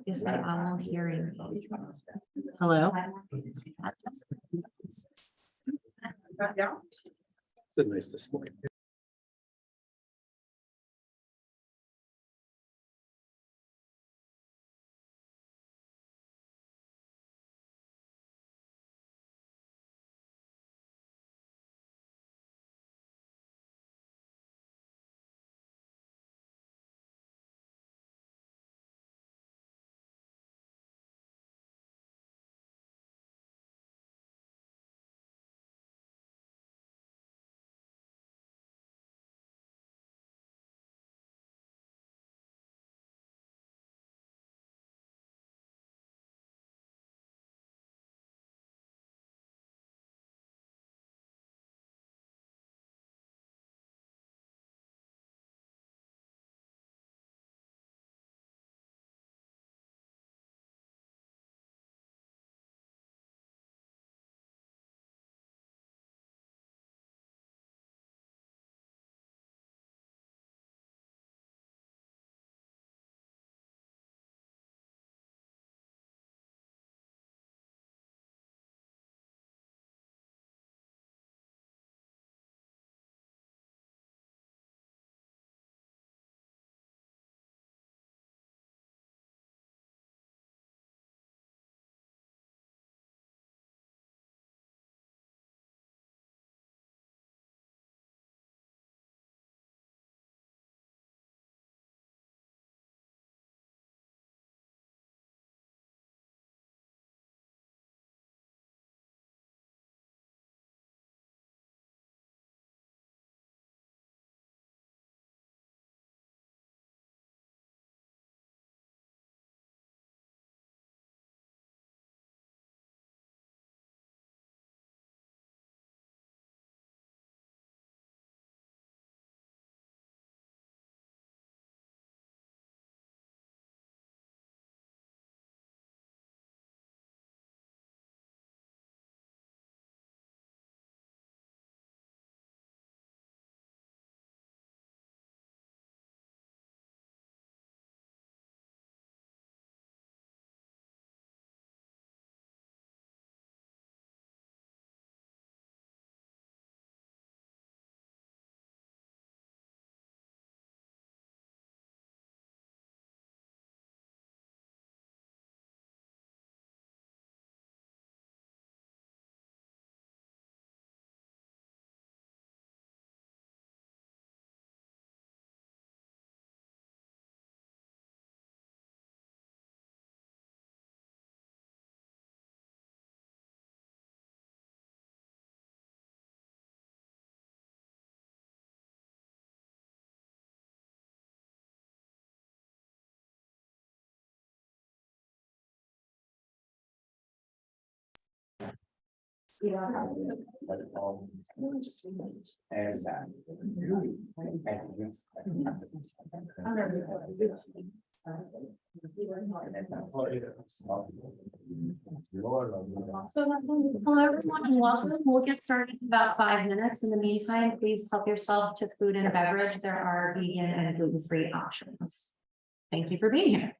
Is the owl hearing? Hello? It's a nice display. Hello, everyone, and welcome. We'll get started in about 5 minutes. In the meantime, please help yourself to food and beverage. There are vegan and gluten-free options. Thank you for being here.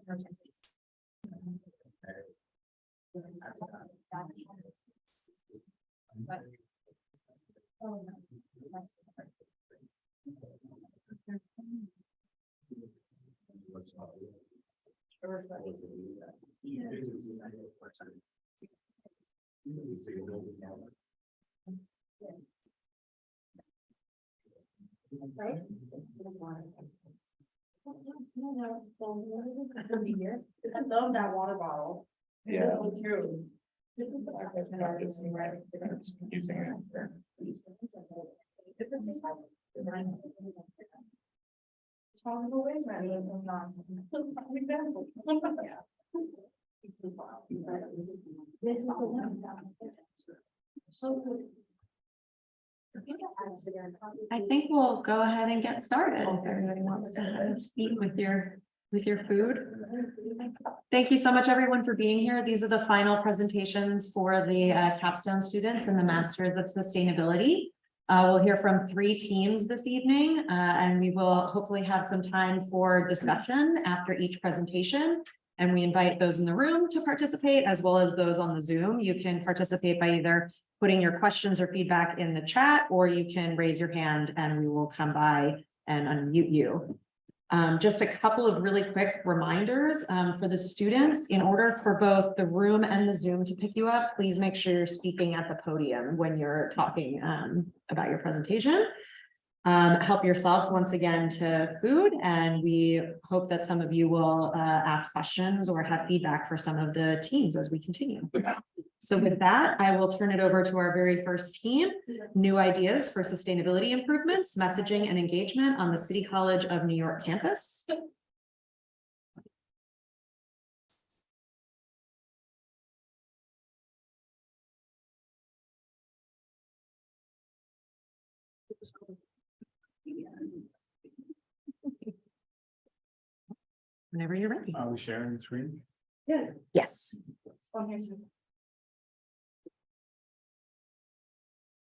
I love that water bottle. Yeah. So true. This is the Using it. I think we'll go ahead and get started if everybody wants to have a seat with your food. Thank you so much, everyone, for being here. These are the final presentations for the Capstone students in the Masters of Sustainability. We'll hear from 3 teams this evening, and we will hopefully have some time for discussion after each presentation. And we invite those in the room to participate as well as those on the Zoom. You can participate by either putting your questions or feedback in the chat, or you can raise your hand and we will come by and unmute you. Just a couple of really quick reminders for the students. In order for both the room and the Zoom to pick you up, please make sure you're speaking at the podium when you're talking about your presentation. Help yourself once again to food, and we hope that some of you will ask questions or have feedback for some of the teams as we continue. So with that, I will turn it over to our very first team, New Ideas for Sustainability Improvements, Messaging and Engagement on the City College of New York campus. Whenever you're ready. Are we sharing the screen? Yes. Yes. On here too.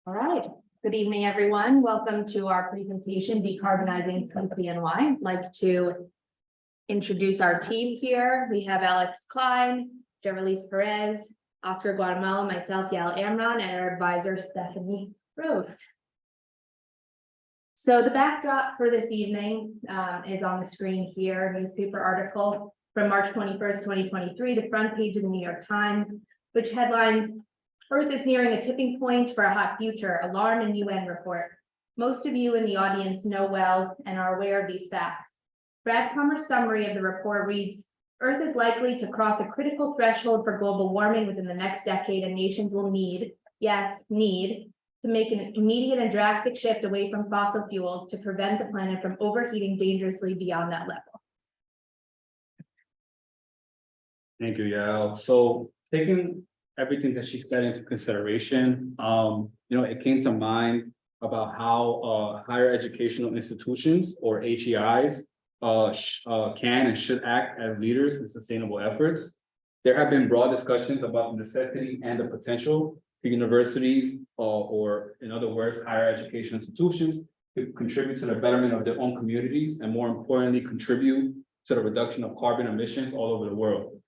All right, good evening, everyone. Welcome to our presentation, Decarbonizing CCNY. I'd like to introduce our team here. We have Alex Klein, Jeverlise Perez, Oscar Guatemala, myself, Yael Amron, and our advisor, Stephanie Rose. So the backdrop for this evening is on the screen here, a newspaper article from March 21st, 2023, the front page of the New York Times, which headlines, Earth is nearing a tipping point for a hot future, alarm in UN report. Most of you in the audience know well and are aware of these facts. Brad Palmer's summary of the report reads, Earth is likely to cross a critical threshold for global warming within the next decade, and nations will need, yes, need, to make an immediate and drastic shift away from fossil fuels to prevent the planet from overheating dangerously beyond that level. Thank you, Yael. So taking everything that she said into consideration, it came to mind about how higher educational institutions, or HEIs, can and should act as leaders in sustainable efforts. There have been broad discussions about the necessity and the potential for universities, or in other words, higher education institutions, to contribute to the betterment of their own communities, and more importantly, contribute to the reduction of carbon emissions all over the world.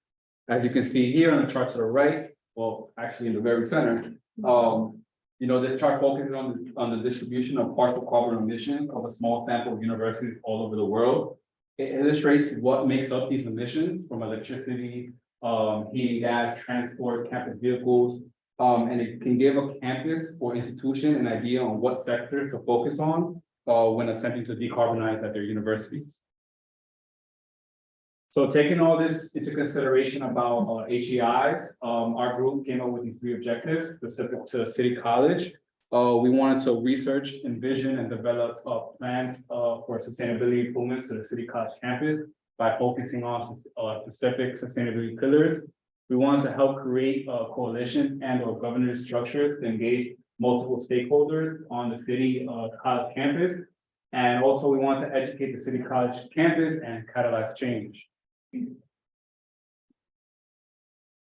As you can see here on the chart to the right, well, actually in the very center, this chart focuses on the distribution of partial carbon emissions of a small sample of universities all over the world. It illustrates what makes up these emissions from electricity, heating, gas, transport, campus vehicles, and it can give a campus or institution an idea on what sector to focus on when attempting to decarbonize at their universities. So taking all this into consideration about HEIs, our group came up with these 3 objectives specific to City College. We wanted to research, envision, and develop plans for sustainability improvements to the City College campus by focusing on specific sustainability pillars. We wanted to help create coalitions and/or governance structures to engage multiple stakeholders on the City College campus. And also we want to educate the City College campus and catalyze change.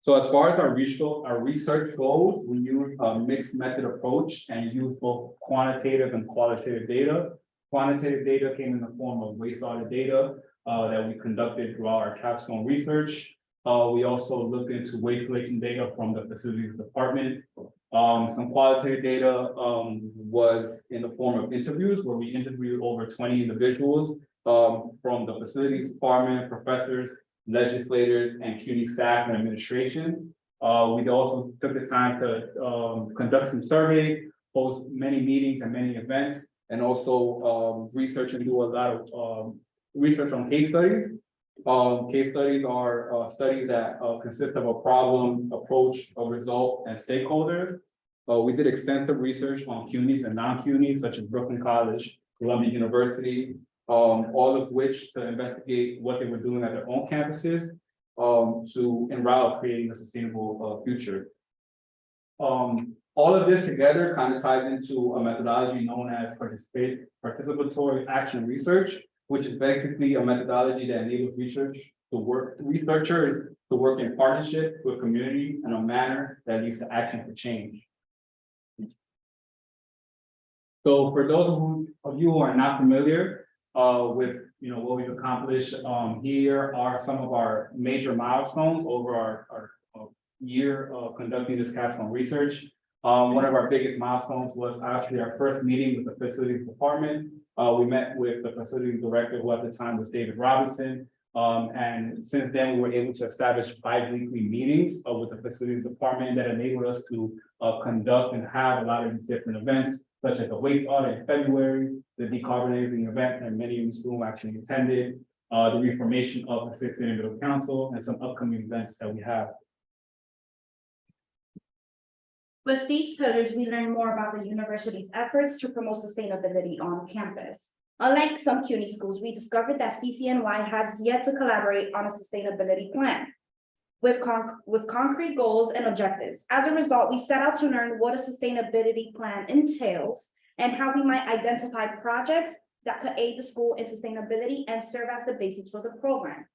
So as far as our research goes, we use a mixed method approach and use both quantitative and qualitative data. Quantitative data came in the form of waste audit data, that we conducted throughout our capstone research. We also looked into waste collection data from the facilities department. Some qualitative data was in the form of interviews where we interviewed over 20 individuals from the facilities department, professors, legislators, and CUNY staff and administration. We also took the time to conduct some surveys, host many meetings and many events, and also research and do a lot of research on case studies. Case studies are studies that consist of a problem, approach, a result, and stakeholders. We did extensive research on CUNYs and non-CUNYs, such as Brooklyn College, Columbia University, all of which to investigate what they were doing at their own campuses to en route creating a sustainable future. All of this together kind of ties into a methodology known as participatory action research, which is basically a methodology that enables researchers to work in partnership with community in a manner that leads to action for change. So for those of you who are not familiar with what we've accomplished, here are some of our major milestones over our year of conducting this capstone research. One of our biggest milestones was actually our first meeting with the facilities department. We met with the facilities director, who at the time was David Robinson. And since then, we were able to establish bi-weekly meetings with the facilities department that enabled us to conduct and have a lot of these different events, such as the waste audit in February, the decarbonizing event that many in this room actually attended, the reformation of the Sixth Individual Council, and some upcoming events that we have. With these pillars, we learn more about the university's efforts to promote sustainability on campus. Unlike some CUNY schools, we discovered that CCNY has yet to collaborate on a sustainability plan with concrete goals and objectives. As a result, we set out to learn what a sustainability plan entails and how we might identify projects that could aid the school in sustainability and serve as the basis for the program.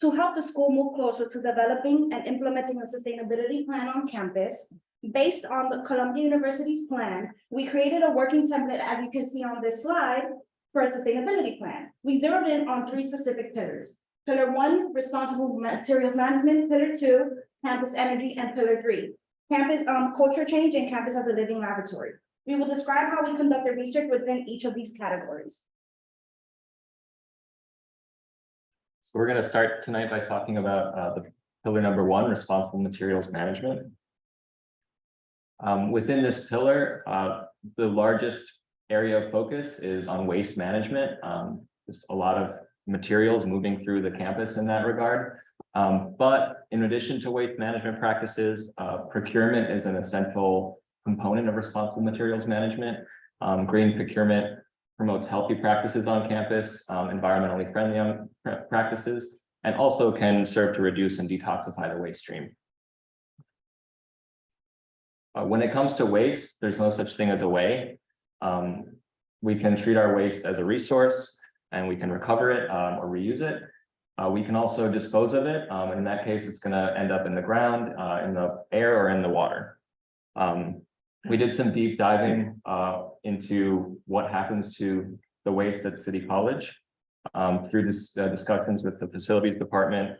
To help the school move closer to developing and implementing a sustainability plan on campus, based on the Columbia University's plan, we created a working template, as you can see on this slide, for a sustainability plan. We zeroed in on 3 specific pillars. Pillar 1, responsible materials management. Pillar 2, campus energy. And Pillar 3, campus culture change and campus as a living laboratory. We will describe how we conducted research within each of these categories. So we're going to start tonight by talking about the pillar number 1, responsible materials management. Within this pillar, the largest area of focus is on waste management. Just a lot of materials moving through the campus in that regard. But in addition to waste management practices, procurement is an essential component of responsible materials management. Green procurement promotes healthy practices on campus, environmentally friendly practices, and also can serve to reduce and detoxify the waste stream. When it comes to waste, there's no such thing as a way. We can treat our waste as a resource and we can recover it or reuse it. We can also dispose of it. In that case, it's going to end up in the ground, in the air, or in the water. We did some deep diving into what happens to the waste at City College through this discussions with the facilities department,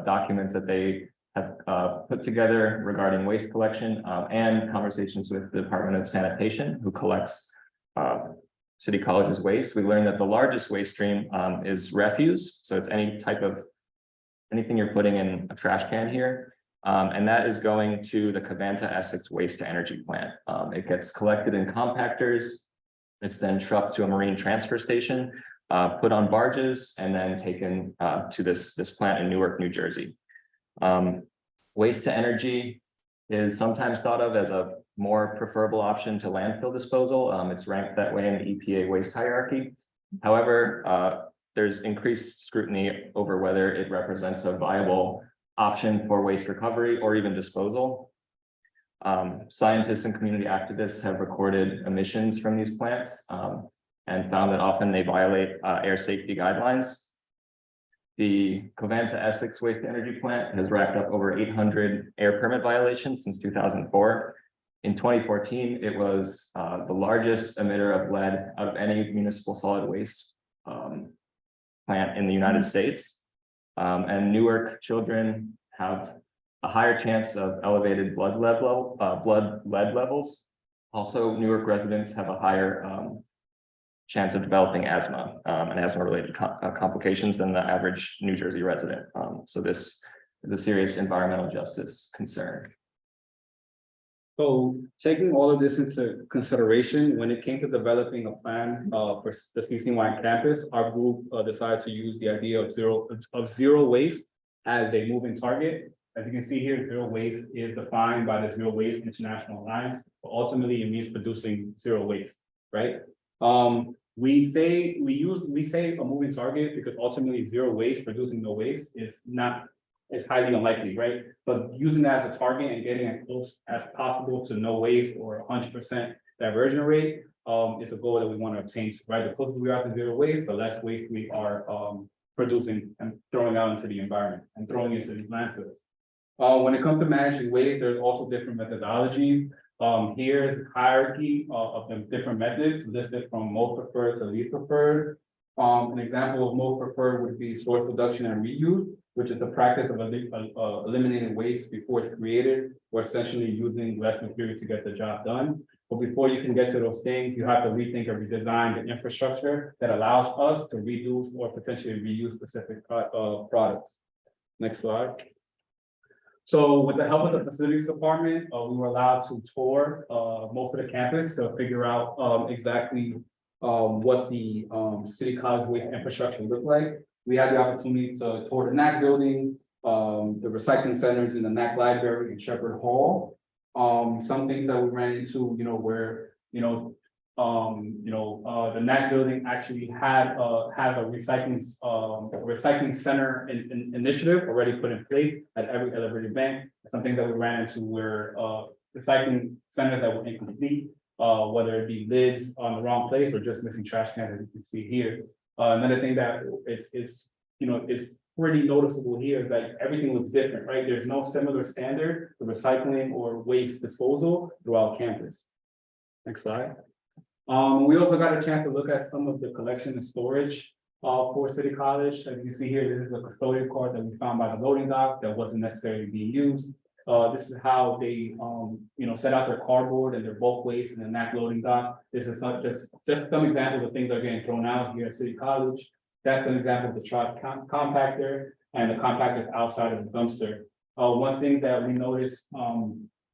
documents that they have put together regarding waste collection, and conversations with the Department of Sanitation, who collects City College's waste. We learned that the largest waste stream is refuse. So it's anything you're putting in a trash can here. And that is going to the Covanta Essex waste to energy plant. It gets collected in compactors. It's then trucked to a marine transfer station, put on barges, and then taken to this plant in Newark, New Jersey. Waste to energy is sometimes thought of as a more preferable option to landfill disposal. It's ranked that way in the EPA waste hierarchy. However, there's increased scrutiny over whether it represents a viable option for waste recovery or even disposal. Scientists and community activists have recorded emissions from these plants and found that often they violate air safety guidelines. The Covanta Essex waste to energy plant has racked up over 800 air permit violations since 2004. In 2014, it was the largest emitter of lead out of any municipal solid waste plant in the United States. And Newark children have a higher chance of elevated blood lead levels. Also, Newark residents have a higher chance of developing asthma and asthma-related complications than the average New Jersey resident. So this is a serious environmental justice concern. So taking all of this into consideration, when it came to developing a plan for the CCNY campus, our group decided to use the idea of zero waste as a moving target. As you can see here, zero waste is defined by the Zero Waste International Alliance, but ultimately it means producing zero waste, right? We say a moving target because ultimately zero waste, producing no waste is highly unlikely, right? But using that as a target and getting as close as possible to no waste or 100% diversion rate is a goal that we want to obtain, right? The closer we are to zero waste, the less waste we are producing and throwing out into the environment and throwing into these landfills. When it comes to managing waste, there's also different methodologies. Here's hierarchy of the different methods listed from most preferred to least preferred. An example of most preferred would be source reduction and reuse, which is the practice of eliminating waste before it's created, or essentially using less material to get the job done. But before you can get to those things, you have to rethink or redesign the infrastructure that allows us to reduce or potentially reuse specific products. Next slide. So with the help of the facilities department, we were allowed to tour most of the campus to figure out exactly what the City College waste infrastructure looked like. We had the opportunity to tour the NAC building, the recycling centers in the NAC library and Shepherd Hall. Some things that we ran into, where the NAC building actually had a recycling center initiative already put in place at every elevated bank. Something that we ran into were recycling centers that were incomplete, whether it be lids on the wrong place or just missing trash cans, as you can see here. Another thing that is pretty noticeable here is that everything looks different, right? There's no similar standard for recycling or waste disposal throughout campus. Next slide. We also got a chance to look at some of the collection and storage for City College. As you can see here, this is a custodial card that we found by the loading dock that wasn't necessarily being used. This is how they, set out their cardboard and their bulk waste in the NAC loading dock. This is not just some examples of things that are getting thrown out here at City College. That's an example of the trash compactor, and the compactor is outside of the dumpster. One thing that we noticed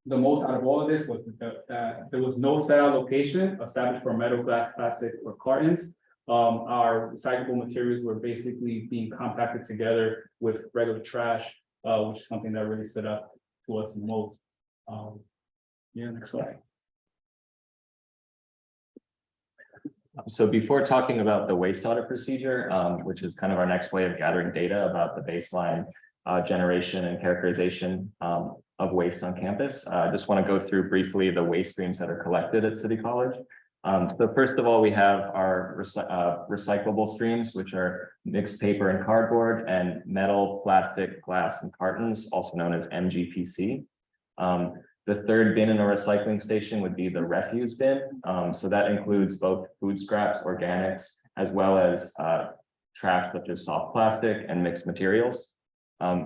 the most out of all of this was that there was no set out location established for metal, glass, plastic, or cartons. Our recyclable materials were basically being compacted together with regular trash, which is something that really stood out to us the most. Next slide. So before talking about the waste audit procedure, which is kind of our next way of gathering data about the baseline generation and characterization of waste on campus, I just want to go through briefly the waste streams that are collected at City College. So first of all, we have our recyclable streams, which are mixed paper and cardboard, and metal, plastic, glass, and cartons, also known as MGPC. The third bin in a recycling station would be the refuse bin. So that includes both food scraps, organics, as well as trash such as soft plastic and mixed materials.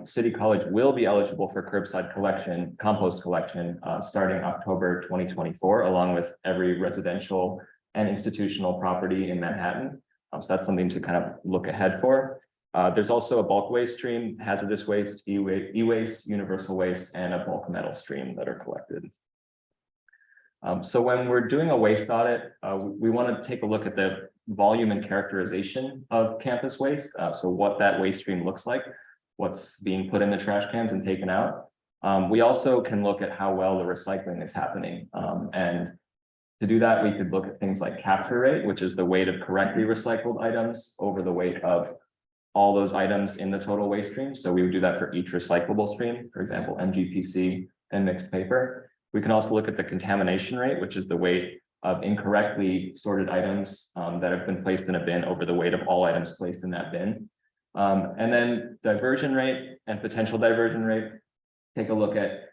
City College will be eligible for curbside collection, compost collection, starting October 2024, along with every residential and institutional property in Manhattan. So that's something to kind of look ahead for. There's also a bulk waste stream, hazardous waste, e-waste, universal waste, and a bulk metal stream that are collected. So when we're doing a waste audit, we want to take a look at the volume and characterization of campus waste. So what that waste stream looks like, what's being put in the trash cans and taken out. We also can look at how well the recycling is happening. And to do that, we could look at things like capture rate, which is the weight of correctly recycled items over the weight of all those items in the total waste stream. So we would do that for each recyclable stream, for example, MGPC and mixed paper. We can also look at the contamination rate, which is the weight of incorrectly sorted items that have been placed in a bin over the weight of all items placed in that bin. And then diversion rate and potential diversion rate, take a look at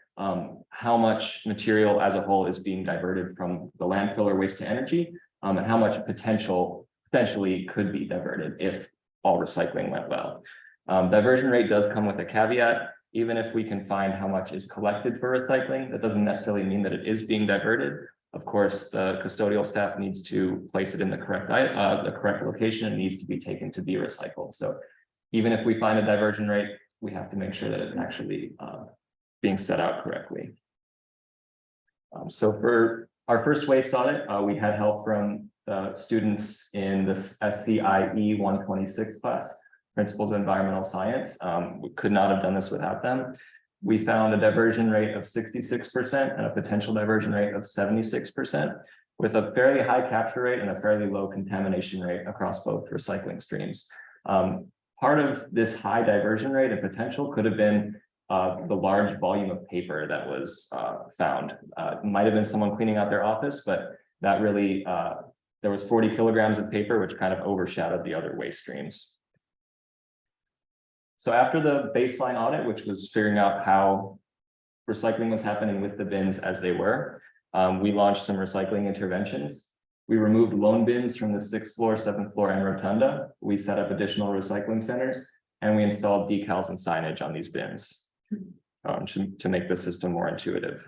how much material as a whole is being diverted from the landfill or waste to energy, and how much potentially could be diverted if all recycling went well. Diversion rate does come with a caveat. Even if we can find how much is collected for recycling, that doesn't necessarily mean that it is being diverted. Of course, the custodial staff needs to place it in the correct location. It needs to be taken to be recycled. So even if we find a diversion rate, we have to make sure that it's actually being set out correctly. So for our first waste audit, we had help from students in this SCIE 126 class, Principles of Environmental Science. We could not have done this without them. We found a diversion rate of 66% and a potential diversion rate of 76%, with a fairly high capture rate and a fairly low contamination rate across both recycling streams. Part of this high diversion rate and potential could have been the large volume of paper that was found. It might have been someone cleaning out their office, but that really, there was 40 kilograms of paper, which kind of overshadowed the other waste streams. So after the baseline audit, which was figuring out how recycling was happening with the bins as they were, we launched some recycling interventions. We removed loan bins from the 6th floor, 7th floor, and rotunda. We set up additional recycling centers, and we installed decals and signage on these bins to make the system more intuitive.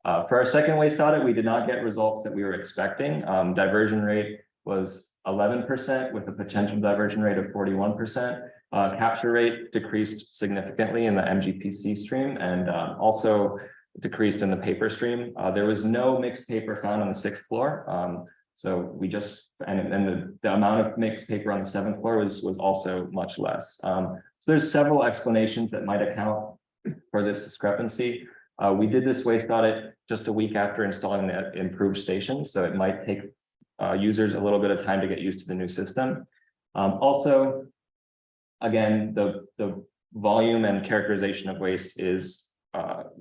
For our second waste audit, we did not get results that we were expecting. Diversion rate was 11% with a potential diversion rate of 41%. Capture rate decreased significantly in the MGPC stream and also decreased in the paper stream. There was no mixed paper found on the 6th floor. So we just, and the amount of mixed paper on the 7th floor was also much less. So there's several explanations that might account for this discrepancy. We did this waste audit just a week after installing the improved stations, so it might take users a little bit of time to get used to the new system. Also, again, the volume and characterization of waste is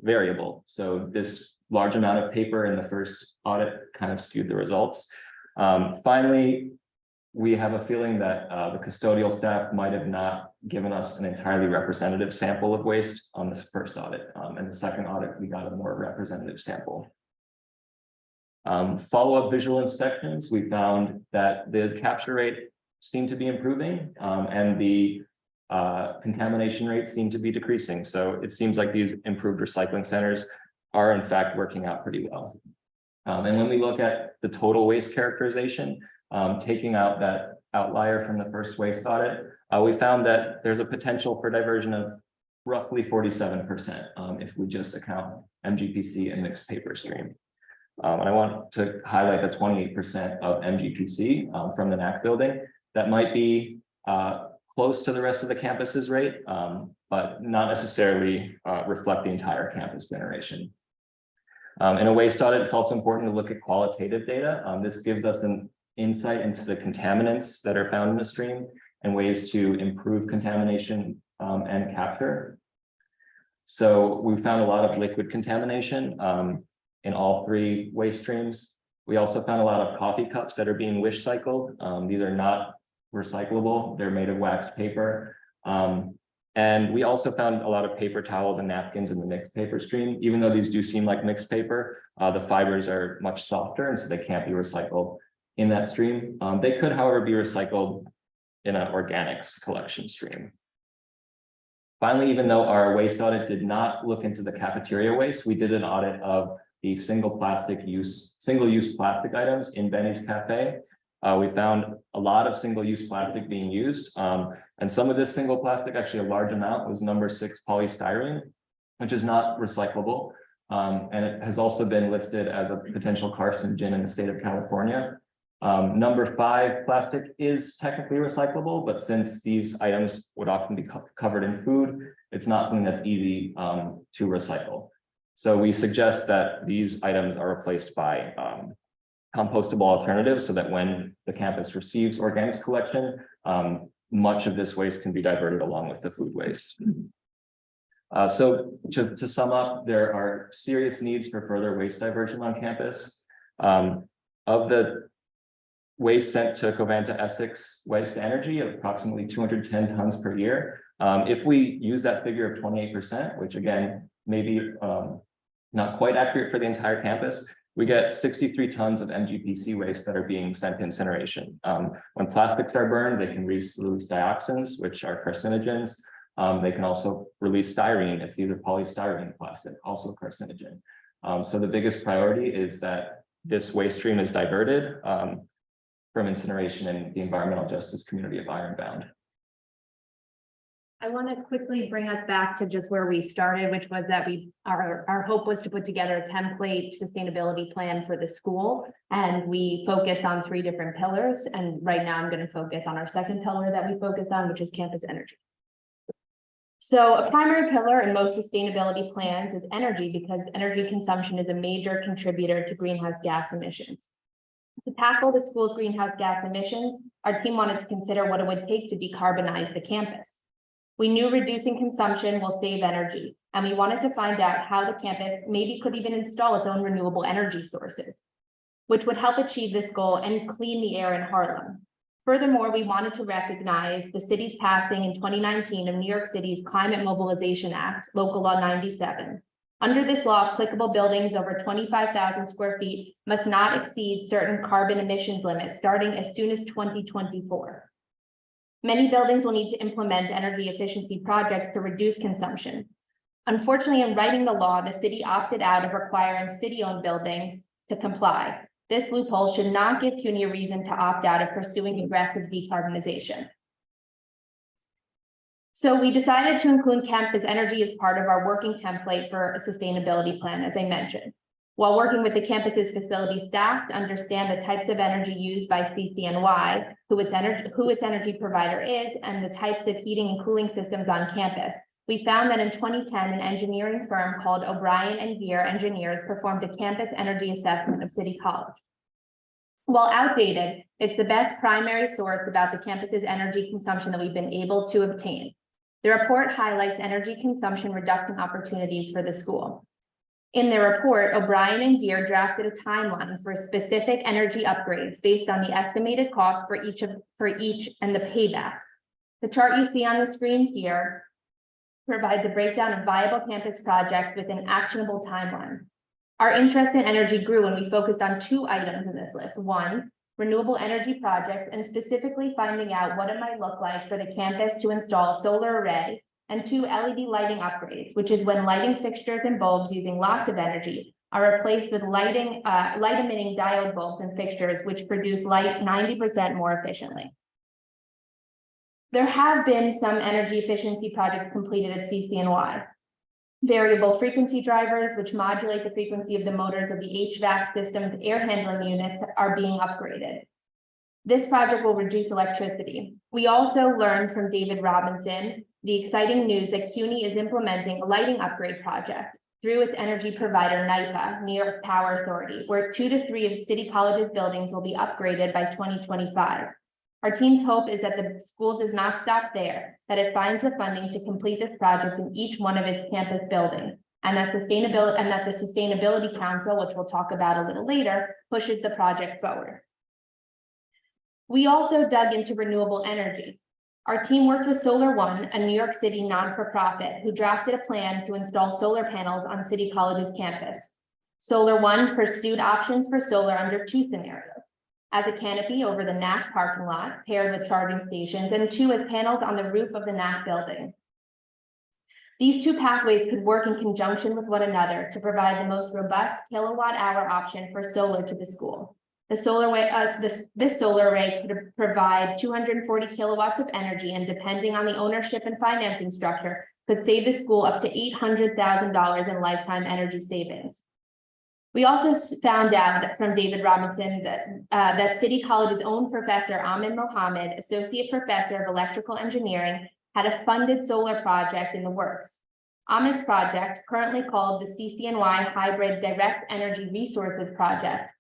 variable. So this large amount of paper in the first audit kind of skewed the results. Finally, we have a feeling that the custodial staff might have not given us an entirely representative sample of waste on this first audit. In the second audit, we got a more representative sample. Follow-up visual inspections, we found that the capture rate seemed to be improving and the contamination rates seem to be decreasing. So it seems like these improved recycling centers are in fact working out pretty well. And when we look at the total waste characterization, taking out that outlier from the first waste audit, we found that there's a potential for diversion of roughly 47% if we just account MGPC and mixed paper stream. And I want to highlight the 28% of MGPC from the NAC building. That might be close to the rest of the campus's rate, but not necessarily reflect the entire campus generation. In a waste audit, it's also important to look at qualitative data. This gives us an insight into the contaminants that are found in the stream and ways to improve contamination and capture. So we found a lot of liquid contamination in all three waste streams. We also found a lot of coffee cups that are being wish cycled. These are not recyclable. They're made of waxed paper. And we also found a lot of paper towels and napkins in the mixed paper stream. Even though these do seem like mixed paper, the fibers are much softer, and so they can't be recycled in that stream. They could, however, be recycled in an organics collection stream. Finally, even though our waste audit did not look into the cafeteria waste, we did an audit of the single-use plastic items in Benny's Cafe. We found a lot of single-use plastic being used. And some of this single plastic, actually a large amount, was number 6 polystyrene, which is not recyclable. And it has also been listed as a potential carcinogen in the state of California. Number 5 plastic is technically recyclable, but since these items would often be covered in food, it's not something that's easy to recycle. So we suggest that these items are replaced by compostable alternatives so that when the campus receives organics collection, much of this waste can be diverted along with the food waste. So to sum up, there are serious needs for further waste diversion on campus. Of the waste sent to Covanta Essex Waste to Energy, approximately 210 tons per year. If we use that figure of 28%, which again, maybe not quite accurate for the entire campus, we get 63 tons of MGPC waste that are being sent to incineration. When plastics are burned, they can release dioxins, which are carcinogens. They can also release styrene if these are polystyrene plastic, also carcinogen. So the biggest priority is that this waste stream is diverted from incineration in the environmental justice community of Ironbound. I want to quickly bring us back to just where we started, which was that our hope was to put together a template sustainability plan for the school. And we focused on 3 different pillars. And right now I'm going to focus on our second pillar that we focused on, which is campus energy. So a primary pillar in most sustainability plans is energy, because energy consumption is a major contributor to greenhouse gas emissions. To tackle the school's greenhouse gas emissions, our team wanted to consider what it would take to decarbonize the campus. We knew reducing consumption will save energy, and we wanted to find out how the campus maybe could even install its own renewable energy sources, which would help achieve this goal and clean the air in Harlem. Furthermore, we wanted to recognize the city's passing in 2019 of New York City's Climate Mobilization Act, Local Law 97. Under this law, applicable buildings over 25,000 square feet must not exceed certain carbon emissions limits starting as soon as 2024. Many buildings will need to implement energy efficiency projects to reduce consumption. Unfortunately, in writing the law, the city opted out of requiring city-owned buildings to comply. This loophole should not give CUNY a reason to opt out of pursuing aggressive decarbonization. So we decided to include campus energy as part of our working template for a sustainability plan, as I mentioned. While working with the campus's facility staff to understand the types of energy used by CCNY, who its energy provider is, and the types of heating and cooling systems on campus, we found that in 2010, an engineering firm called O'Brien and Gear Engineers performed a campus energy assessment of City College. While outdated, it's the best primary source about the campus's energy consumption that we've been able to obtain. The report highlights energy consumption reduction opportunities for the school. In their report, O'Brien and Gear drafted a timeline for specific energy upgrades based on the estimated cost for each and the payback. The chart you see on the screen here provides a breakdown of viable campus projects with an actionable timeline. Our interest in energy grew when we focused on 2 items in this list. 1, renewable energy projects, and specifically finding out what it might look like for the campus to install a solar array, and 2, LED lighting upgrades, which is when lighting fixtures and bulbs using lots of energy are replaced with light emitting diode bulbs and fixtures, which produce light 90% more efficiently. There have been some energy efficiency projects completed at CCNY. Variable frequency drivers, which modulate the frequency of the motors of the HVAC system's air handling units, are being upgraded. This project will reduce electricity. We also learned from David Robinson the exciting news that CUNY is implementing a lighting upgrade project through its energy provider, NYPA, New York Power Authority, where 2 to 3 of City College's buildings will be upgraded by 2025. Our team's hope is that the school does not stop there, that it finds the funding to complete this project in each one of its campus buildings, and that the Sustainability Council, which we'll talk about a little later, pushes the project forward. We also dug into renewable energy. Our team worked with Solar One, a New York City non-for-profit, who drafted a plan to install solar panels on City College's campus. Solar One pursued options for solar under 2 scenarios: as a canopy over the NAC parking lot, paired with charging stations, and 2, as panels on the roof of the NAC building. These 2 pathways could work in conjunction with one another to provide the most robust kilowatt-hour option for solar to the school. This solar array could provide 240 kilowatts of energy, and depending on the ownership and financing structure, could save the school up to $800,000 in lifetime energy savings. We also found out from David Robinson that City College's own professor, Amin Mohammed, Associate Professor of Electrical Engineering, had a funded solar project in the works. Amin's project, currently called the CCNY Hybrid Direct Energy Resources Project,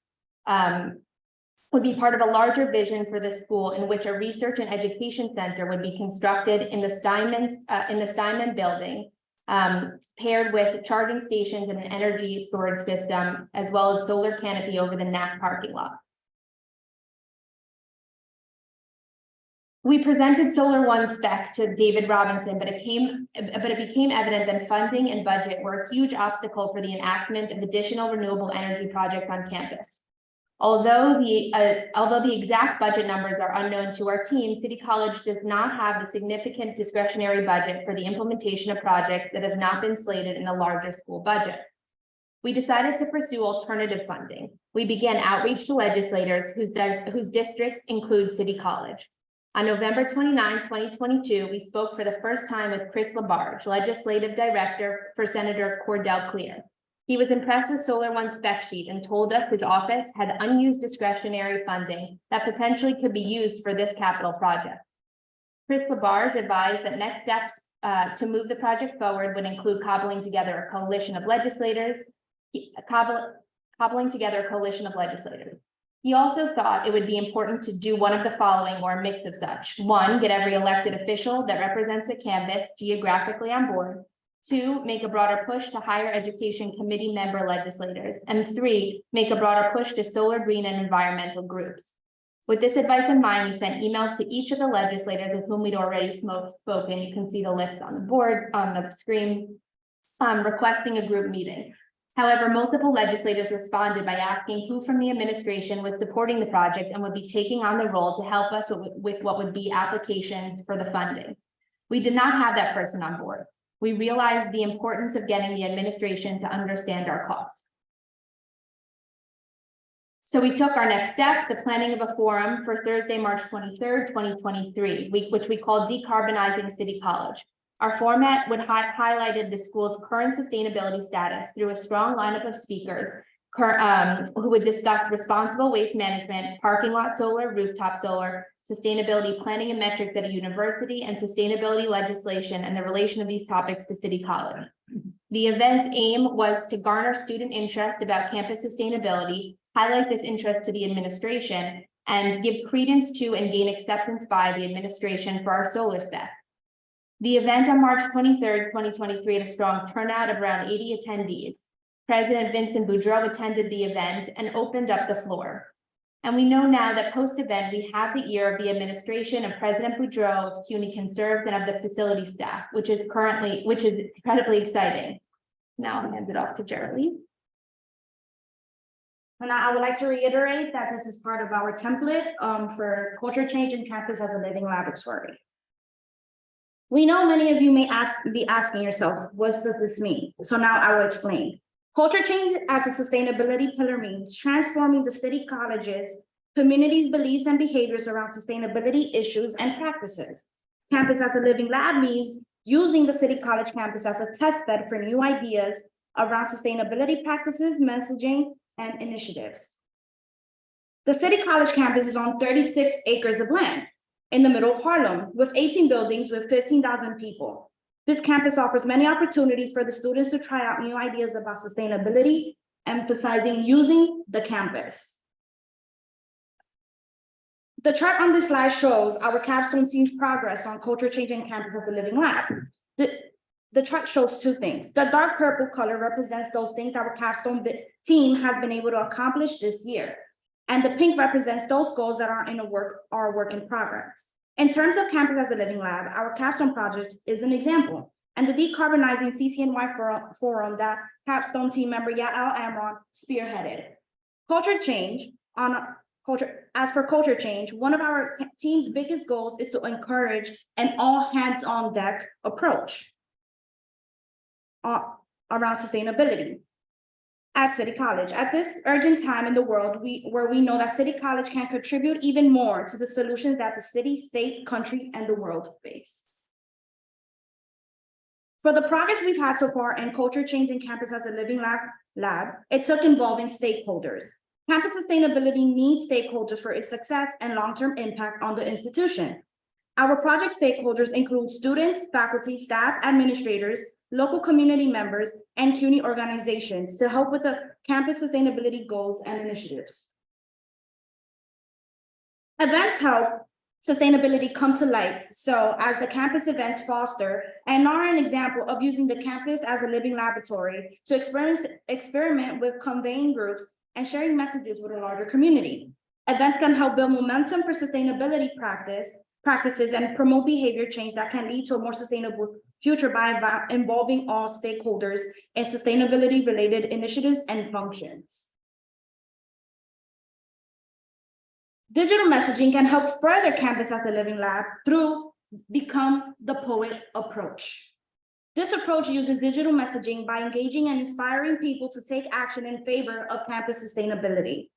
would be part of a larger vision for the school, in which a research and education center would be constructed in the Steinman building, paired with charging stations and an energy storage system, as well as solar canopy over the NAC parking lot. We presented Solar One spec to David Robinson, but it became evident that funding and budget were a huge obstacle for the enactment of additional renewable energy projects on campus. Although the exact budget numbers are unknown to our team, City College does not have the significant discretionary budget for the implementation of projects that have not been slated in a larger school budget. We decided to pursue alternative funding. We began outreach to legislators whose districts include City College. On November 29, 2022, we spoke for the first time with Chris Labarge, Legislative Director for Senator Cordell Clear. He was impressed with Solar One's spec sheet and told us his office had unused discretionary funding that potentially could be used for this capital project. Chris Labarge advised that next steps to move the project forward would include cobbling together a coalition of legislators. He also thought it would be important to do one of the following or a mix of such. 1, get every elected official that represents a campus geographically on board. 2, make a broader push to higher education committee member legislators. And 3, make a broader push to solar, green, and environmental groups. With this advice in mind, we sent emails to each of the legislators with whom we'd already spoken. You can see the list on the board, on the screen, requesting a group meeting. However, multiple legislators responded by asking who from the administration was supporting the project and would be taking on the role to help us with what would be applications for the funding. We did not have that person on board. We realized the importance of getting the administration to understand our costs. So we took our next step, the planning of a forum for Thursday, March 23rd, 2023, which we called Decarbonizing City College. Our format would highlighted the school's current sustainability status through a strong lineup of speakers who would discuss responsible waste management, parking lot solar, rooftop solar, sustainability planning and metrics at a university, and sustainability legislation and the relation of these topics to City College. The event's aim was to garner student interest about campus sustainability, highlight this interest to the administration, and give credence to and gain acceptance by the administration for our solar spec. The event on March 23rd, 2023 had a strong turnout of around 80 attendees. President Vincent Boudreau attended the event and opened up the floor. And we know now that post-event, we have the ear of the administration of President Boudreau of CUNY Conserved and of the facility staff, which is incredibly exciting. Now I'll hand it off to Geraldine. And I would like to reiterate that this is part of our template for culture change in campus as a living laboratory. We know many of you may be asking yourself, what does this mean? So now I will explain. Culture change as a sustainability pillar means transforming the City College's community's beliefs and behaviors around sustainability issues and practices. Campus as a living lab means using the City College campus as a test bed for new ideas around sustainability practices, messaging, and initiatives. The City College campus is on 36 acres of land in the middle of Harlem with 18 buildings with 15,000 people. This campus offers many opportunities for the students to try out new ideas about sustainability, emphasizing using the campus. The chart on this slide shows our Capstone team's progress on culture changing campus as a living lab. The chart shows two things. The dark purple color represents those things our Capstone team has been able to accomplish this year. And the pink represents those goals that are a work in progress. In terms of campus as a living lab, our Capstone project is an example. And the Decarbonizing CCNY forum that Capstone team member Yael Amron spearheaded. As for culture change, one of our team's biggest goals is to encourage an all hands on deck approach around sustainability at City College. At this urgent time in the world, where we know that City College can contribute even more to the solutions that the city, state, country, and the world face. For the progress we've had so far in culture change in campus as a living lab, it took involving stakeholders. Campus sustainability needs stakeholders for its success and long-term impact on the institution. Our project stakeholders include students, faculty, staff, administrators, local community members, and CUNY organizations to help with the campus sustainability goals and initiatives. Events help sustainability come to life. So as the campus events foster and are an example of using the campus as a living laboratory to experiment with conveying groups and sharing messages with a larger community. Events can help build momentum for sustainability practices and promote behavior change that can lead to a more sustainable future by involving all stakeholders in sustainability-related initiatives and functions. Digital messaging can help further campus as a living lab through Become the Poet approach. This approach uses digital messaging by engaging and inspiring people to take action in favor of campus sustainability.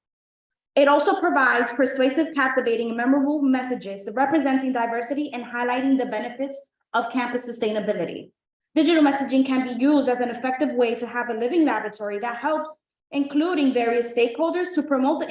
It also provides persuasive, captivating, and memorable messages representing diversity and highlighting the benefits of campus sustainability. Digital messaging can be used as an effective way to have a living laboratory that helps including various stakeholders to promote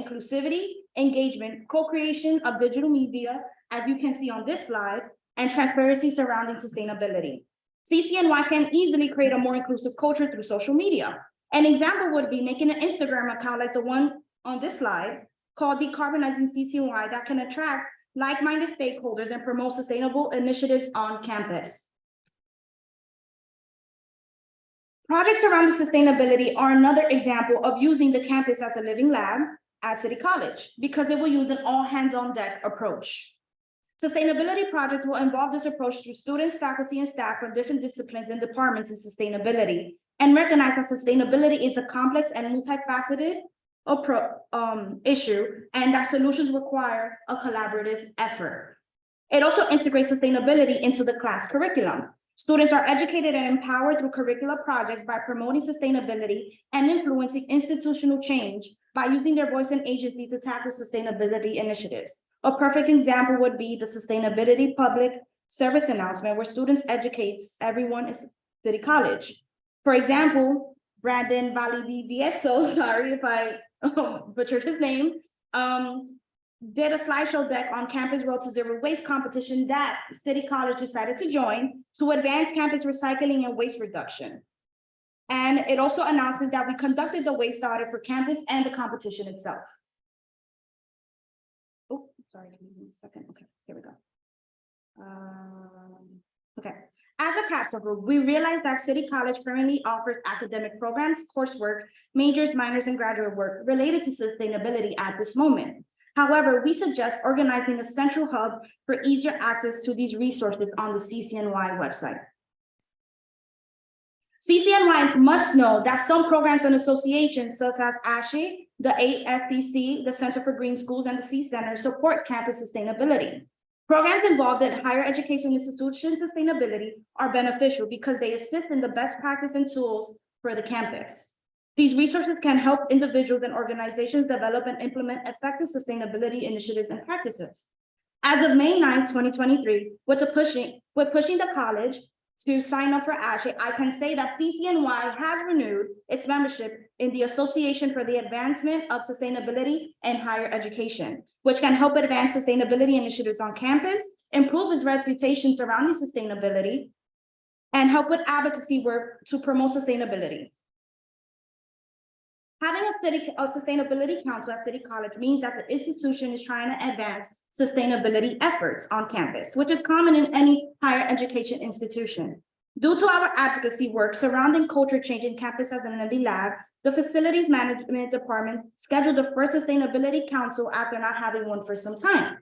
inclusivity, engagement, co-creation of digital media, as you can see on this slide, and transparency surrounding sustainability. CCNY can easily create a more inclusive culture through social media. An example would be making an Instagram account like the one on this slide called Decarbonizing CCNY that can attract like-minded stakeholders and promote sustainable initiatives on campus. Projects around sustainability are another example of using the campus as a living lab at City College because it will use an all hands on deck approach. Sustainability projects will involve this approach through students, faculty, and staff from different disciplines and departments in sustainability and recognize that sustainability is a complex and multifaceted issue and that solutions require a collaborative effort. It also integrates sustainability into the class curriculum. Students are educated and empowered through curricular projects by promoting sustainability and influencing institutional change by using their voice and agency to tackle sustainability initiatives. A perfect example would be the Sustainability Public Service Announcement, where students educate everyone in City College. For example, Brandon Valdivieso, sorry if I butchered his name, did a slideshow deck on Campus Road to Zero Waste competition that City College decided to join to advance campus recycling and waste reduction. And it also announces that we conducted the waste audit for campus and the competition itself. Oh, sorry, give me a second. Okay, here we go. Okay. As a capstone group, we realized that City College currently offers academic programs, coursework, majors, minors, and graduate work related to sustainability at this moment. However, we suggest organizing a central hub for easier access to these resources on the CCNY website. CCNY must know that some programs and associations such as ASHE, the ASDC, the Center for Green Schools, and the C Center support campus sustainability. Programs involved in higher education institution sustainability are beneficial because they assist in the best practice and tools for the campus. These resources can help individuals and organizations develop and implement effective sustainability initiatives and practices. As of May 9th, 2023, with pushing the college to sign up for ASHE, I can say that CCNY has renewed its membership in the Association for the Advancement of Sustainability and Higher Education, which can help advance sustainability initiatives on campus, improve its reputation surrounding sustainability, and help with advocacy work to promote sustainability. Having a sustainability council at City College means that the institution is trying to advance sustainability efforts on campus, which is common in any higher education institution. Due to our advocacy work surrounding culture change in campus as an living lab, the facilities management department scheduled the first sustainability council after not having one for some time.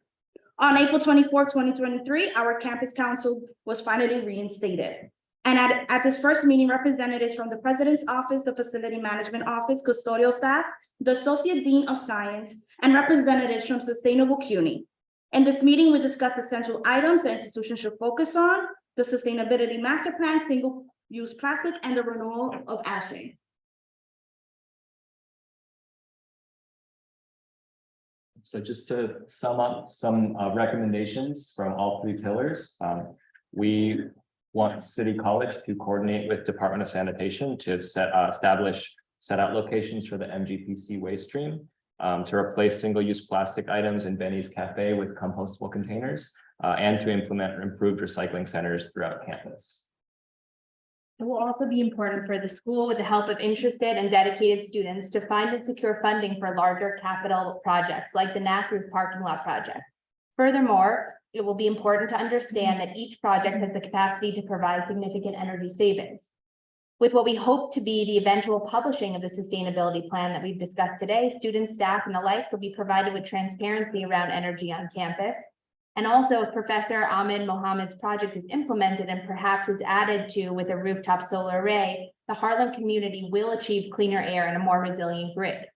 On April 24, 2023, our campus council was finally reinstated. And at this first meeting, representatives from the president's office, the facility management office, custodial staff, the associate dean of science, and representatives from Sustainable CUNY. In this meeting, we discussed essential items the institution should focus on, the sustainability master plan, single-use plastic, and the renewal of ASHE. So just to sum up some recommendations from all three pillars, we want City College to coordinate with Department of Sanitation to set out locations for the MGPC waste stream, to replace single-use plastic items in Benny's Cafe with compostable containers, and to implement improved recycling centers throughout campus. It will also be important for the school, with the help of interested and dedicated students, to find and secure funding for larger capital projects like the NAC Roof parking lot project. Furthermore, it will be important to understand that each project has the capacity to provide significant energy savings. With what we hope to be the eventual publishing of the sustainability plan that we've discussed today, students, staff, and the likes will be provided with transparency around energy on campus. And also, if Professor Ahmed Mohammed's project is implemented and perhaps is added to with a rooftop solar array, the Harlem community will achieve cleaner air and a more resilient grid.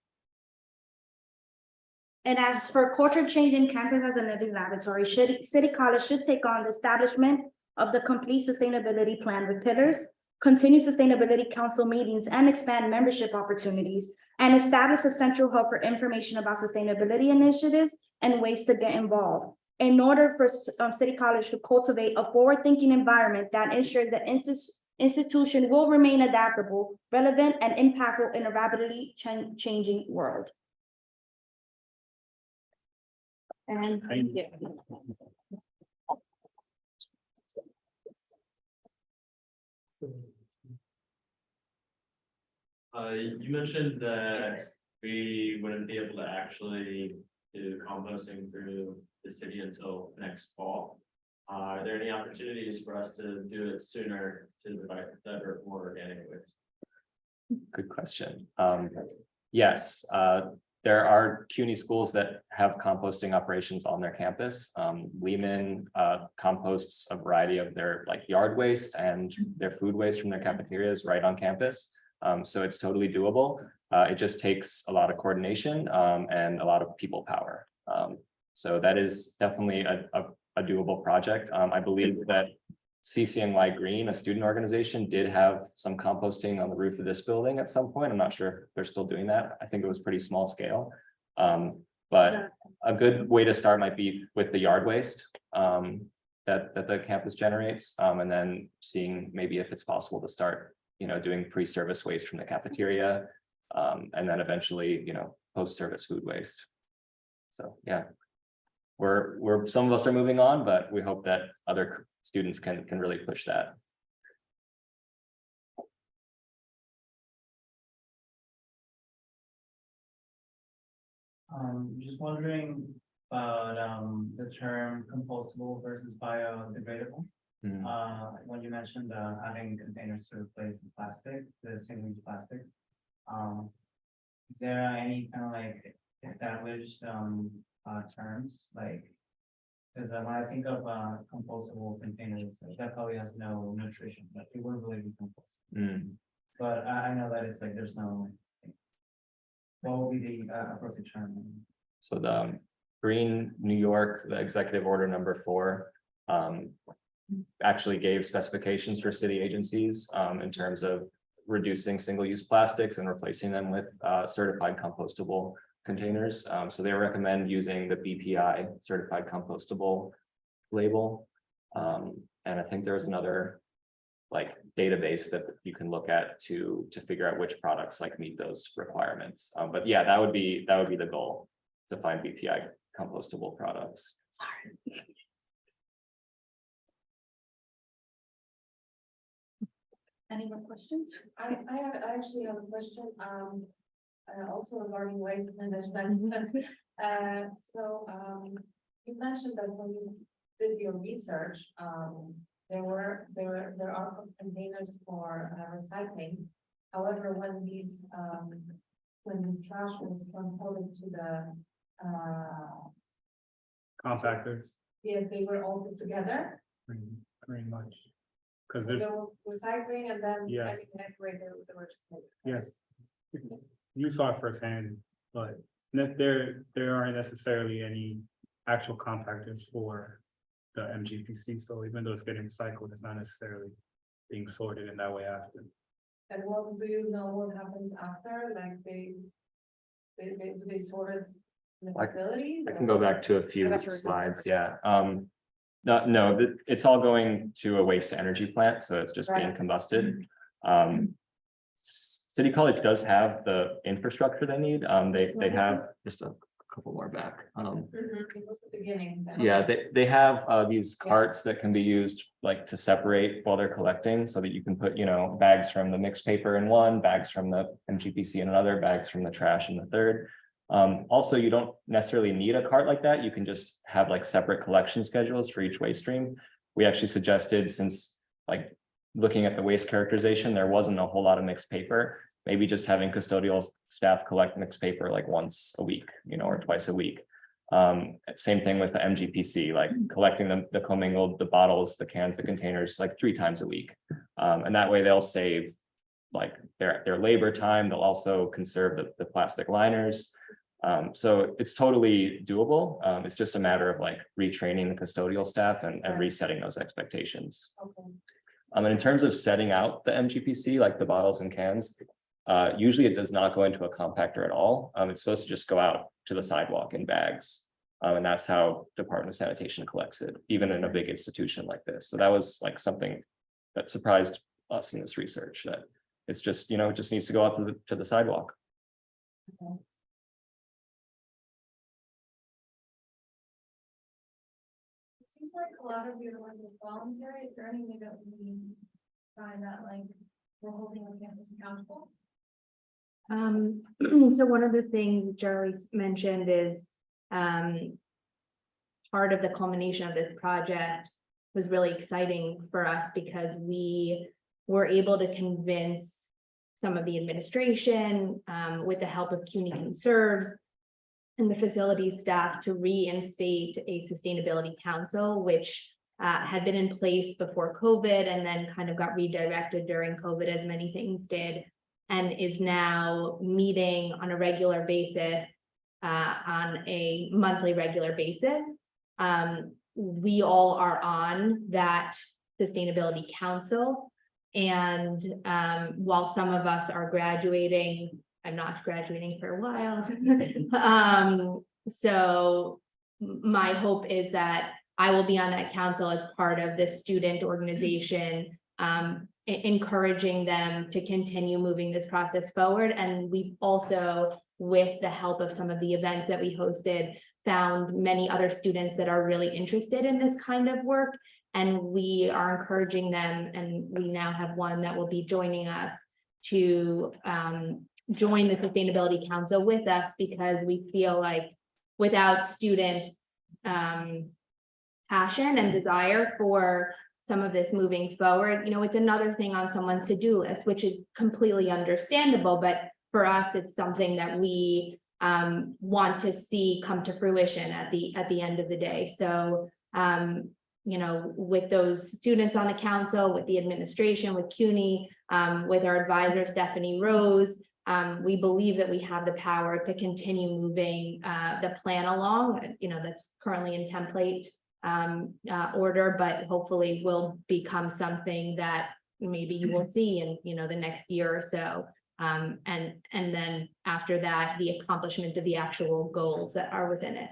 And as for culture change in campus as a living laboratory, City College should take on the establishment of the complete sustainability plan with pillars, continue sustainability council meetings and expand membership opportunities, and establish a central hub for information about sustainability initiatives and ways to get involved. In order for City College to cultivate a forward-thinking environment that ensures that institution will remain adaptable, relevant, and impactful in a rapidly changing world. And thank you. You mentioned that we wouldn't be able to actually do composting through the city until next fall. Are there any opportunities for us to do it sooner to divert more organic waste? Good question. Yes, there are CUNY schools that have composting operations on their campus. Lehman composts a variety of their yard waste and their food waste from their cafeterias right on campus. So it's totally doable. It just takes a lot of coordination and a lot of people power. So that is definitely a doable project. I believe that CCNY Green, a student organization, did have some composting on the roof of this building at some point. I'm not sure if they're still doing that. I think it was pretty small scale. But a good way to start might be with the yard waste that the campus generates, and then seeing maybe if it's possible to start, doing pre-service waste from the cafeteria, and then eventually, post-service food waste. So yeah, we're some of us are moving on, but we hope that other students can really push that. Just wondering about the term compostable versus biodegradable. When you mentioned having containers to replace the plastic, the single-use plastic, is there any kind of established terms because when I think of compostable containers, that probably has no nutrition, but it wouldn't really be compostable. But I know that it's there's no. What would be the appropriate term? So the Green New York, the executive order number 4, actually gave specifications for city agencies in terms of reducing single-use plastics and replacing them with certified compostable containers. So they recommend using the BPI certified compostable label. And I think there's another database that you can look at to figure out which products meet those requirements. But yeah, that would be the goal, to find BPI compostable products. Sorry. Any more questions? I actually have a question, also regarding waste management. You mentioned that when you did your research, there are containers for recycling. However, when this trash was transported to the Compactors, yes, they were all put together. pretty much. Because There there's, was recycling and then Yes. I think next way they were just mixed. yes, you saw it firsthand, but there aren't necessarily any actual compactors for the MGPC. So even though it's getting recycled, it's not necessarily being sorted in that way after. And what do you know what happens after? Like they sort it in the facilities? I can go back to a few slides. Yeah. No, it's all going to a waste to energy plant, so it's just being Right. combusted. City College does have the infrastructure they need. They have just a couple more back. It was the beginning. Yeah, they have these carts that can be used to separate while they're collecting, so that you can put, bags from the mixed paper in one, bags from the MGPC in another, bags from the trash in the third. Also, you don't necessarily need a cart like that. You can just have separate collection schedules for each waste stream. We actually suggested, since looking at the waste characterization, there wasn't a whole lot of mixed paper, maybe just having custodial staff collect mixed paper once a week, or twice a week. Same thing with the MGPC, like collecting the commingled, the bottles, the cans, the containers, like 3 times a week. And that way they'll save like their labor time. They'll also conserve the plastic liners. So it's totally doable. It's just a matter of like retraining the custodial staff and resetting those expectations. Okay. And in terms of setting out the MGPC, like the bottles and cans, usually it does not go into a compactor at all. It's supposed to just go out to the sidewalk in bags. And that's how Department of Sanitation collects it, even in a big institution like this. So that was like something that surprised us in this research, that it's just, you know, it just needs to go out to the sidewalk. Okay. It seems like a lot of your work is voluntary. Is there any way that we find that like we're holding the campus accountable? So one of the things Jerry mentioned is part of the culmination of this project was really exciting for us because we were able to convince some of the administration with the help of CUNY Conserves and the facilities staff to reinstate a sustainability council, which had been in place before COVID and then kind of got redirected during COVID, as many things did, and is now meeting on a regular basis, on a monthly regular basis. We all are on that sustainability council. And while some of us are graduating, I'm not graduating for a while. So my hope is that I will be on that council as part of the student organization, encouraging them to continue moving this process forward. And we've also, with the help of some of the events that we hosted, found many other students that are really interested in this kind of work. And we are encouraging them, and we now have one that will be joining us to join the Sustainability Council with us, because we feel like without student passion and desire for some of this moving forward, you know, it's another thing on someone's to-do list, which is completely understandable, but for us, it's something that we want to see come to fruition at the end of the day. So, you know, with those students on the council, with the administration, with CUNY, with our advisor, Stephanie Rose, we believe that we have the power to continue moving the plan along. You know, that's currently in template order, but hopefully will become something that maybe you will see in, you know, the next year or so. And then after that, the accomplishment of the actual goals that are within it.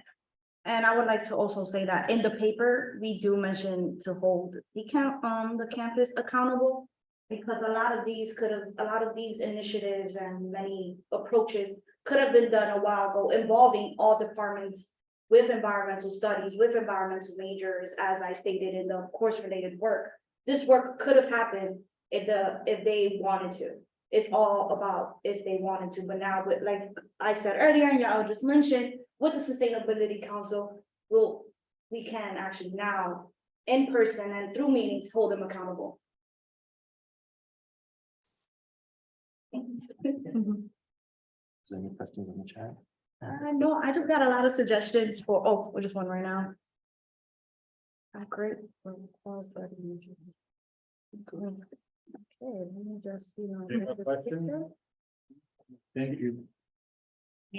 And I would like to also say that in the paper, we do mention to hold the campus accountable, because a lot of these initiatives and many approaches could have been done a while ago, involving all departments with environmental studies, with environmental majors, as I stated in the course related work. This work could have happened if they wanted to. It's all about if they wanted to, but now, with, like I said earlier, and y'all just mentioned, with the Sustainability Council, we can actually now, in person and through meetings, hold them accountable. Is there any questions in the chat? No, I just got a lot of suggestions for, we're just one right now. Great. Okay, let me just see. Any more questions? Thank you. I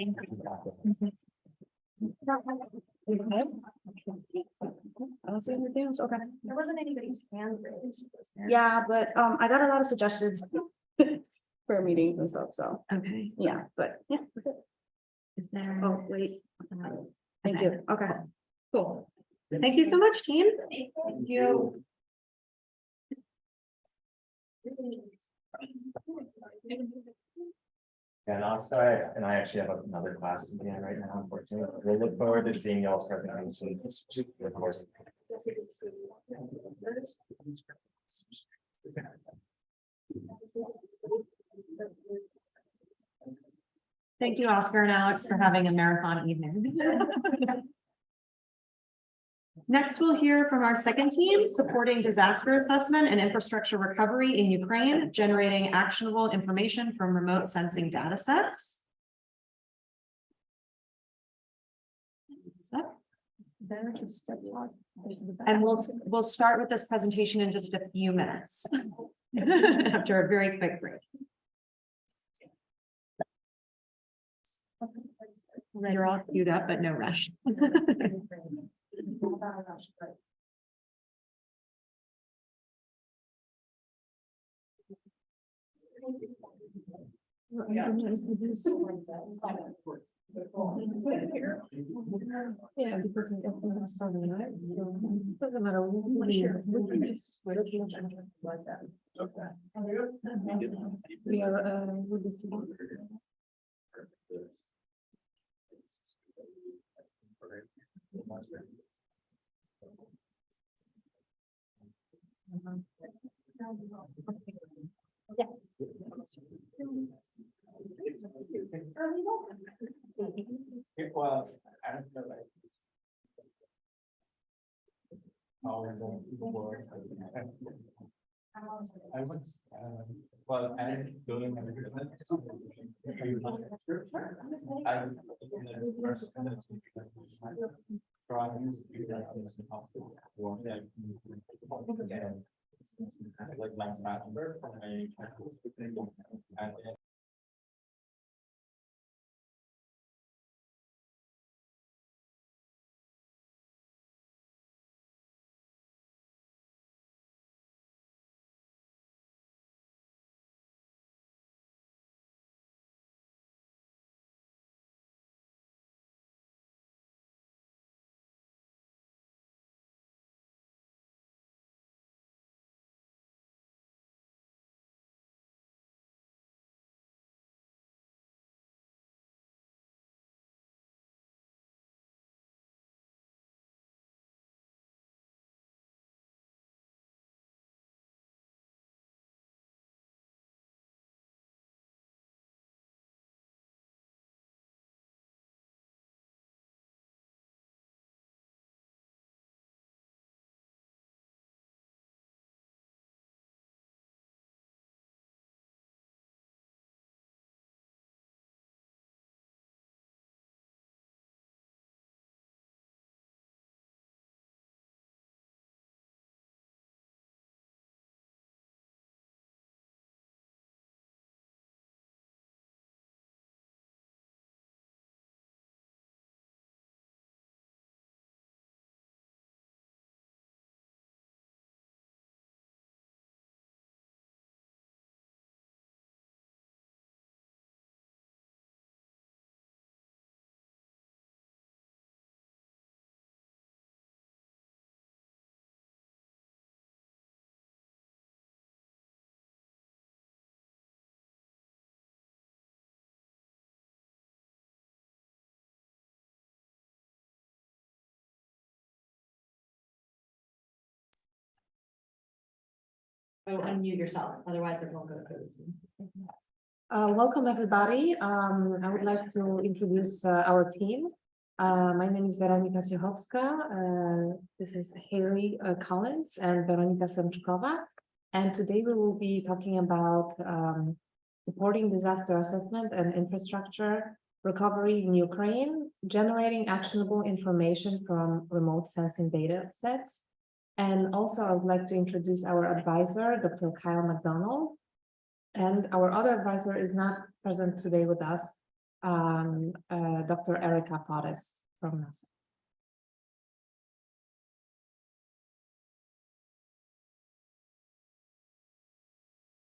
don't see anything else. Okay. There wasn't anybody's hand raised, was there? Yeah, but I got a lot of suggestions for meetings and stuff, so Okay, yeah, but yeah, that's it. is there? Oh, wait. Thank you. Okay, cool. Thank you so much, team. Thank you. And I'll start, and I actually have another class in the end right now, unfortunately. We'll look forward to seeing y'all's presentation. Of course. Thank you, Oscar and Alex, for having a marathon evening. Next, we'll hear from our second team, supporting disaster assessment and infrastructure recovery in Ukraine, generating actionable information from remote sensing data sets. And we'll start with this presentation in just a few minutes. After a very quick break. You're all queued up, but no rush. Yeah, because it doesn't matter. We are, Well, I don't feel like. I was, well, I'm doing. Like my master from my. Oh, unmute yourself, otherwise it won't go to. Welcome, everybody. I would like to introduce our team. My name is Weronika Ciechowska. This is Haley Collins and Weronika Semczkova. And today we will be talking about supporting disaster assessment and infrastructure recovery in Ukraine, generating actionable information from remote sensing data sets. And also I would like to introduce our advisor, Dr. Kyle McDonald. And our other advisor is not present today with us, Dr. Erica Pottis from NASA.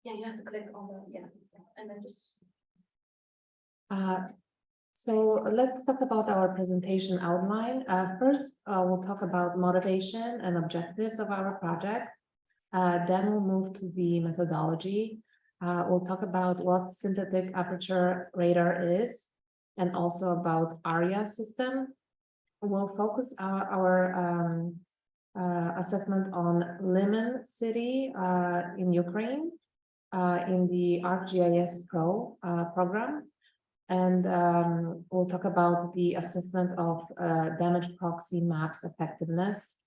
Yeah, you have to click on the, yeah, and then just. So let's talk about our presentation outline. First, we'll talk about motivation and objectives of our project. Then we'll move to the methodology. We'll talk about what synthetic aperture radar is, and also about ARIA system. We'll focus our assessment on Liman city in Ukraine in the ArcGIS Pro program. And we'll talk about the assessment of damage proxy maps effectiveness.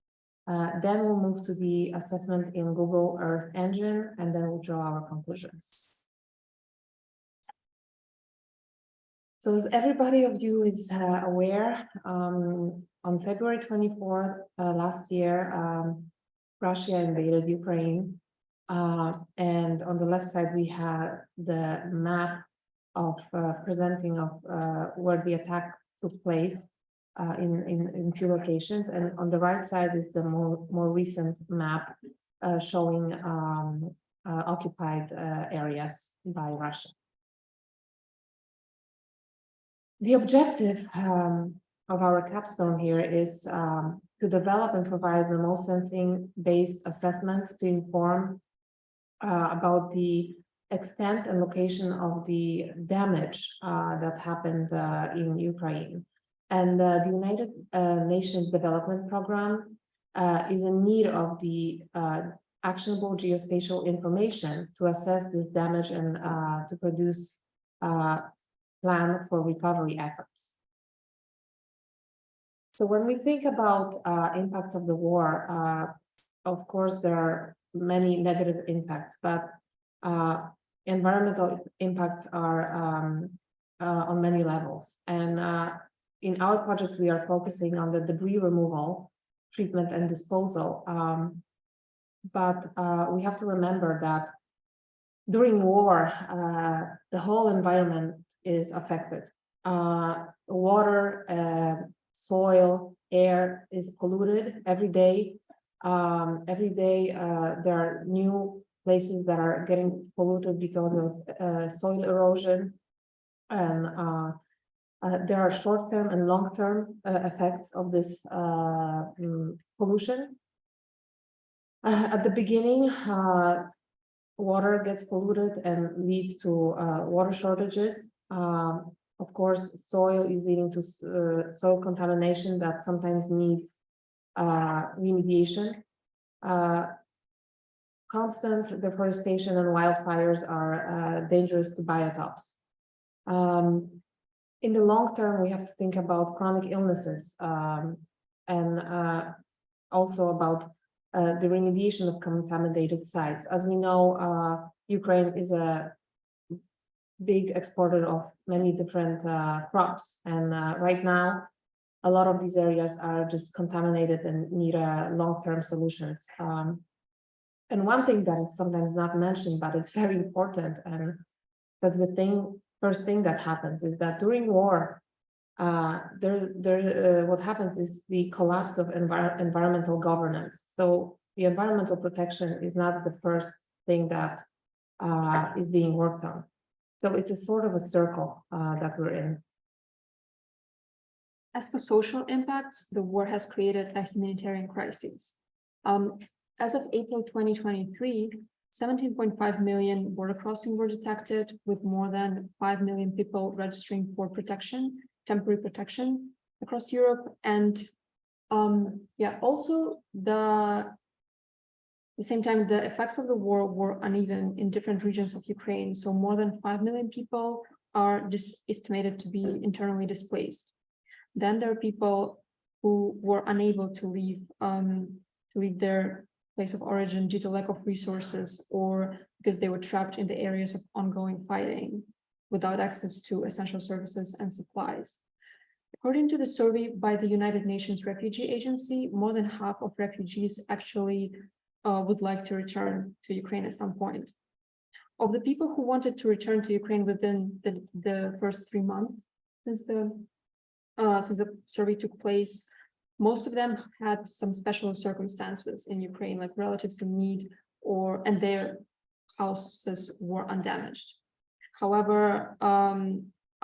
Then we'll move to the assessment in Google Earth Engine, and then we'll draw our conclusions. So as everybody of you is aware, on February 24th last year, Russia invaded Ukraine. And on the left side, we have the map of presenting of where the attack took place in few locations. And on the right side is the more recent map showing occupied areas by Russia. The objective of our capstone here is to develop and provide remote sensing-based assessments to inform about the extent and location of the damage that happened in Ukraine. And the United Nations Development Program is in need of the actionable geospatial information to assess this damage and to produce plan for recovery efforts. So when we think about impacts of the war, of course, there are many negative impacts, but environmental impacts are on many levels. And in our project, we are focusing on the debris removal, treatment, and disposal. But we have to remember that during war, the whole environment is affected. Water, soil, air is polluted every day. There are new places that are getting polluted because of soil erosion. And there are short-term and long-term effects of this pollution. At the beginning, water gets polluted and leads to water shortages. Of course, soil is leading to soil contamination that sometimes needs remediation. Constant deforestation and wildfires are dangerous to biotopes. In the long term, we have to think about chronic illnesses and also about the remediation of contaminated sites. As we know, Ukraine is a big exporter of many different crops, and right now, a lot of these areas are just contaminated and need long-term solutions. And one thing that is sometimes not mentioned, but it's very important, and that's the first thing that happens is that during war, what happens is the collapse of environmental governance. So the environmental protection is not the first thing that is being worked on. So it's a sort of a circle that we're in. As for social impacts, the war has created a humanitarian crisis. As of April 2023, 17.5 million border crossings were detected, with more than 5 million people registering for protection, temporary protection across Europe. And also the same time, the effects of the war were uneven in different regions of Ukraine. So more than 5 million people are estimated to be internally displaced. Then there are people who were unable to leave their place of origin due to lack of resources, or because they were trapped in the areas of ongoing fighting without access to essential services and supplies. According to the survey by the United Nations Refugee Agency, more than half of refugees actually would like to return to Ukraine at some point. Of the people who wanted to return to Ukraine within the first 3 months since the survey took place, most of them had some special circumstances in Ukraine, like relatives in need, and their houses were undamaged. However,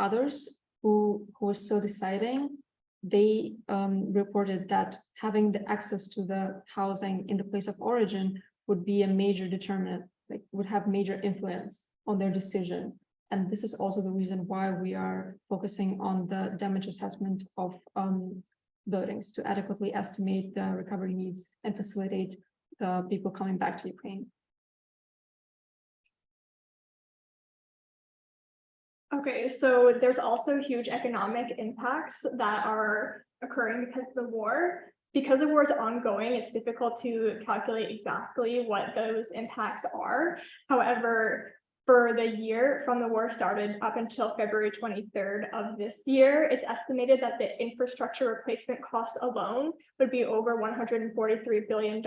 others who were still deciding, they reported that having the access to the housing in the place of origin would be a major determinant, like would have major influence on their decision. And this is also the reason why we are focusing on the damage assessment of buildings to adequately estimate the recovery needs and facilitate the people coming back to Ukraine. Okay, so there's also huge economic impacts that are occurring because of the war. Because the war is ongoing, it's difficult to calculate exactly what those impacts are. However, For the year from the war started up until February 23rd of this year, it's estimated that the infrastructure replacement cost alone would be over $143 billion.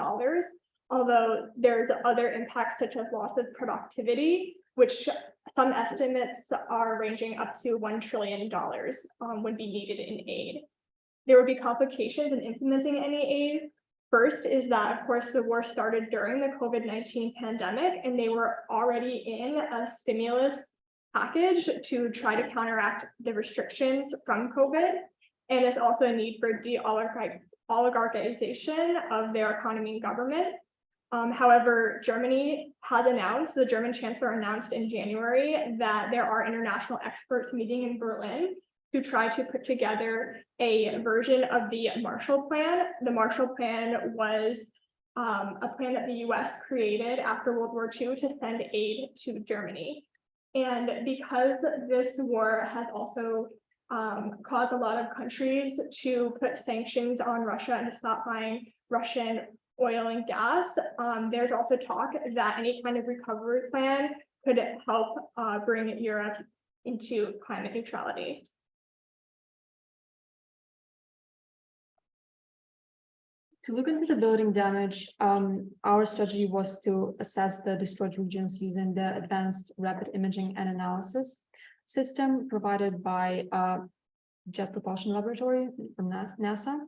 Although there's other impacts such as loss of productivity, which some estimates are ranging up to $1 trillion would be needed in aid. There would be complications in implementing any aid. First is that, of course, the war started during the COVID-19 pandemic, and they were already in a stimulus package to try to counteract the restrictions from COVID. And there's also a need for de-oligarchization of their economy and government. However, Germany has announced, the German chancellor announced in January that there are international experts meeting in Berlin to try to put together a version of the Marshall Plan. The Marshall Plan was a plan that the US created after World War II to send aid to Germany. And because this war has also caused a lot of countries to put sanctions on Russia and to stop buying Russian oil and gas, there's also talk that any kind of recovery plan could help bring Europe into climate neutrality. To look into the building damage, our strategy was to assess the destroyed regions using the advanced rapid imaging and analysis system provided by Jet Propulsion Laboratory from NASA.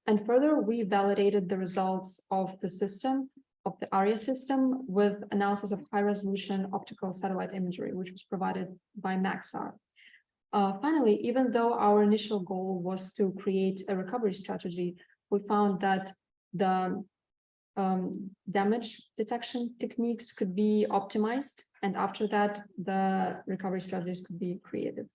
And further, we validated the results of the system, of the ARIA system, with analysis of high-resolution optical satellite imagery, which was provided by Maxar. Finally, even though our initial goal was to create a recovery strategy, we found that the damage detection techniques could be optimized, and after that, the recovery strategies could be created.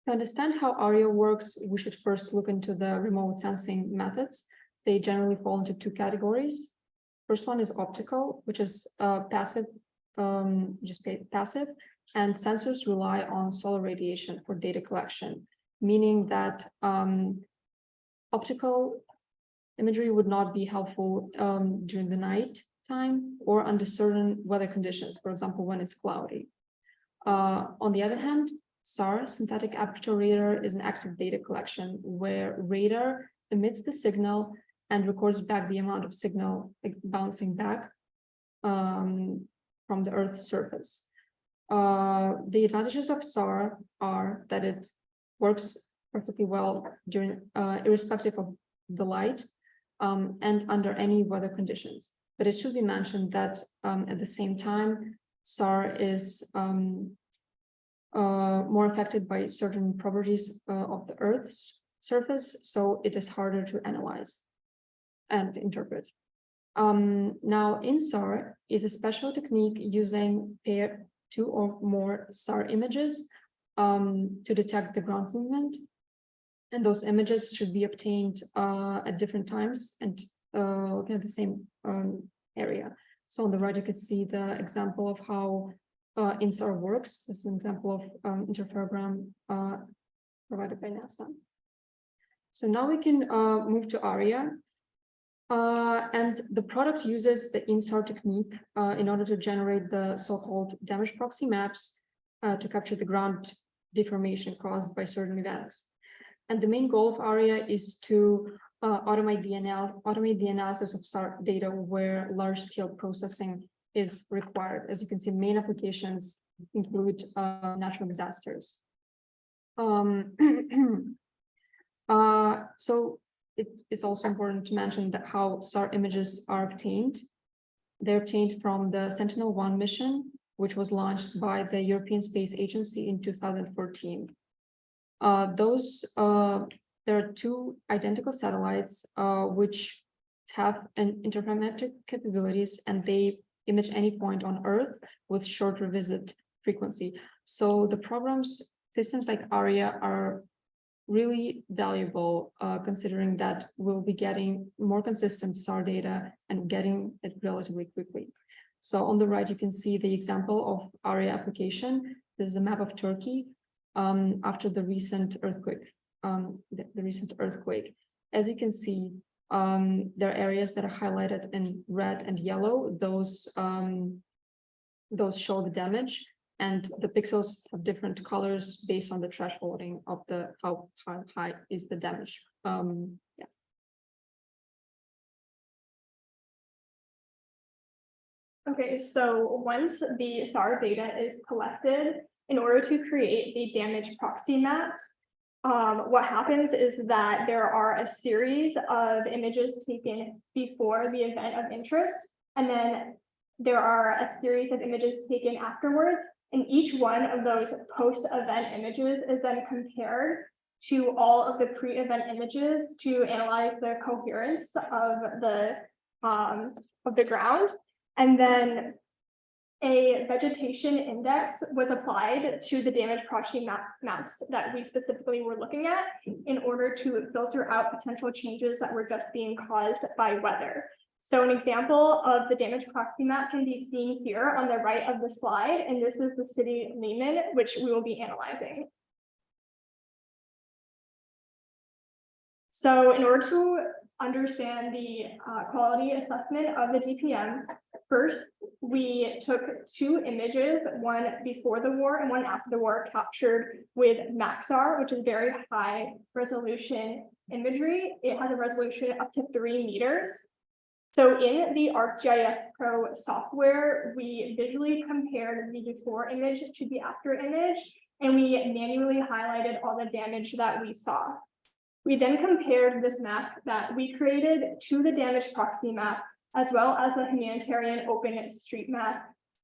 To understand how ARIA works, we should first look into the remote sensing methods. They generally fall into two categories. First one is optical, which is passive, passive, and sensors rely on solar radiation for data collection, meaning that optical imagery would not be helpful during the night time or under certain weather conditions, for example, when it's cloudy. On the other hand, SAR, synthetic aperture radar, is an active data collection where radar emits the signal and records back the amount of signal bouncing back from the Earth's surface. The advantages of SAR are that it works perfectly well during irrespective of the light and under any weather conditions. But it should be mentioned that at the same time, SAR is more affected by certain properties of the Earth's surface, so it is harder to analyze and interpret. Now, in SAR is a special technique using paired 2 or more SAR images to detect the ground movement, and those images should be obtained at different times and looking at the same area. So on the right, you can see the example of how INSAR works. This is an example of interferogram provided by NASA. So now we can move to ARIA. And the product uses the INSAR technique in order to generate the so-called damage proxy maps to capture the ground deformation caused by certain events. And the main goal of ARIA is to automate the analysis of SAR data where large-scale processing is required. As you can see, main applications include natural disasters. So it is also important to mention that how SAR images are obtained. They're obtained from the Sentinel-1 mission, which was launched by the European Space Agency in 2014. There are 2 identical satellites which have an interferometric capabilities, and they image any point on Earth with short revisit frequency. So the systems like ARIA are really valuable, considering that we'll be getting more consistent SAR data and getting it relatively quickly. So on the right, you can see the example of ARIA application. This is a map of Turkey after the recent earthquake. As you can see, There are areas that are highlighted in red and yellow. Those show the damage, and the pixels have different colors based on the thresholding of how high is the damage. Yeah. Okay, so once the SAR data is collected, in order to create the damage proxy maps, what happens is that there are a series of images taken before the event of interest, and then there are a series of images taken afterwards, and each one of those post-event images is then compared to all of the pre-event images to analyze the coherence of the ground. And then a vegetation index was applied to the damage proxy maps that we specifically were looking at in order to filter out potential changes that were just being caused by weather. So an example of the damage proxy map can be seen here on the right of the slide, and this is the city of Lehman, which we will be analyzing. So in order to understand the quality assessment of the DPM, first, we took two images, one before the war and one after the war, captured with Maxar, which is very high resolution imagery. It has a resolution up to 3 meters. So in the ArcGIS Pro software, we visually compared the before image to the after image, and we manually highlighted all the damage that we saw. We then compared this map that we created to the damage proxy map, as well as the humanitarian OpenStreetMap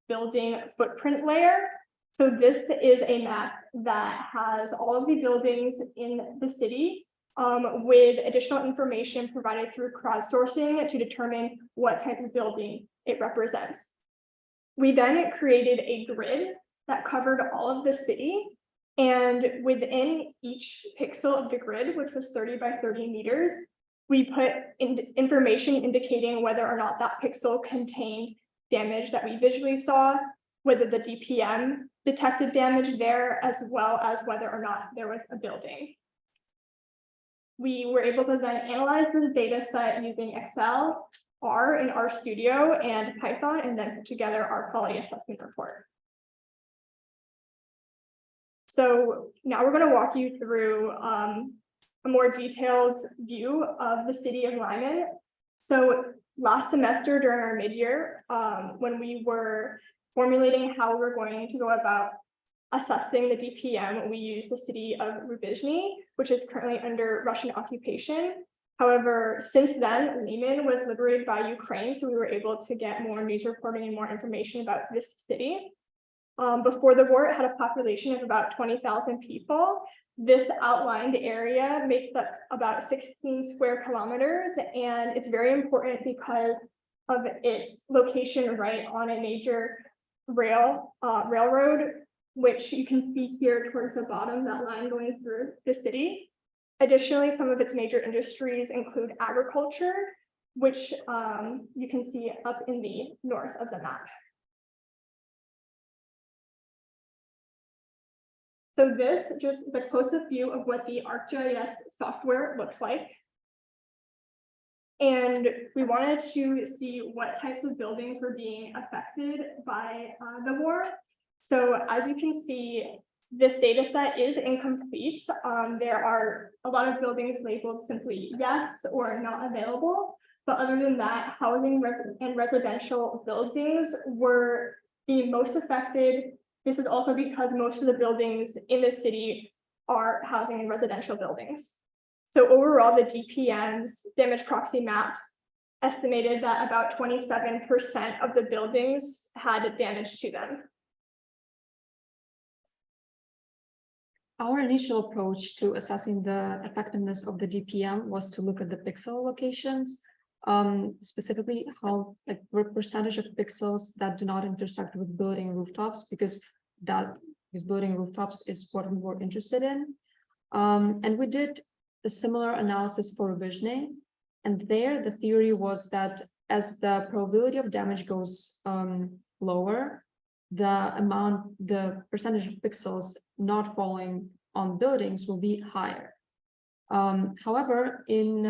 building footprint layer. So this is a map that has all of the buildings in the city, with additional information provided through crowdsourcing to determine what type of building it represents. We then created a grid that covered all of the city, and within each pixel of the grid, which was 30 by 30 meters, we put in information indicating whether or not that pixel contained damage that we visually saw, whether the DPM detected damage there, as well as whether or not there was a building. We were able to then analyze this data set using Excel, R in RStudio, and Python, and then put together our quality assessment report. So now we're going to walk you through a more detailed view of the city of Lyman. So last semester during our mid-year, when we were formulating how we're going to go about assessing the DPM, we used the city of Rubizhny, which is currently under Russian occupation. However, since then, Lyman was liberated by Ukraine, so we were able to get more news reporting and more information about this city. Before the war, it had a population of about 20,000 people. This outlined area makes up about 16 square kilometers, and it's very important because of its location right on a major railroad, which you can see here towards the bottom, that line going through the city. Additionally, some of its major industries include agriculture, which you can see up in the north of the map. So this just the close-up view of what the ArcGIS software looks like. And we wanted to see what types of buildings were being affected by the war. So as you can see, this data set is incomplete. There are a lot of buildings labeled simply yes or not available. But other than that, housing and residential buildings were being most affected. This is also because most of the buildings in the city are housing and residential buildings. So overall, the DPM's damage proxy maps estimated that about 27% of the buildings had damage to them. Our initial approach to assessing the effectiveness of the DPM was to look at the pixel locations, specifically how what percentage of pixels that do not intersect with building rooftops, because building rooftops is what we were interested in. And we did a similar analysis for Rubizhny, and there the theory was that as the probability of damage goes lower, the percentage of pixels not falling on buildings will be higher. However, in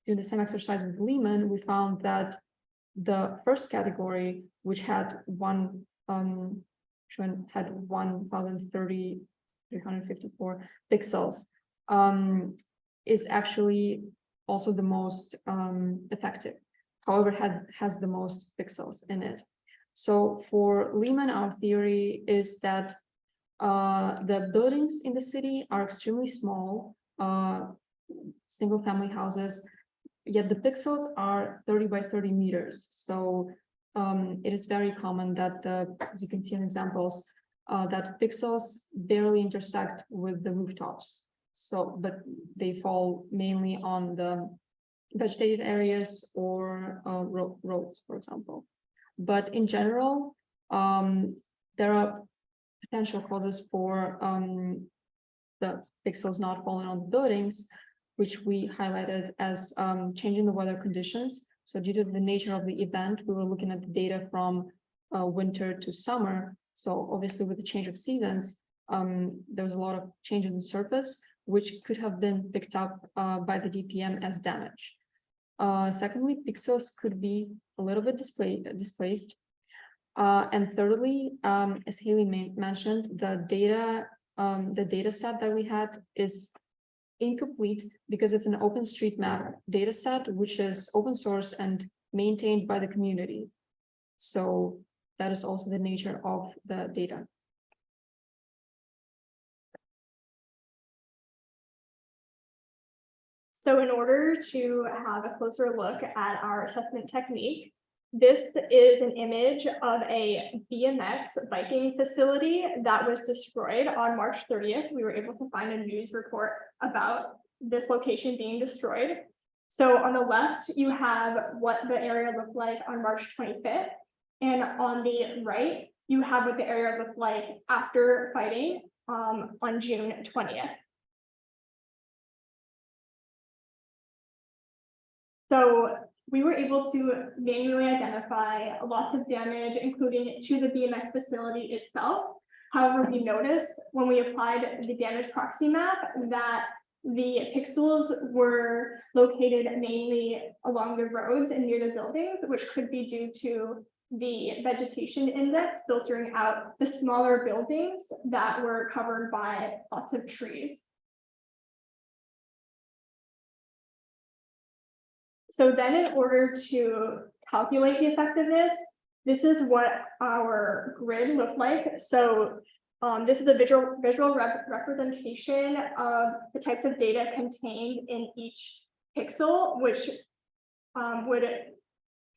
doing the same exercise with Lehman, we found that the first category, which had one, had 1,354 pixels, is actually also the most effective. However, has the most pixels in it. So for Lehman, our theory is that the buildings in the city are extremely small, single family houses, yet the pixels are 30 by 30 meters. So it is very common that as you can see in examples, that pixels barely intersect with the rooftops. So, but they fall mainly on the vegetated areas or roads, for example. But in general, there are potential causes for the pixels not falling on the buildings, which we highlighted as changing the weather conditions. So due to the nature of the event, we were looking at the data from winter to summer. So obviously with the change of seasons, there was a lot of change in the surface, which could have been picked up by the DPM as damage. Secondly, pixels could be a little bit displaced. And thirdly, as Haley mentioned, the data set that we had is incomplete because it's an OpenStreetMap data set, which is open source and maintained by the community. So that is also the nature of the data. So in order to have a closer look at our assessment technique, this is an image of a BMX biking facility that was destroyed on March 30th. We were able to find a news report about this location being destroyed. So on the left, you have what the area looked like on March 25th. And on the right, you have what the area looked like after fighting on June 20th. So we were able to manually identify lots of damage, including to the BMX facility itself. However, we noticed when we applied the damage proxy map that the pixels were located mainly along the roads and near the buildings, which could be due to the vegetation index filtering out the smaller buildings that were covered by lots of trees. So then in order to calculate the effectiveness, this is what our grid looked like. So this is a visual representation of the types of data contained in each pixel, which would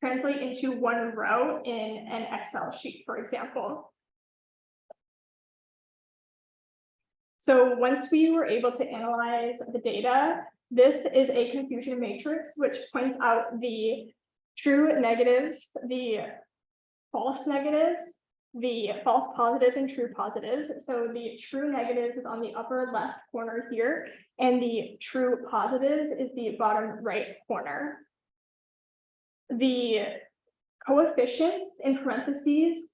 translate into one row in an Excel sheet, for example. So once we were able to analyze the data, this is a confusion matrix, which points out the true negatives, the false negatives, the false positives and true positives. So the true negatives is on the upper left corner here, and the true positives is the bottom right corner. The coefficients in parentheses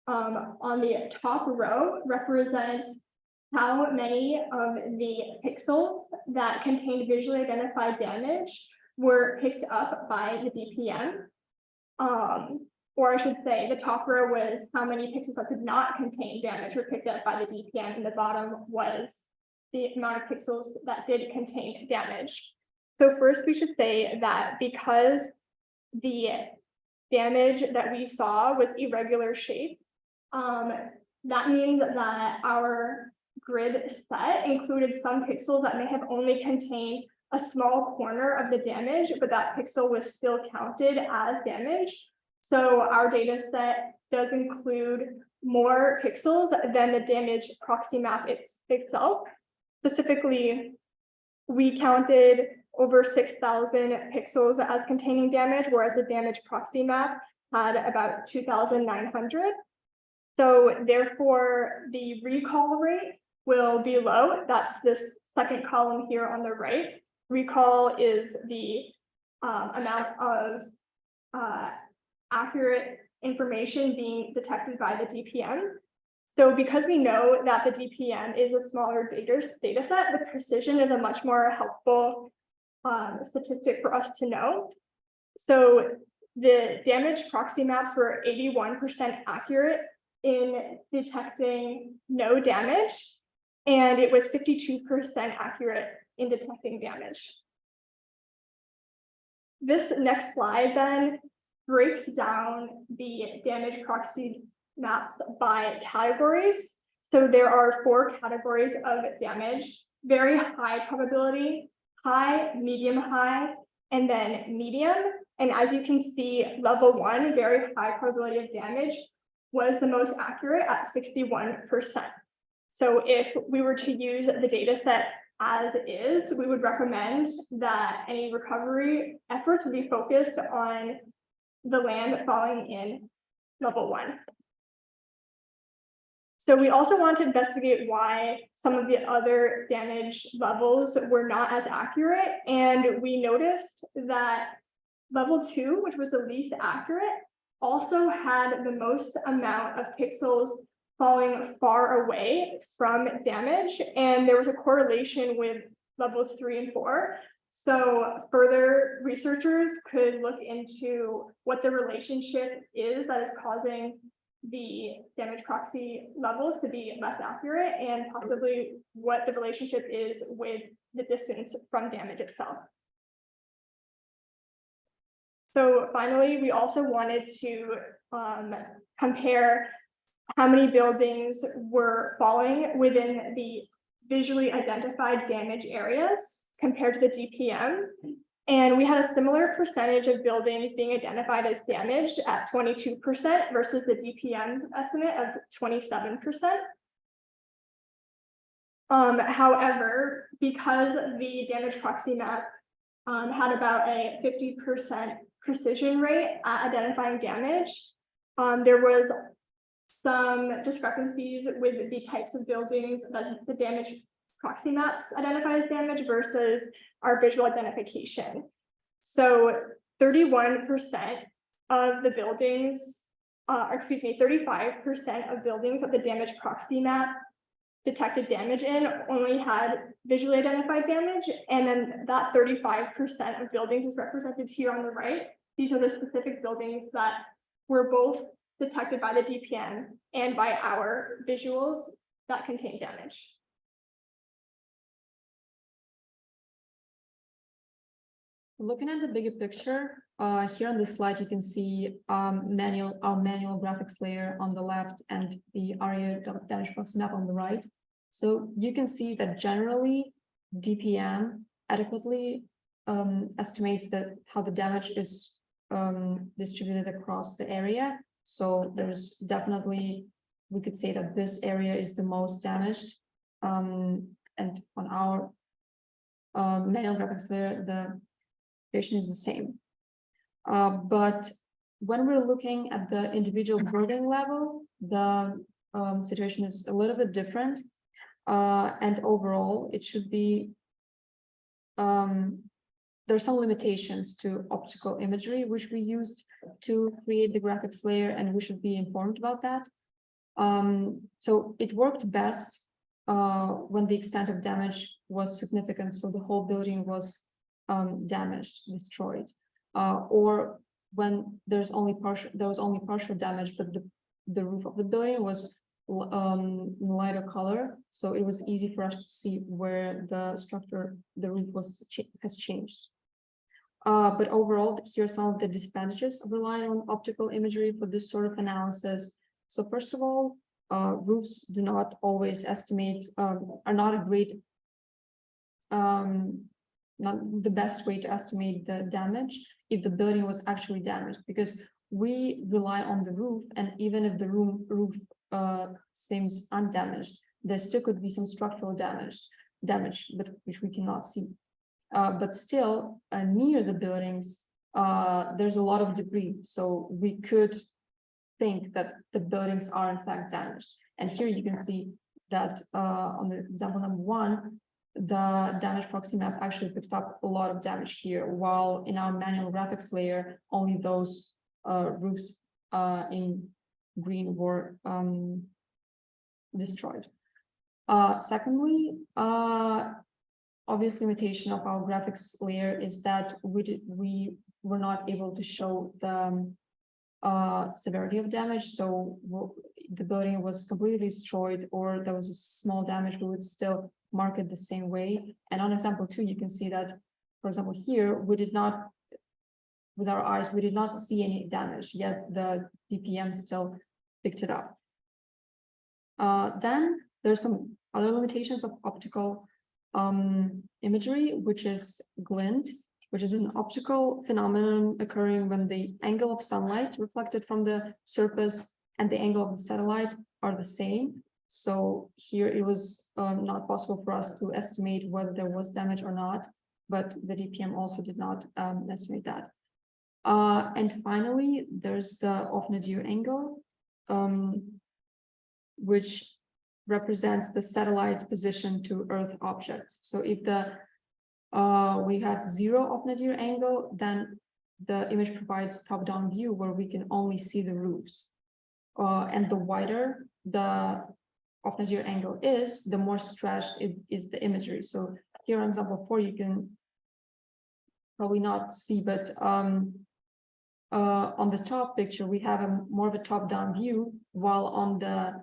on the top row represent how many of the pixels that contained visually identified damage were picked up by the DPM. Or I should say the top row was how many pixels that did not contain damage were picked up by the DPM, and the bottom was the amount of pixels that did contain damage. So first we should say that because the damage that we saw was irregular shape, that means that our grid set included some pixels that may have only contained a small corner of the damage, but that pixel was still counted as damage. So our data set does include more pixels than the damage proxy map itself. Specifically, we counted over 6,000 pixels as containing damage, whereas the damage proxy map had about 2,900. So therefore, the recall rate will be low. That's this second column here on the right. Recall is the amount of accurate information being detected by the DPM. So because we know that the DPM is a smaller data set, the precision is a much more helpful statistic for us to know. So the damage proxy maps were 81% accurate in detecting no damage, and it was 52% accurate in detecting damage. This next slide then breaks down the damage proxy maps by categories. So there are 4 categories of damage: very high probability, high, medium high, and then medium. And as you can see, level 1, very high probability of damage, was the most accurate at 61%. So if we were to use the data set as is, we would recommend that any recovery efforts would be focused on the land falling in level 1. So we also want to investigate why some of the other damage levels were not as accurate. And we noticed that level 2, which was the least accurate, also had the most amount of pixels falling far away from damage. And there was a correlation with levels 3 and 4. So further researchers could look into what the relationship is that is causing the damage proxy levels to be less accurate, and possibly what the relationship is with the distance from damage itself. So finally, we also wanted to compare how many buildings were falling within the visually identified damage areas compared to the DPM. And we had a similar percentage of buildings being identified as damaged at 22% versus the DPM's estimate of 27%. However, because the damage proxy map had about a 50% precision rate at identifying damage, there was some discrepancies with the types of buildings that the damage proxy maps identify as damage versus our visual identification. So 31% of the buildings, 35% of buildings that the damage proxy map detected damage in only had visually identified damage. And then that 35% of buildings is represented here on the right. These are the specific buildings that were both detected by the DPM and by our visuals that contain damage. Looking at the bigger picture, here on this slide, you can see our manual graphics layer on the left and the area damage proxy map on the right. So you can see that generally DPM adequately estimates that how the damage is distributed across the area. So there's definitely, we could say that this area is the most damaged. And on our manual graphics layer, the situation is the same. But when we're looking at the individual building level, the situation is a little bit different. And overall, it should be, there are some limitations to optical imagery, which we used to create the graphics layer, and we should be informed about that. So it worked best when the extent of damage was significant. So the whole building was damaged, destroyed, or when there was only partial damage, but the roof of the building was in lighter color, so it was easy for us to see where the structure, the roof has changed. But overall, here are some of the disadvantages of relying on optical imagery for this sort of analysis. So first of all, roofs do not always estimate, are not a great, not the best way to estimate the damage if the building was actually damaged, because we rely on the roof, and even if the roof seems undamaged, there still could be some structural damage, but which we cannot see. But still, near the buildings, there's a lot of debris, so we could think that the buildings are in fact damaged. And here you can see that on the example number 1, the damage proxy map actually picked up a lot of damage here, while in our manual graphics layer, only those roofs in green were destroyed. Secondly, obvious limitation of our graphics layer is that we were not able to show the severity of damage. So the building was completely destroyed or there was a small damage, we would still mark it the same way. And on example 2, you can see that, for example, here we did not, with our eyes, we did not see any damage, yet the DPM still picked it up. Then there's some other limitations of optical imagery, which is glint, which is an optical phenomenon occurring when the angle of sunlight reflected from the surface and the angle of the satellite are the same. So here it was not possible for us to estimate whether there was damage or not, but the DPM also did not estimate that. And finally, there's the off-nadir angle, which represents the satellite's position to Earth objects. So if we have 0 off-nadir angle, then the image provides top-down view where we can only see the roofs. And the wider the off-nadir angle is, the more stretched it is the imagery. So here on example 4, you can probably not see, but on the top picture, we have more of a top-down view, while on the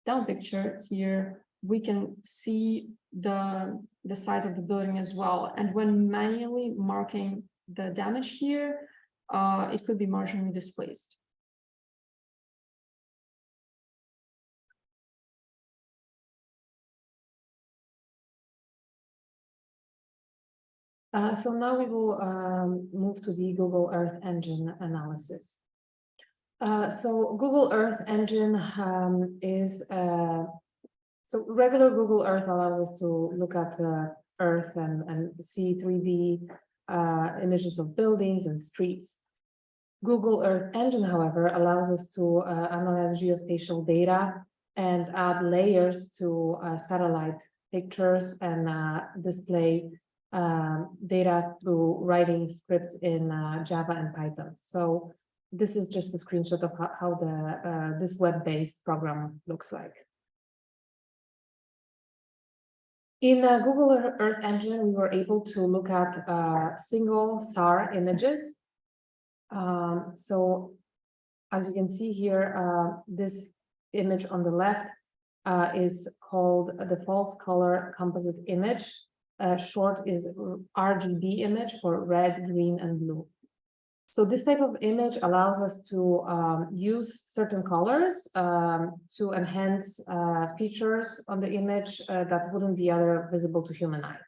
down picture here, we can see the size of the building as well. And when manually marking the damage here, it could be marginally displaced. So now we will move to the Google Earth Engine analysis. So Google Earth Engine is so regular Google Earth allows us to look at Earth and see 3D images of buildings and streets. Google Earth Engine, however, allows us to analyze geospatial data and add layers to satellite pictures and display data through writing scripts in Java and Python. So this is just a screenshot of how this web-based program looks like. In Google Earth Engine, we were able to look at single SAR images. So as you can see here, this image on the left is called the false color composite image. Short is RGB image for red, green, and blue. So this type of image allows us to use certain colors to enhance features on the image that wouldn't be other visible to human eye.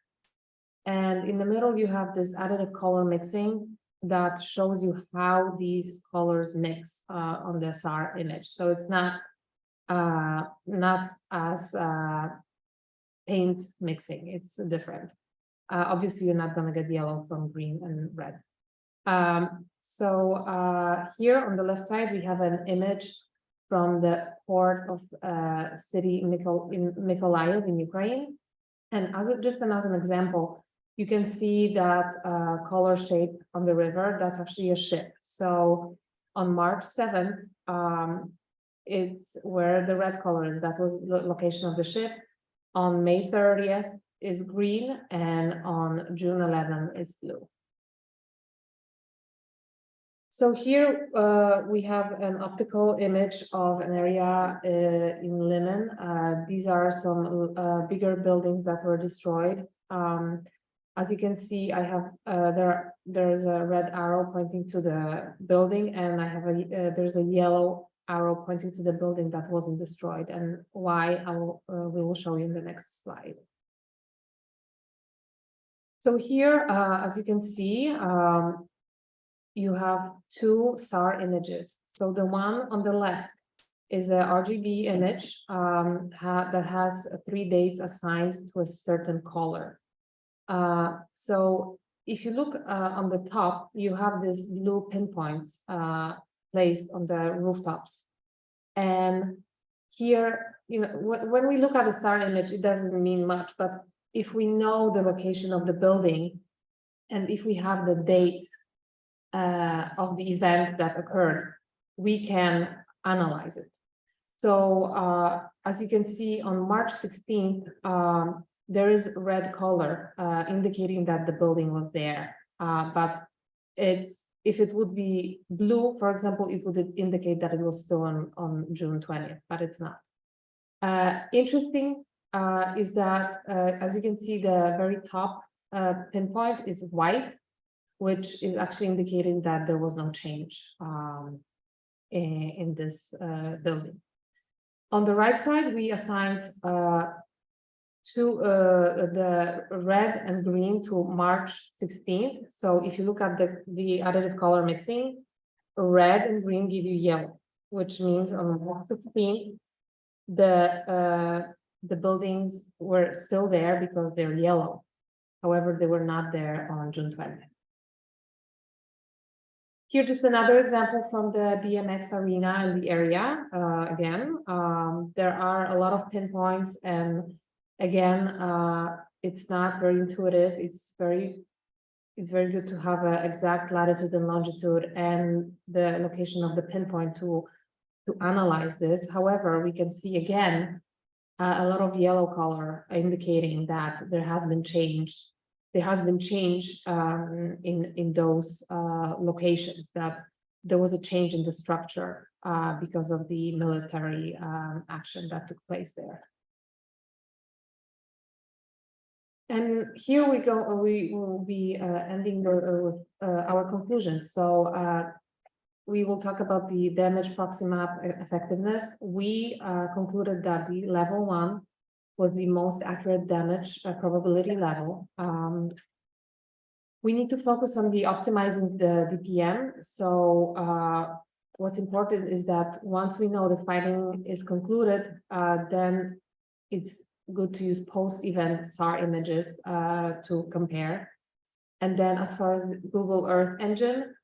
And in the middle, you have this additive color mixing that shows you how these colors mix on the SAR image. So it's not as paint mixing, it's different. Obviously, you're not going to get yellow from green and red. Here on the left side, we have an image from the port of city Mykolaiv in Ukraine. And as an example, you can see that color shape on the river, that's actually a ship. So on March 7th, it's where the red color is, that was the location of the ship. On May 30th is green, and on June 11th is blue. So here we have an optical image of an area in Liman. These are some bigger buildings that were destroyed. As you can see, I have there's a red arrow pointing to the building, and I have there's a yellow arrow pointing to the building that wasn't destroyed, and why we will show you in the next slide. So here, as you can see, you have two SAR images. So the one on the left is a RGB image that has 3 dates assigned to a certain color. So if you look on the top, you have these blue pinpoints placed on the rooftops. And here, when we look at a SAR image, it doesn't mean much, but if we know the location of the building, and if we have the date of the event that occurred, we can analyze it. So as you can see, on March 16th, there is red color indicating that the building was there. But if it would be blue, for example, it would indicate that it was still on June 20th, but it's not. Interesting is that, as you can see, the very top pinpoint is white, which is actually indicating that there was no change in this building. On the right side, we assigned the red and green to March 16th. So if you look at the additive color mixing, red and green give you yellow, which means on March 16th, the buildings were still there because they're yellow. However, they were not there on June 20th. Here, just another example from the BMX arena in the area. Again, there are a lot of pinpoints, and again, it's not very intuitive. It's very good to have an exact latitude and longitude and the location of the pinpoint to analyze this. However, we can see again a lot of yellow color indicating that there has been change. There has been change in those locations, that there was a change in the structure because of the military action that took place there. And here we go, we will be ending with our conclusions. So we will talk about the damage proxy map effectiveness. We concluded that the level 1 was the most accurate damage probability level. We need to focus on the optimizing the DPM. So what's important is that once we know the fighting is concluded, then it's good to use post-event SAR images to compare. And then as far as Google Earth Engine,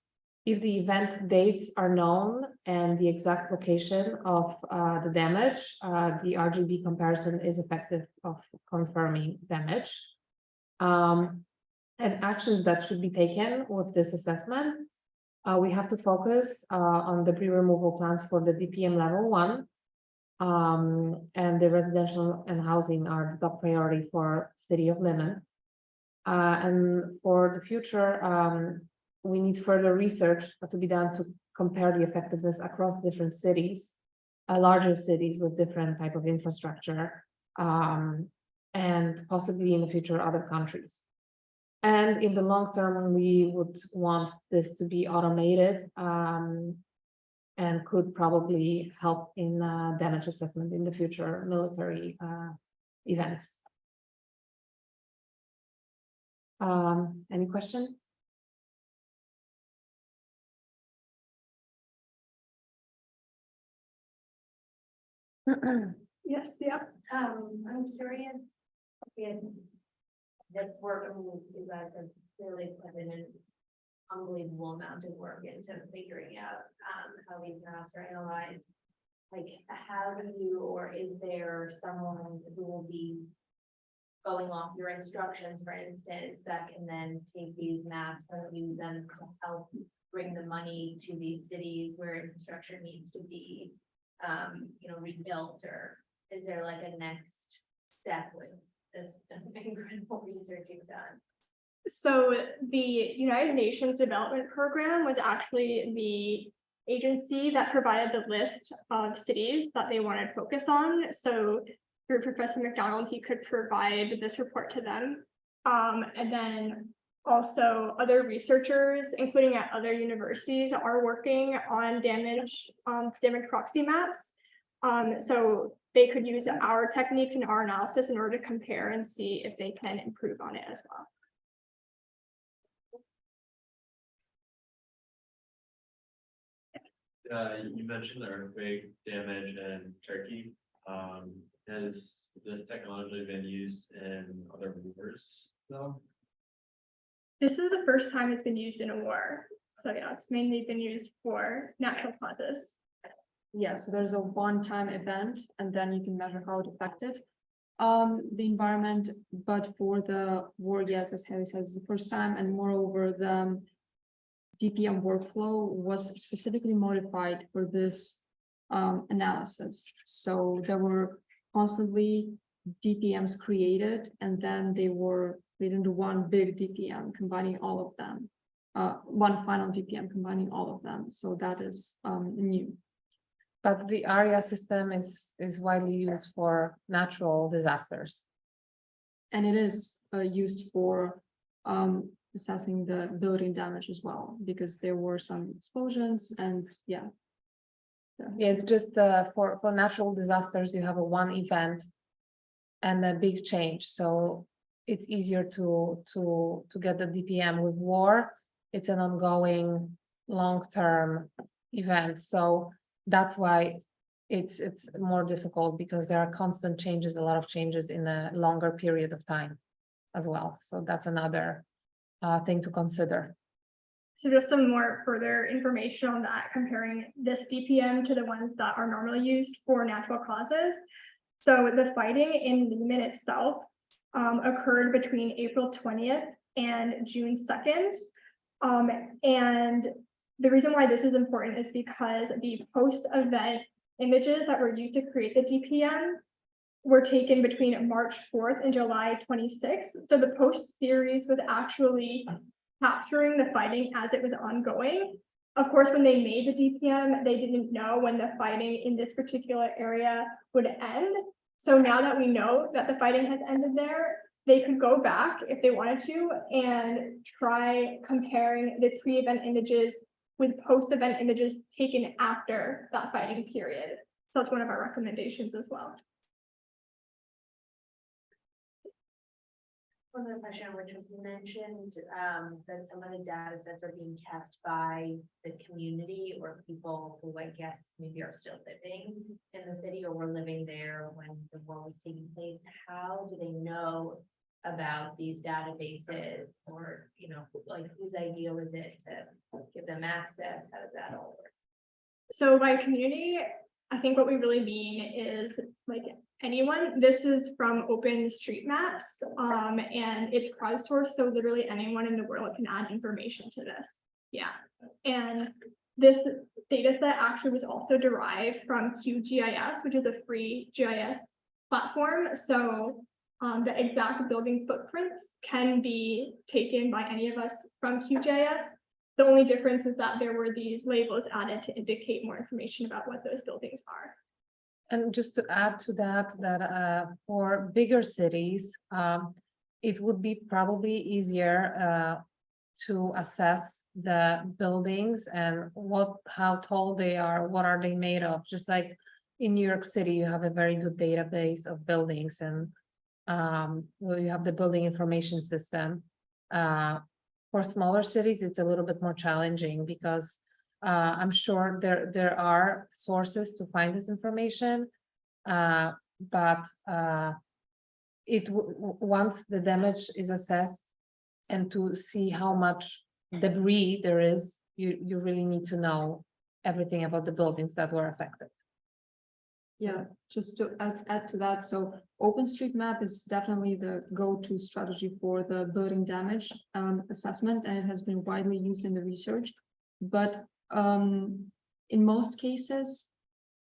if the event dates are known and the exact location of the damage, the RGB comparison is effective of confirming damage. And actions that should be taken with this assessment, we have to focus on debris removal plans for the DPM level 1. And the residential and housing are the top priority for City of Limon. And for the future, we need further research to be done to compare the effectiveness across different cities, larger cities with different type of infrastructure, and possibly in the future other countries. And in the long term, we would want this to be automated and could probably help in damage assessment in the future military events. Any questions? Yes, yeah. I'm curious if this work, you guys have really put in an unbelievable amount of work into figuring out how these maps are analyzed. Like, how do you, or is there someone who will be going off your instructions, for instance, that can then take these maps and use them to help bring the money to these cities where infrastructure needs to be rebuilt? Or is there like a next step with this incredible research you've done? So the United Nations Development Program was actually the agency that provided the list of cities that they wanted to focus on. So through Professor McDonald, he could provide this report to them. And then also other researchers, including at other universities, are working on damage proxy maps. So they could use our techniques and our analysis in order to compare and see if they can improve on it as well. You mentioned the earthquake damage in Turkey. Has this technology been used in other wars though? This is the first time it's been used in a war. So yeah, it's mainly been used for natural causes. Yeah, so there's a one-time event, and then you can measure how it affected the environment. But for the war, yes, as Harry says, it's the first time, and moreover, the DPM workflow was specifically modified for this analysis. So there were constantly DPMs created, and then they were made into one big DPM, combining all of them. One final DPM combining all of them, so that is new. But the ARIA system is widely used for natural disasters. And it is used for assessing the building damage as well, because there were some explosions and yeah. Yeah, it's just for natural disasters, you have a one event and a big change, so it's easier to get the DPM. With war, it's an ongoing long-term event, so that's why it's more difficult, because there are constant changes, a lot of changes in a longer period of time as well. So that's another thing to consider. So just some more further information on that, comparing this DPM to the ones that are normally used for natural causes. So the fighting in Lehman itself occurred between April 20th and June 2nd. And the reason why this is important is because the post-event images that were used to create the DPM were taken between March 4th and July 26th. So the post series was actually capturing the fighting as it was ongoing. Of course, when they made the DPM, they didn't know when the fighting in this particular area would end. So now that we know that the fighting has ended there, they could go back if they wanted to and try comparing the pre-event images with post-event images taken after that fighting period. So that's one of our recommendations as well. One other question, which was mentioned, that some of the data sets are being kept by the community or people who I guess maybe are still living in the city or were living there when the war was taking place. How do they know about these databases, or, you know, like whose idea was it to give them access? How does that all work? So by community, I think what we really mean is like anyone. This is from OpenStreetMaps, and it's crowdsourced, so literally anyone in the world can add information to this. Yeah, and this data set actually was also derived from QGIS, which is a free GIS platform. So the exact building footprints can be taken by any of us from QGIS. The only difference is that there were these labels added to indicate more information about what those buildings are. And just to add to that, for bigger cities, it would be probably easier to assess the buildings and how tall they are, what are they made of. Just like in New York City, you have a very good database of buildings, and you have the building information system. For smaller cities, it's a little bit more challenging because I'm sure there are sources to find this information, but once the damage is assessed and to see how much debris there is, you really need to know everything about the buildings that were affected. Yeah, just to add to that, so OpenStreetMap is definitely the go-to strategy for the building damage assessment, and it has been widely used in the research. But in most cases,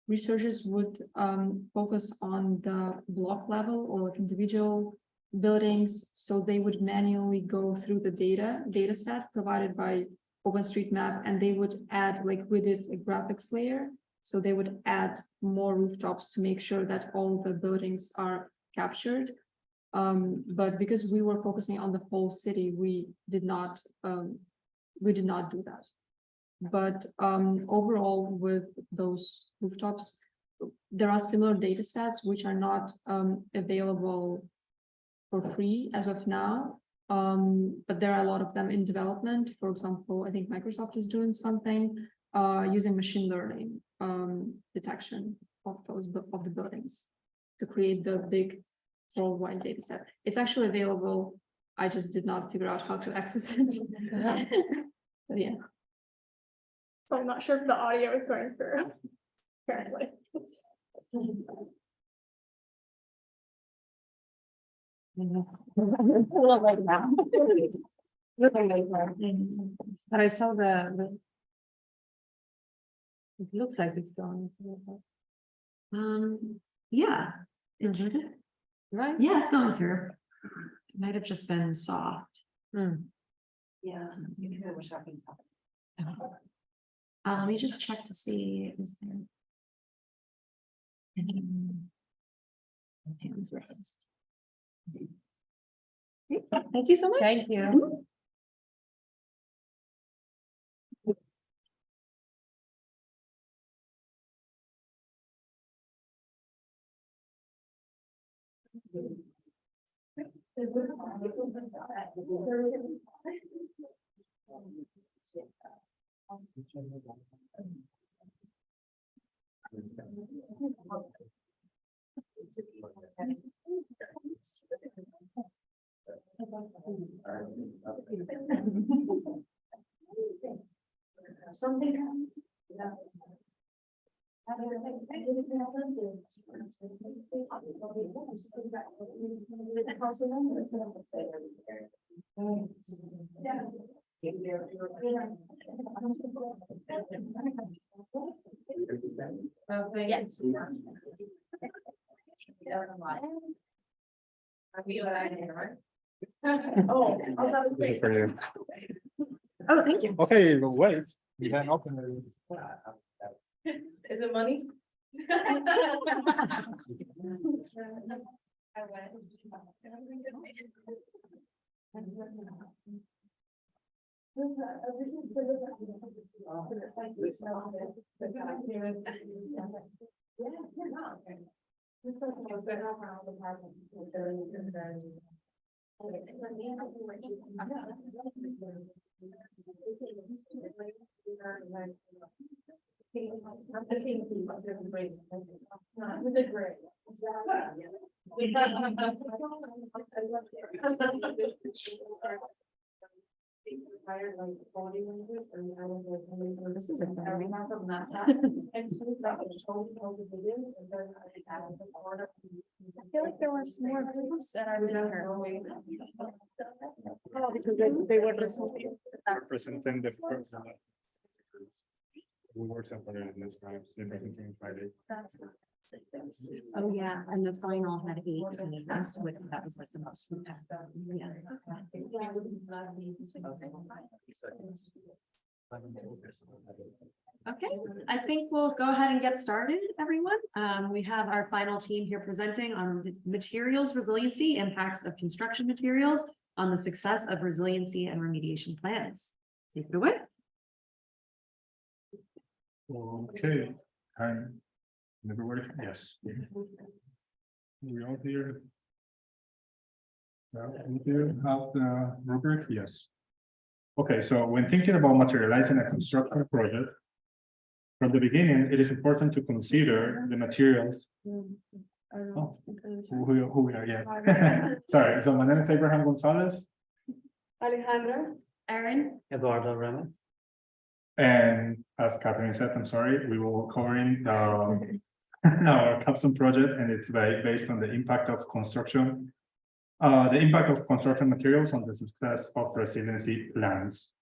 researchers would focus on the block level or individual buildings, so they would manually go through the data set provided by OpenStreetMap, and they would add, like we did, a graphics layer. So they would add more rooftops to make sure that all the buildings are captured. But because we were focusing on the whole city, we did not do that. But overall, with those rooftops, there are similar data sets which are not available for free as of now. But there are a lot of them in development. For example, I think Microsoft is doing something using machine learning detection of the buildings to create the big worldwide data set. It's actually available. I just did not figure out how to access it. But yeah. So I'm not sure if the audio is going through. Apparently. Like now. But I saw the it looks like it's going. Yeah. It Mhm. should. right? Yeah, it's going through. It might have just been soft. Hmm. Yeah. You can hear what's happening. Let me just check to see, is there? any Hands raised. Great, thank you so much. Thank you. Something. Yes. Oh, Oh, thank you. Okay, but wait, we can open it. Is it money? This is exciting. I feel like there were some more groups that are there. Oh, because they would listen to you. Representing the person. We worked on it in this time, so everything Friday. Oh, yeah, and the final had 8 teams, which that was like the most. Yeah. Okay, I think we'll go ahead and get started, everyone. We have our final team here presenting on the materials resiliency, impacts of construction materials on the success of resiliency and remediation plans. Take it away. Okay, everybody, yes. We all here. We do have the rubric, yes. Okay, so when thinking about materializing a construction project, from the beginning, it is important to consider the materials. Oh, who we are, yeah. Sorry, so my name is Abraham Gonzalez. Alejandra. Aaron. Eduardo Ramos. And as Catherine said, I'm sorry, we will covering our Capstone project, and it's based on the impact of construction. The impact of construction materials on the success of resiliency plans.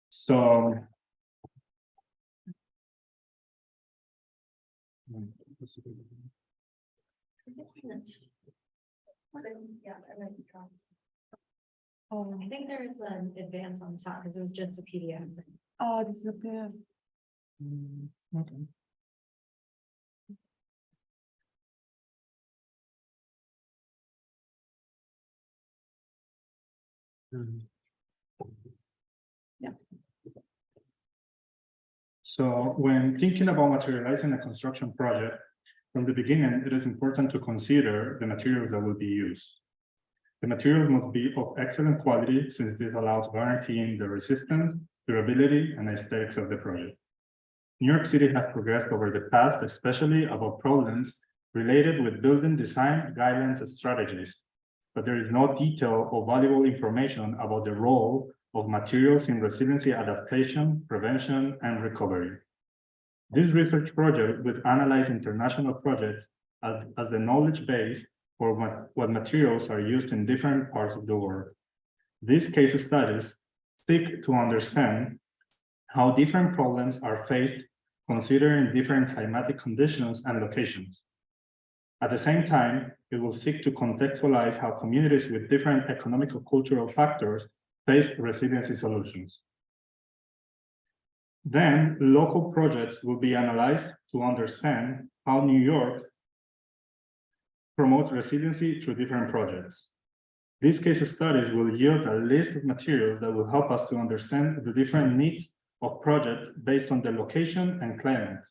So. Oh, I think there is an advance on top because it was just a PDF. Oh, this is a bit. Okay. Yeah. So when thinking about materializing a construction project, from the beginning, it is important to consider the materials that will be used. The materials must be of excellent quality since this allows guaranteeing the resistance, durability, and aesthetics of the project. New York City has progressed over the past, especially about problems related with building design guidelines and strategies, but there is no detail or valuable information about the role of materials in resiliency adaptation, prevention, and recovery. This research project would analyze international projects as the knowledge base for what materials are used in different parts of the world. These case studies seek to understand how different problems are faced considering different climatic conditions and locations. At the same time, it will seek to contextualize how communities with different economic or cultural factors face resiliency solutions. Then, local projects will be analyzed to understand how New York promotes resiliency through different projects. These case studies will yield a list of materials that will help us to understand the different needs of projects based on the location and climate.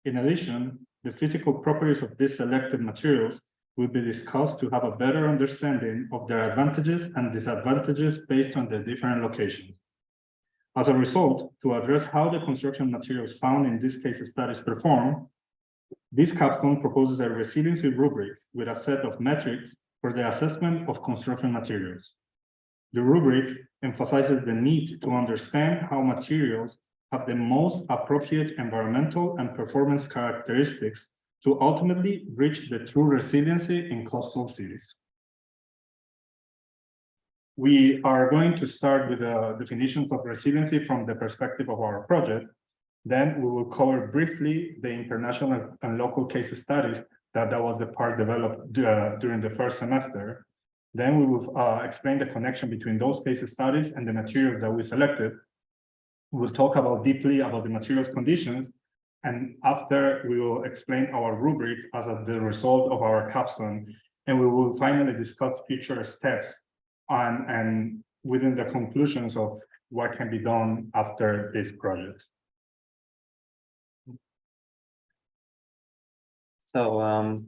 In addition, the physical properties of these selected materials will be discussed to have a better understanding of their advantages and disadvantages based on their different locations. As a result, to address how the construction materials found in these case studies perform, this capstone proposes a resiliency rubric with a set of metrics for the assessment of construction materials. The rubric emphasizes the need to understand how materials have the most appropriate environmental and performance characteristics to ultimately reach the true resiliency in coastal cities. We are going to start with the definitions of resiliency from the perspective of our project. Then we will cover briefly the international and local case studies that was the part developed during the first semester. Then we will explain the connection between those case studies and the materials that we selected. We'll talk deeply about the materials conditions, and after we will explain our rubric as the result of our capstone, and we will finally discuss future steps and within the conclusions of what can be done after this project. So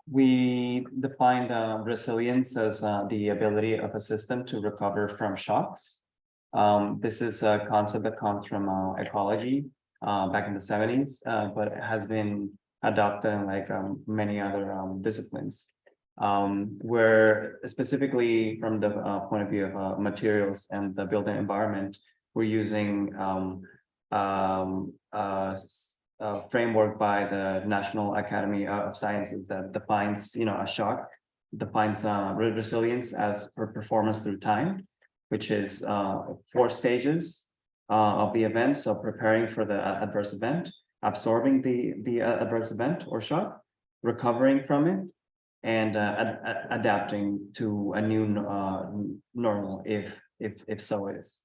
we defined resilience as the ability of a system to recover from shocks. This is a concept that comes from ecology back in the 70s, but it has been adopted in like many other disciplines. Where specifically from the point of view of materials and the building environment, we're using a framework by the National Academy of Sciences that defines, a shock, defines resilience as performance through time, which is 4 stages of the event. So preparing for the adverse event, absorbing the adverse event or shock, recovering from it, and adapting to a new normal if so is.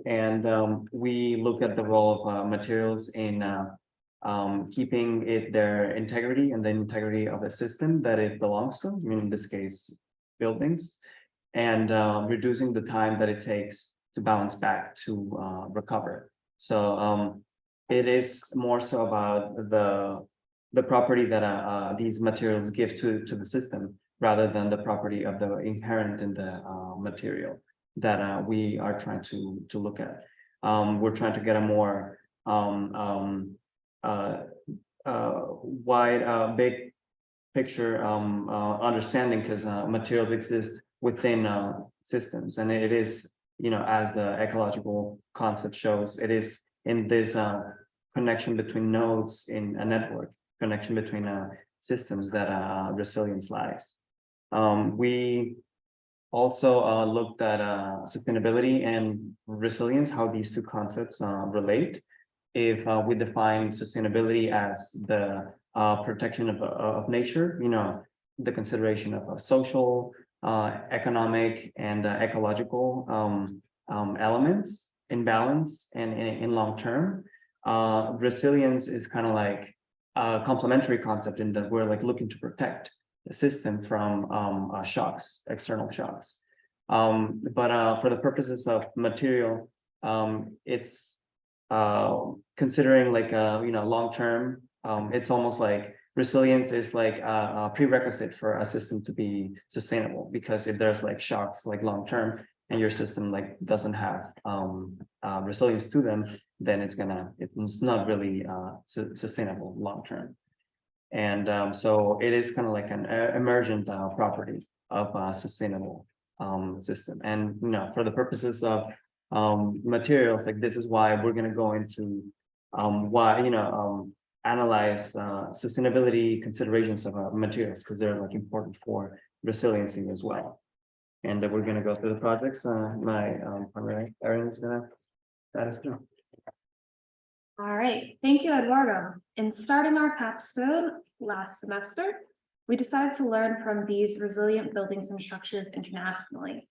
And we look at the role of materials in keeping their integrity and the integrity of the system that it belongs to, in this case, buildings, and reducing the time that it takes to bounce back to recover. So it is more so about the property that these materials give to the system, rather than the property of the inherent in the material that we are trying to look at. We're trying to get a more wide, big picture understanding, because materials exist within systems, and it is, as the ecological concept shows, it is in this connection between nodes in a network, connection between systems that resilience lies. We also looked at sustainability and resilience, how these two concepts relate. If we define sustainability as the protection of nature, the consideration of social, economic, and ecological elements in balance and in long term, resilience is kind of like a complementary concept in that we're like looking to protect the system from shocks, external shocks. But for the purposes of material, it's considering like long term. It's almost like resilience is like a prerequisite for a system to be sustainable, because if there's like shocks like long term and your system like doesn't have resilience to them, then it's not really sustainable long term. And so it is kind of like an emergent property of a sustainable system. And for the purposes of materials, like this is why we're going to go into analyze sustainability considerations of materials, because they're like important for resiliency as well. And we're going to go through the projects. My partner Erin is going to let us know. All right, thank you, Eduardo. In starting our capstone last semester, we decided to learn from these resilient buildings and structures internationally.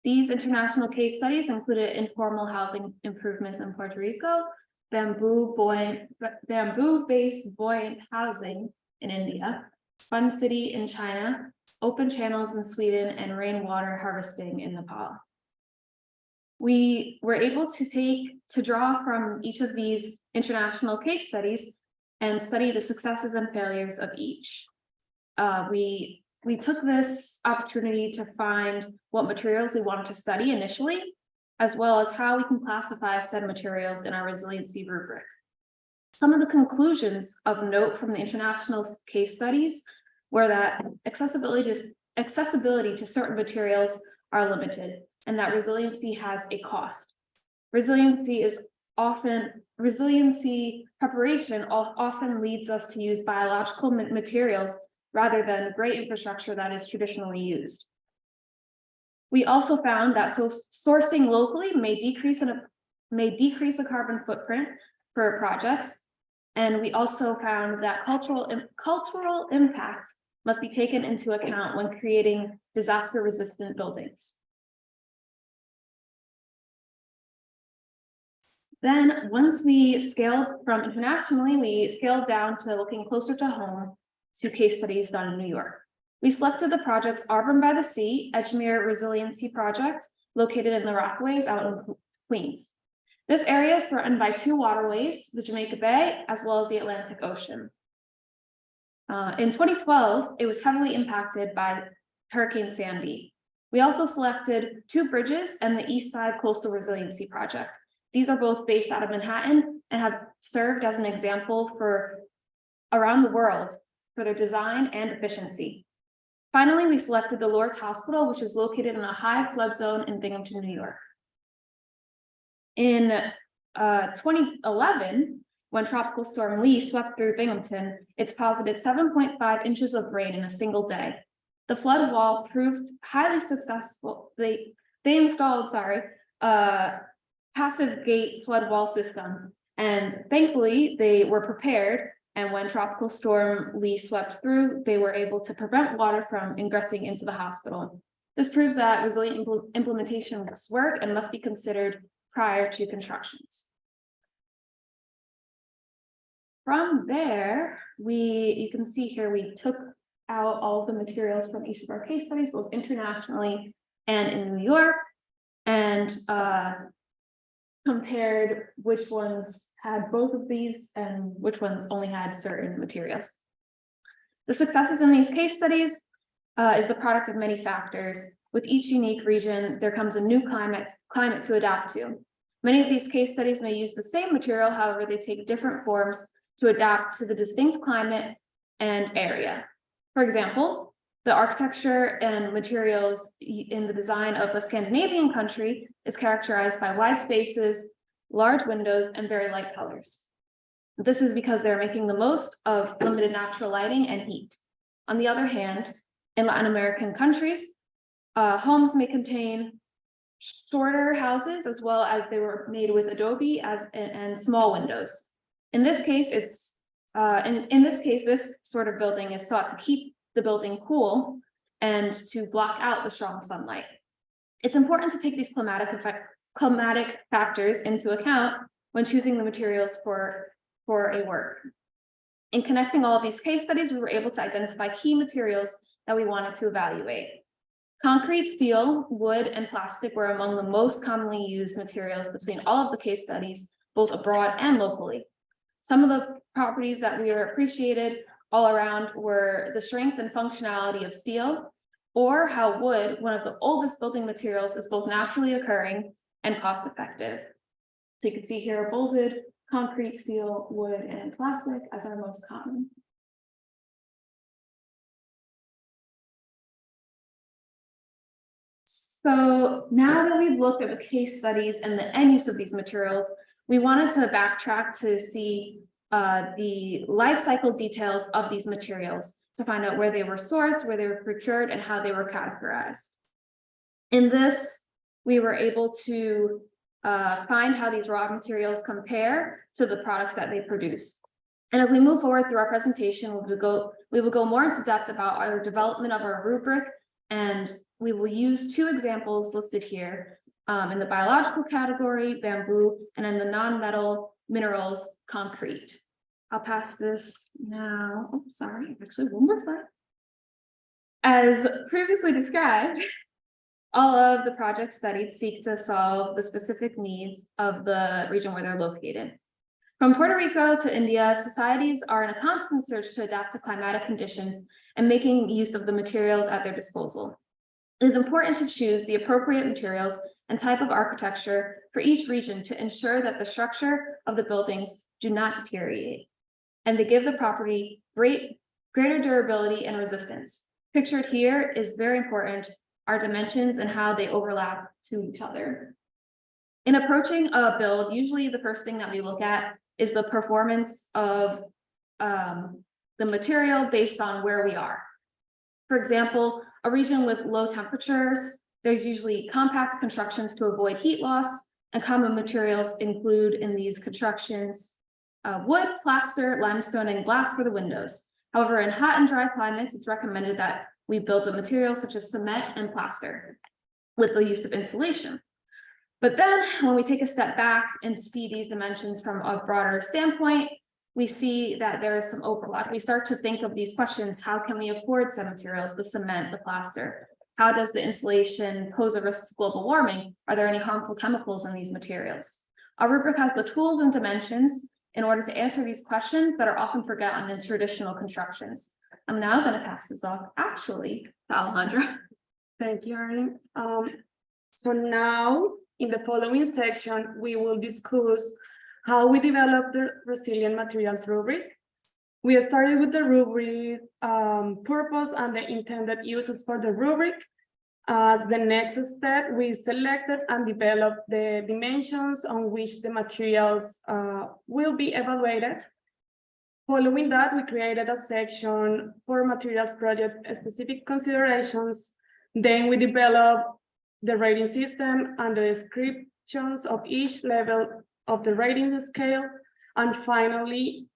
These international case studies included informal housing improvements in Puerto Rico, bamboo-based buoyant housing in India, Fun City in China, open channels in Sweden, and rainwater harvesting in Nepal. We were able to draw from each of these international case studies and study the successes and failures of each. We took this opportunity to find what materials we wanted to study initially, as well as how we can classify said materials in our resiliency rubric. Some of the conclusions of note from the international case studies were that accessibility to certain materials are limited, and that resiliency has a cost. Resiliency preparation often leads us to use biological materials rather than great infrastructure that is traditionally used. We also found that sourcing locally may decrease a carbon footprint for projects. And we also found that cultural impact must be taken into account when creating disaster-resistant buildings. Then, once we scaled from internationally, we scaled down to looking closer to home to case studies done in New York. We selected the projects Auburn by the Sea, Edgemere Resiliency Project, located in the Rockaways out in Queens. This area is threatened by two waterways, the Jamaica Bay, as well as the Atlantic Ocean. In 2012, it was heavily impacted by Hurricane Sandy. We also selected two bridges and the East Side Coastal Resiliency Project. These are both based out of Manhattan and have served as an example for around the world for their design and efficiency. Finally, we selected the Lourdes Hospital, which is located in a high flood zone in Binghamton, New York. In 2011, when Tropical Storm Lee swept through Binghamton, it deposited 7.5 inches of rain in a single day. The flood wall proved highly successful. They installed, passive gate flood wall system, and thankfully they were prepared. And when Tropical Storm Lee swept through, they were able to prevent water from ingressing into the hospital. This proves that resilient implementation work and must be considered prior to constructions. From there, you can see here, we took out all of the materials from each of our case studies, both internationally and in New York, and compared which ones had both of these and which ones only had certain materials. The successes in these case studies is the product of many factors. With each unique region, there comes a new climate to adapt to. Many of these case studies may use the same material, however, they take different forms to adapt to the distinct climate and area. For example, the architecture and materials in the design of a Scandinavian country is characterized by wide spaces, large windows, and very light colors. This is because they're making the most of limited natural lighting and heat. On the other hand, in Latin American countries, homes may contain shorter houses as well as they were made with adobe and small windows. In this case, this sort of building is sought to keep the building cool and to block out the strong sunlight. It's important to take these climatic factors into account when choosing the materials for a work. In connecting all of these case studies, we were able to identify key materials that we wanted to evaluate. Concrete, steel, wood, and plastic were among the most commonly used materials between all of the case studies, both abroad and locally. Some of the properties that we appreciated all around were the strength and functionality of steel, or how wood, one of the oldest building materials, is both naturally occurring and cost effective. So you can see here bolded concrete, steel, wood, and plastic as our most common. So now that we've looked at the case studies and the end use of these materials, we wanted to backtrack to see the life cycle details of these materials to find out where they were sourced, where they were procured, and how they were categorized. In this, we were able to find how these raw materials compare to the products that they produce. And as we move forward through our presentation, we will go more into depth about our development of our rubric, and we will use two examples listed here in the biological category, bamboo, and in the non-metal minerals, concrete. I'll pass this now. Oh, sorry, actually one more slide. As previously described, all of the projects studied seek to solve the specific needs of the region where they're located. From Puerto Rico to India, societies are in a constant search to adapt to climatic conditions and making use of the materials at their disposal. It is important to choose the appropriate materials and type of architecture for each region to ensure that the structure of the buildings do not deteriorate, and they give the property greater durability and resistance. Pictured here is very important, our dimensions and how they overlap to each other. In approaching a build, usually the first thing that we look at is the performance of the material based on where we are. For example, a region with low temperatures, there's usually compact constructions to avoid heat loss, and common materials include in these constructions wood, plaster, limestone, and glass for the windows. However, in hot and dry climates, it's recommended that we build with materials such as cement and plaster with the use of insulation. But then when we take a step back and see these dimensions from a broader standpoint, we see that there is some overlap. We start to think of these questions: how can we afford some materials, the cement, the plaster? How does the insulation pose a risk to global warming? Are there any harmful chemicals in these materials? Our rubric has the tools and dimensions in order to answer these questions that are often forgotten in traditional constructions. I'm now going to pass this off actually to Alejandra. Thank you, Arlene. So now in the following section, we will discuss how we develop the resilient materials rubric. We started with the rubric purpose and the intended uses for the rubric. As the next step, we selected and developed the dimensions on which the materials will be evaluated. Following that, we created a section for materials project specific considerations. Then we developed the rating system and the descriptions of each level of the rating scale. And finally,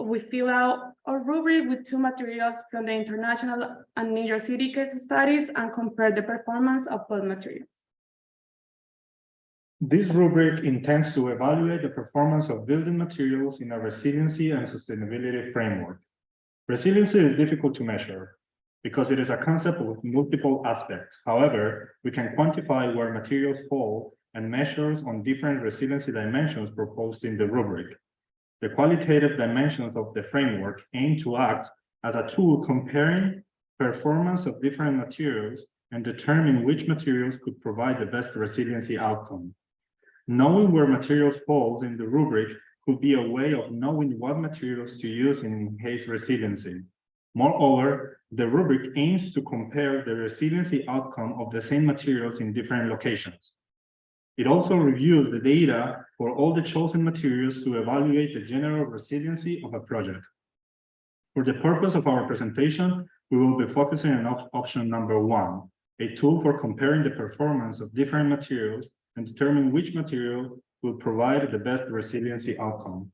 we fill out a rubric with two materials from the international and New York City case studies and compare the performance of both materials. This rubric intends to evaluate the performance of building materials in a resiliency and sustainability framework. Resiliency is difficult to measure because it is a concept with multiple aspects. However, we can quantify where materials fall and measures on different resiliency dimensions proposed in the rubric. The qualitative dimensions of the framework aim to act as a tool comparing performance of different materials and determine which materials could provide the best resiliency outcome. Knowing where materials fall in the rubric could be a way of knowing what materials to use in enhanced resiliency. Moreover, the rubric aims to compare the resiliency outcome of the same materials in different locations. It also reviews the data for all the chosen materials to evaluate the general resiliency of a project. For the purpose of our presentation, we will be focusing on option number 1, a tool for comparing the performance of different materials and determine which material will provide the best resiliency outcome.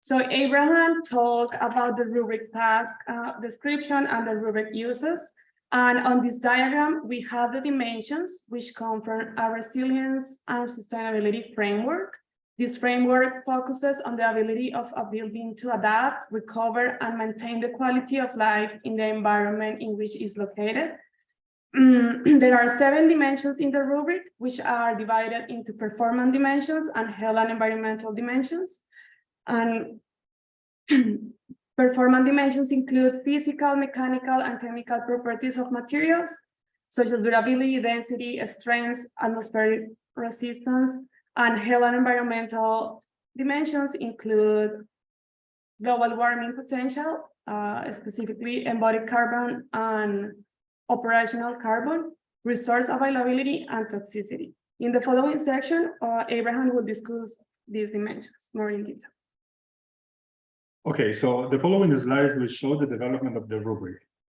So Abraham talked about the rubric task description and the rubric uses. And on this diagram, we have the dimensions which come from a resilience and sustainability framework. This framework focuses on the ability of a building to adapt, recover, and maintain the quality of life in the environment in which it is located. There are 7 dimensions in the rubric, which are divided into performance dimensions and health and environmental dimensions. And performance dimensions include physical, mechanical, and chemical properties of materials, such as durability, density, strength, atmospheric resistance, and health and environmental dimensions include global warming potential, specifically embodied carbon and operational carbon, resource availability, and toxicity. In the following section, Abraham will discuss these dimensions more in detail. Okay, so the following slides will show the development of the rubric.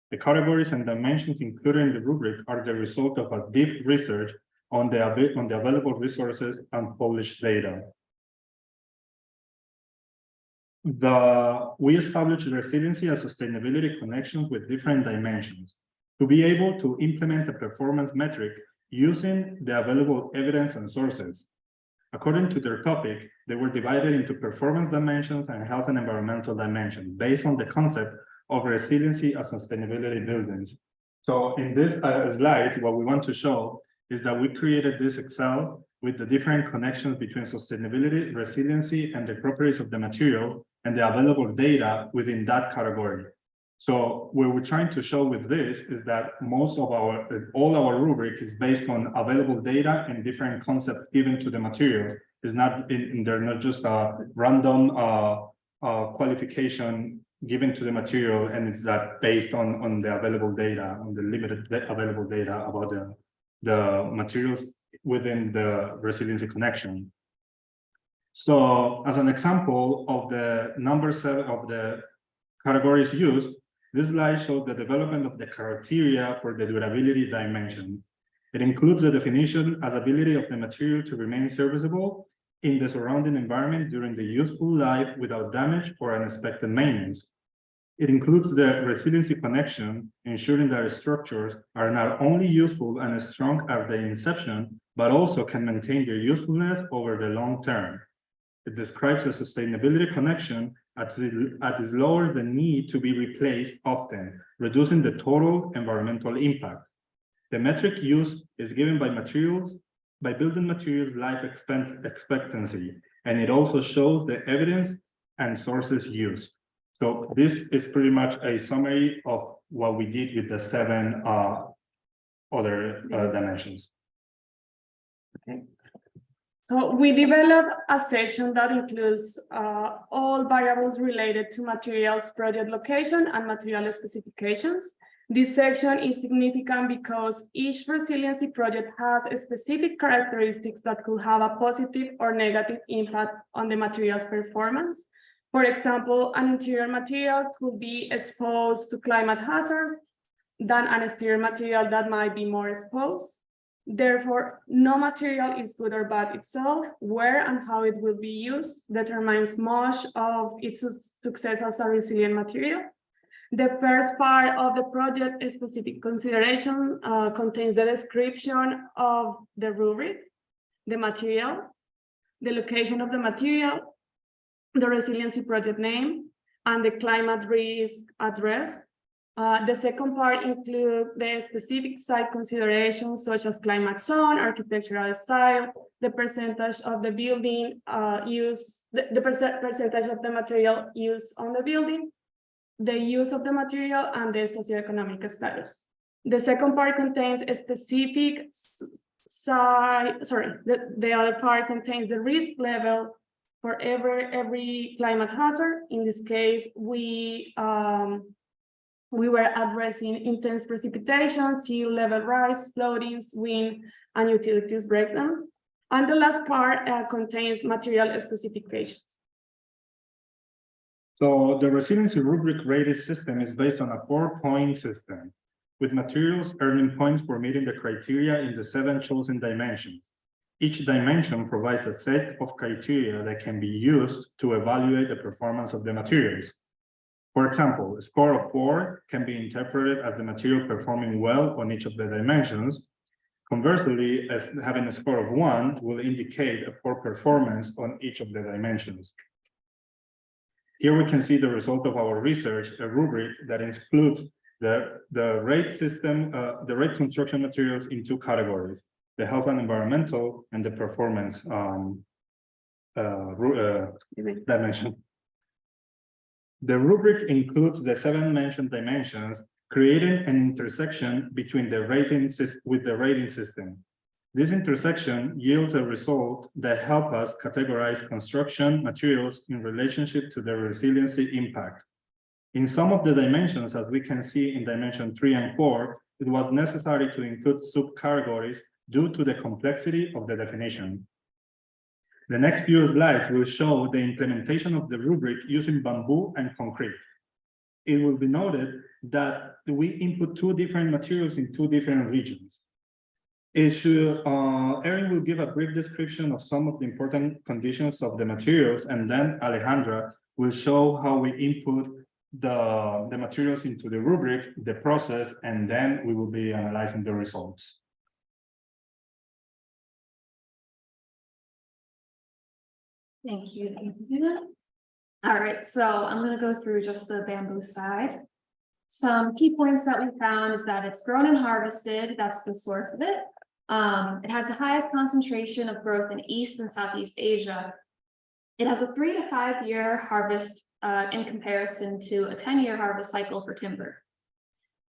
The categories and dimensions included in the rubric are the result of a deep research on the available resources and published data. we established resiliency and sustainability connections with different dimensions to be able to implement a performance metric using the available evidence and sources. According to their topic, they were divided into performance dimensions and health and environmental dimensions based on the concept of resiliency and sustainability buildings. So in this slide, what we want to show is that we created this Excel with the different connections between sustainability, resiliency, and the properties of the material and the available data within that category. So what we're trying to show with this is that all our rubric is based on available data and different concepts given to the materials. It's not they're not just a random qualification given to the material, and it's that based on the available data, on the limited available data about the materials within the resiliency connection. So as an example of the number 7 of the categories used, this slide shows the development of the criteria for the durability dimension. It includes the definition as ability of the material to remain serviceable in the surrounding environment during the useful life without damage or unexpected maintenance. It includes the resiliency connection, ensuring that structures are not only useful and strong at the inception, but also can maintain their usefulness over the long term. It describes a sustainability connection as it lowers the need to be replaced often, reducing the total environmental impact. The metric used is given by building materials life expectancy, and it also shows the evidence and sources used. So this is pretty much a summary of what we did with the 7 other dimensions. Okay. So we developed a section that includes all variables related to materials, project location, and material specifications. This section is significant because each resiliency project has specific characteristics that could have a positive or negative impact on the material's performance. For example, an interior material could be exposed to climate hazards than an exterior material that might be more exposed. Therefore, no material is good or bad itself. Where and how it will be used determines much of its success as a resilient material. The first part of the project specific consideration contains the description of the rubric, the material, the location of the material, the resiliency project name, and the climate risk addressed. The second part includes the specific site considerations such as climate zone, architectural style, the percentage of the building the percentage of the material used on the building, the use of the material, and the socioeconomic status. The second part contains a specific the other part contains the risk level for every climate hazard. In this case, we were addressing intense precipitation, sea level rise, floodings, wind, and utilities breakdown. And the last part contains material specifications. So the resiliency rubric rated system is based on a 4-point system, with materials earning points for meeting the criteria in the 7 chosen dimensions. Each dimension provides a set of criteria that can be used to evaluate the performance of the materials. For example, a score of 4 can be interpreted as the material performing well on each of the dimensions. Conversely, as having a score of 1 will indicate a poor performance on each of the dimensions. Here we can see the result of our research, a rubric that includes the rate system, the rate construction materials in 2 categories, the health and environmental and the performance dimension. The rubric includes the 7 mentioned dimensions, creating an intersection between the rating system. This intersection yields a result that helps us categorize construction materials in relationship to their resiliency impact. In some of the dimensions, as we can see in dimension 3 and 4, it was necessary to include subcategories due to the complexity of the definition. The next few slides will show the implementation of the rubric using bamboo and concrete. It will be noted that we input 2 different materials in 2 different regions. Erin will give a brief description of some of the important conditions of the materials, and then Alejandra will show how we input the materials into the rubric, the process, and then we will be analyzing the results. Thank you. All right, so I'm gonna go through just the bamboo side. Some key points that we found is that it's grown and harvested, that's the source of it. It has the highest concentration of growth in East and Southeast Asia. It has a 3 to 5 year harvest in comparison to a 10-year harvest cycle for timber.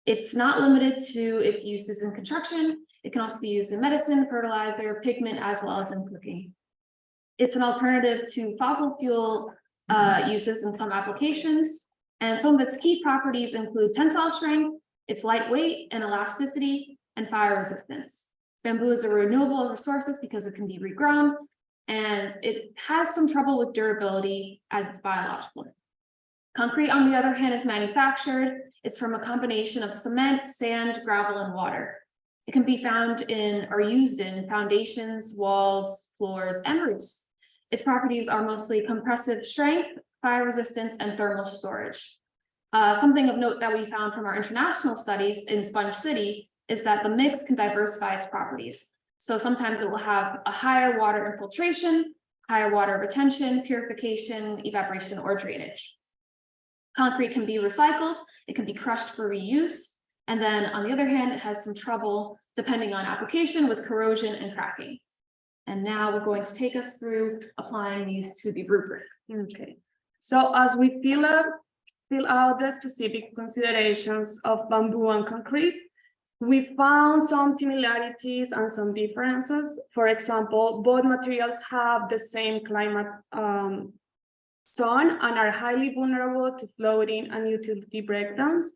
It's not limited to its uses in construction. It can also be used in medicine, fertilizer, pigment, as well as in cooking. It's an alternative to fossil fuel uses in some applications. And some of its key properties include tensile strength, its lightweight and elasticity, and fire resistance. Bamboo is a renewable resource because it can be regrown, and it has some trouble with durability as it's biological. Concrete, on the other hand, is manufactured. It's from a combination of cement, sand, gravel, and water. It can be found in or used in foundations, walls, floors, and roofs. Its properties are mostly compressive strength, fire resistance, and thermal storage. Something of note that we found from our international studies in Sponge City is that the mix can diversify its properties. So sometimes it will have a higher water infiltration, higher water retention, purification, evaporation, or drainage. Concrete can be recycled, it can be crushed for reuse, and then on the other hand, it has some trouble depending on application with corrosion and cracking. And now we're going to take us through applying these to the rubric. Okay, so as we fill out the specific considerations of bamboo and concrete, we found some similarities and some differences. For example, both materials have the same climate zone and are highly vulnerable to flooding and utility breakdowns.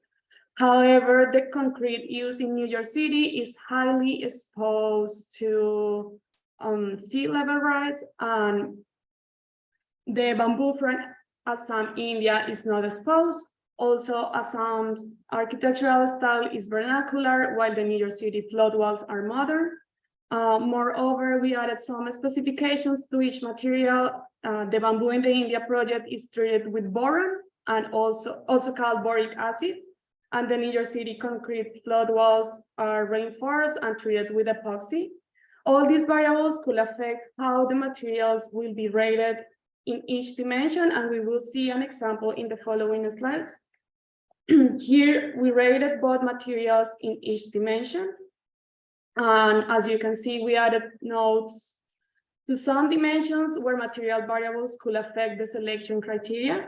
However, the concrete used in New York City is highly exposed to sea level rise, and the bamboo from Assam, India is not exposed. Also, Assam's architectural style is vernacular, while the New York City flood walls are modern. Moreover, we added some specifications to each material. The bamboo in the India project is treated with boron and also called boric acid. And the New York City concrete flood walls are reinforced and treated with epoxy. All these variables could affect how the materials will be rated in each dimension, and we will see an example in the following slides. Here, we rated both materials in each dimension. And as you can see, we added notes to some dimensions where material variables could affect the selection criteria.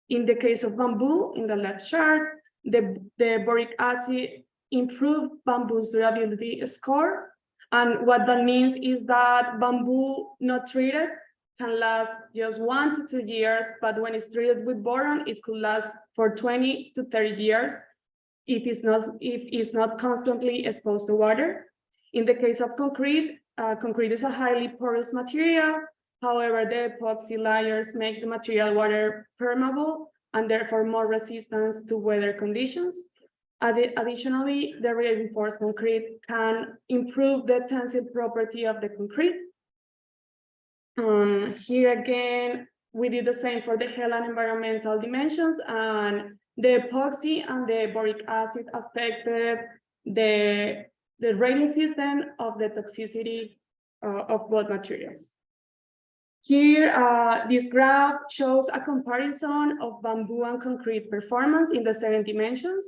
In the case of bamboo, in the left chart, the boric acid improved bamboo's durability score. And what that means is that bamboo not treated can last just 1 to 2 years, but when it's treated with boron, it could last for 20 to 30 years if it's not constantly exposed to water. In the case of concrete, concrete is a highly porous material. However, the epoxy layers makes the material water permeable and therefore more resistant to weather conditions. Additionally, the reinforced concrete can improve the tensile property of the concrete. Here again, we did the same for the health and environmental dimensions, and the epoxy and the boric acid affected the rating system of the toxicity of both materials. Here, this graph shows a comparison of bamboo and concrete performance in the 7 dimensions.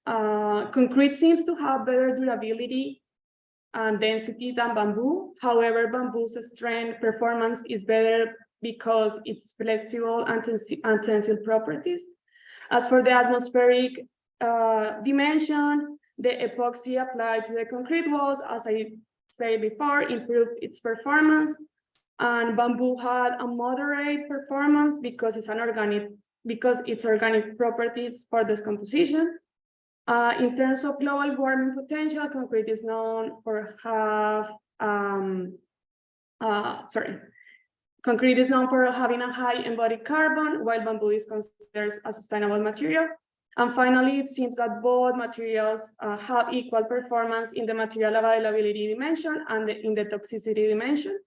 Concrete seems to have better durability and density than bamboo. However, bamboo's strength performance is better because it's flexible and tensile properties. As for the atmospheric dimension, the epoxy applied to the concrete walls, as I said before, improved its performance. And bamboo had a moderate performance because it's organic properties for this in terms of global warming potential, concrete is known for concrete is known for having a high embodied carbon, while bamboo is considered a sustainable material. And finally, it seems that both materials have equal performance in the material availability dimension and in the toxicity dimension,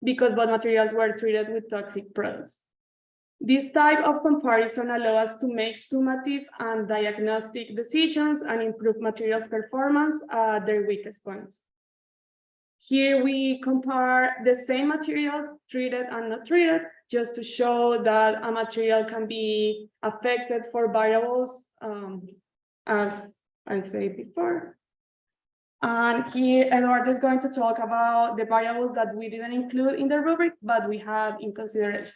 because both materials were treated with toxic products. This type of comparison allows us to make summative and diagnostic decisions and improve materials performance at their weakest points. Here we compare the same materials treated and not treated, just to show that a material can be affected for variables, as I said before. And here Eduardo is going to talk about the variables that we didn't include in the rubric, but we had in consideration.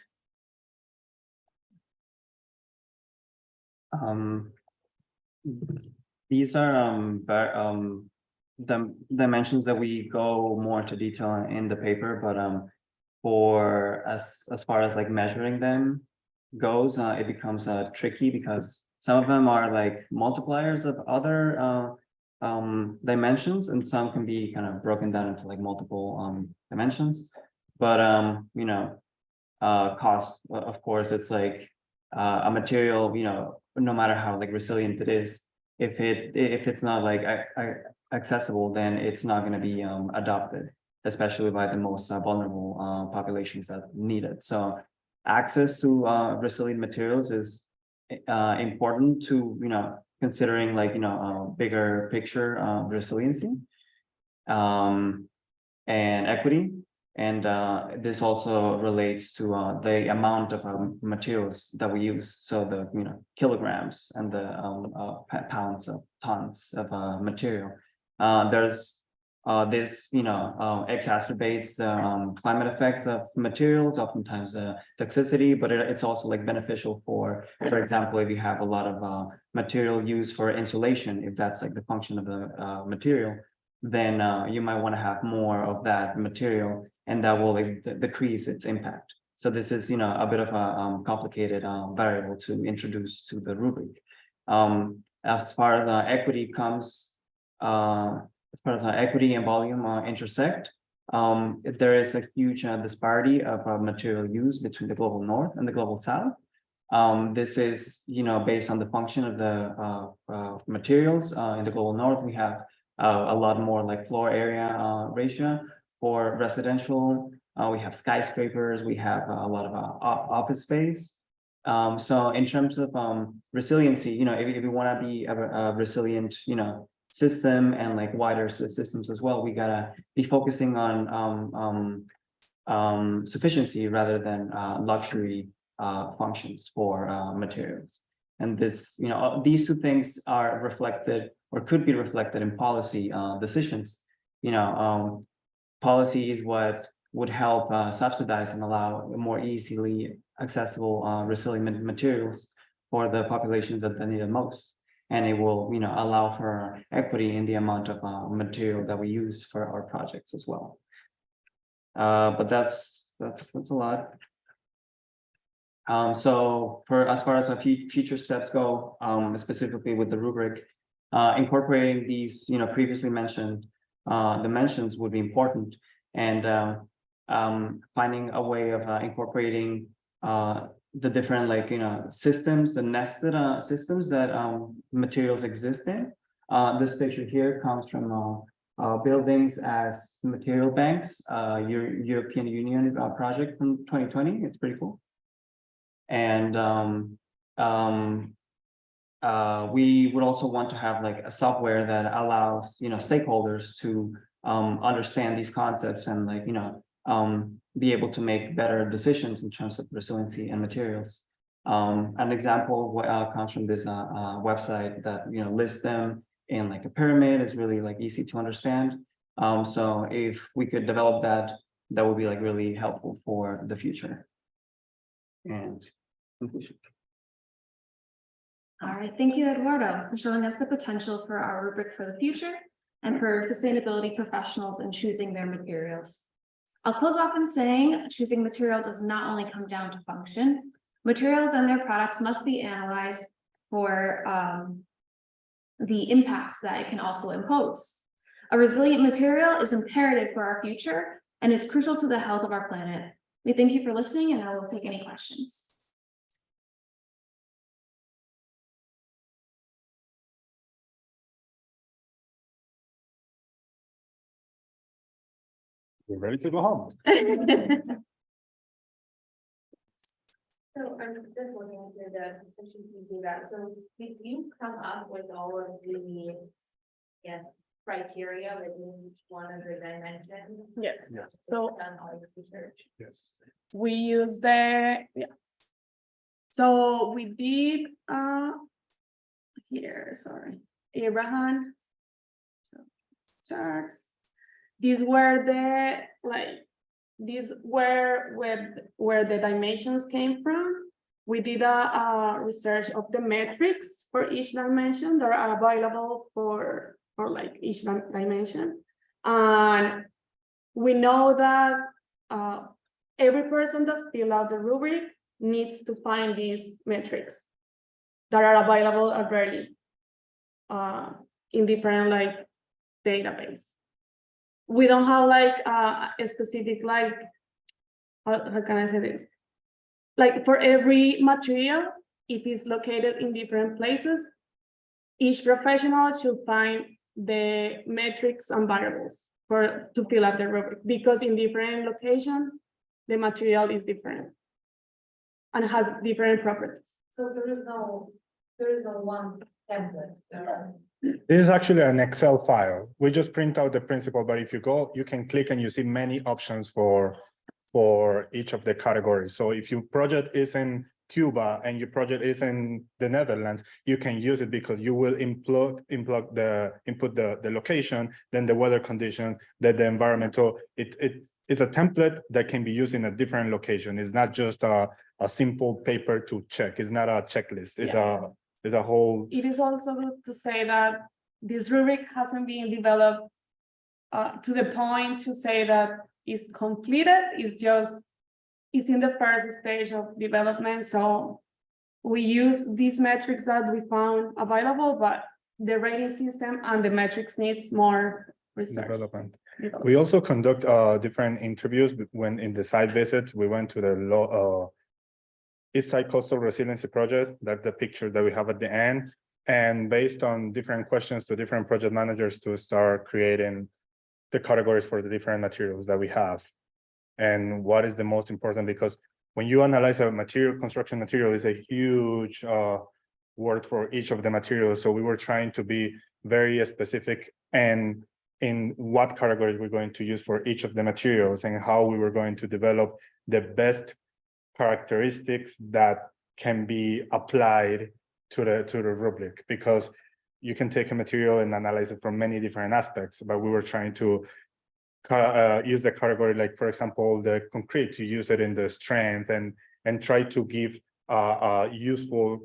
These are the dimensions that we go more into detail in the paper, but for as far as like measuring them goes, it becomes tricky because some of them are like multipliers of other dimensions, and some can be kind of broken down into like multiple dimensions. But you know, cost, of course, it's like a material, you know, no matter how like resilient it is, if it's not like accessible, then it's not going to be adopted, especially by the most vulnerable populations that need it. So access to resilient materials is important to, you know, considering like, you know, bigger picture resiliency and equity. And this also relates to the amount of materials that we use. So the, you know, kilograms and the pounds of tons of material. There's this, you know, exacerbates the climate effects of materials, oftentimes the toxicity, but it's also like beneficial for example, if you have a lot of material used for insulation, if that's like the function of the material, then you might want to have more of that material, and that will like, decrease its impact. So this is, you know, a bit of a complicated variable to introduce to the rubric. As far as equity comes, as far as equity and volume intersect, there is a huge disparity of material use between the global north and the global south. This is, you know, based on the function of the materials. In the global north, we have a lot more like floor area ratio. For residential, we have skyscrapers, we have a lot of office space. So in terms of resiliency, you know, if we want to be a resilient, you know, system and like wider systems as well, we gotta be focusing on sufficiency rather than luxury functions for materials. And this, you know, these two things are reflected or could be reflected in policy decisions. You know, policy is what would help subsidize and allow more easily accessible resilient materials for the populations that need it most. And it will, you know, allow for equity in the amount of material that we use for our projects as well. But that's a lot. So for as far as our future steps go, specifically with the rubric, incorporating these, you know, previously mentioned dimensions would be important, and finding a way of incorporating the different, like, you know, systems, the nested systems that materials exist in. This picture here comes from buildings as material banks, European Union project from 2020. It's pretty cool. And we would also want to have like a software that allows, you know, stakeholders to understand these concepts and, like, you know, be able to make better decisions in terms of resiliency and materials. An example comes from this website that, you know, lists them in like a pyramid. Is really like easy to understand. So if we could develop that, that would be like really helpful for the future. And conclusion. All right, thank you, Eduardo, for showing us the potential for our rubric for the future and for sustainability professionals in choosing their materials. I'll close off in saying choosing material does not only come down to function. Materials and their products must be analyzed for the impacts that it can also impose. A resilient material is imperative for our future and is crucial to the health of our planet. We thank you for listening, and I will take any questions. We're ready to go home. So I'm just looking at the efficiency data. So did you come up with all of the, yes, criteria within each one of the dimensions? Yes, Yes. so Done all the research. Yes. we use the, yeah. So we did, here, sorry, Abraham. Starts. These were the, like, these were where the dimensions came from. We did a research of the metrics for each dimension that are available for like each dimension. And we know that every person that fill out the rubric needs to find these metrics that are available already in different like database. We don't have like a specific like, how can I say this? Like for every material, if it's located in different places, each professional should find the metrics and variables to fill out the rubric, because in different locations, the material is different and has different properties. So there is no one template. This is actually an Excel file. We just print out the principle, but if you go, you can click and you see many options for each of the categories. So if your project is in Cuba and your project is in the Netherlands, you can use it because you will input the location, then the weather conditions, then the environment. So it is a template that can be used in a different location. It's not just a simple paper to check. It's not a checklist. It's a whole. It is also good to say that this rubric hasn't been developed to the point to say that it's completed. It's in the first stage of development. So we use these metrics that we found available, but the rating system and the metrics needs more research. Development. We also conduct different interviews when in the site visits. We went to the East Side Coastal Resiliency Project. That's the picture that we have at the end. And based on different questions to different project managers to start creating the categories for the different materials that we have. And what is the most important, because when you analyze a material, construction material is a huge word for each of the materials. So we were trying to be very specific and in what categories we're going to use for each of the materials and how we were going to develop the best characteristics that can be applied to the rubric, because you can take a material and analyze it from many different aspects, but we were trying to use the category, like for example, the concrete, to use it in the strength and try to give a useful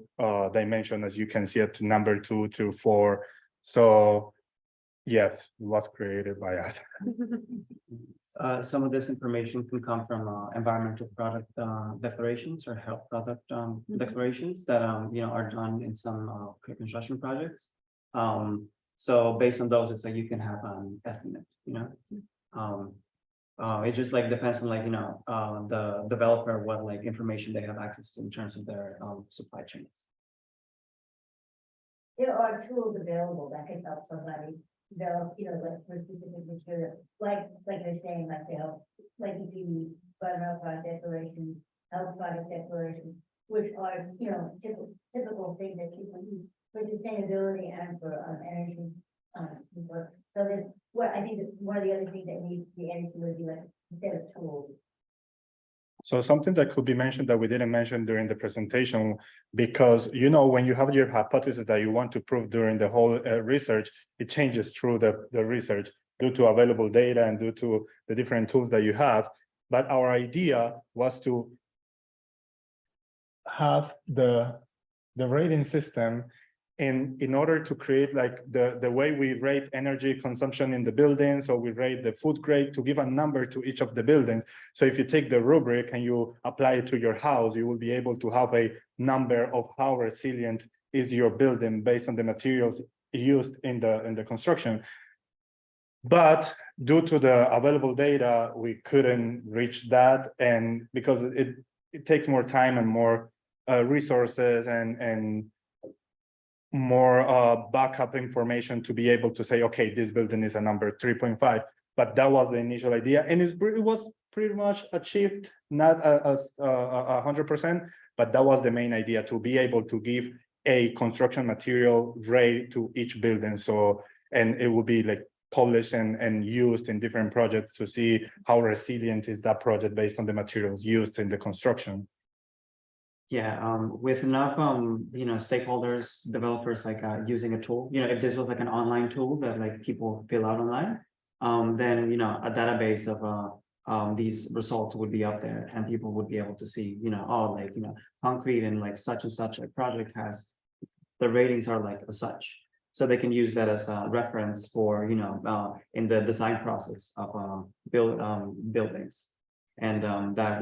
dimension, as you can see at number 2 to 4. So yes, it was created by us. Some of this information can come from environmental product declarations or health product declarations that are done in some construction projects. So based on those, it's like you can have an estimate. It just like depends on the developer, what like information they have access to in terms of their supply chains. There are tools available that can help somebody develop, like for specific material, like they're saying, like they help, like if you need environmental product declarations, health product declarations, which are, typical things that people use for sustainability and for energy. So there's I think that one of the other things that needs to be added to would be like instead of tools. So something that could be mentioned that we didn't mention during the presentation, because when you have your hypothesis that you want to prove during the whole research, it changes through the research due to available data and due to the different tools that you have. But our idea was to have the rating system in order to create like the way we rate energy consumption in the building. So we rate the food grade to give a number to each of the buildings. So if you take the rubric and you apply it to your house, you will be able to have a number of how resilient is your building based on the materials used in the construction. But due to the available data, we couldn't reach that, and because it takes more time and more resources and more backup information to be able to say, okay, this building is a number 3.5, but that was the initial idea, and it was pretty much achieved, not 100%, but that was the main idea, to be able to give a construction material rate to each building. So, and it will be like published and used in different projects to see how resilient is that project based on the materials used in the construction. Yeah, with enough, stakeholders, developers like using a tool, if this was like an online tool that like people fill out online, then, a database of these results would be up there and people would be able to see, concrete and like such and such a project has, the ratings are like as such. So they can use that as a reference for, in the design process of buildings. And that,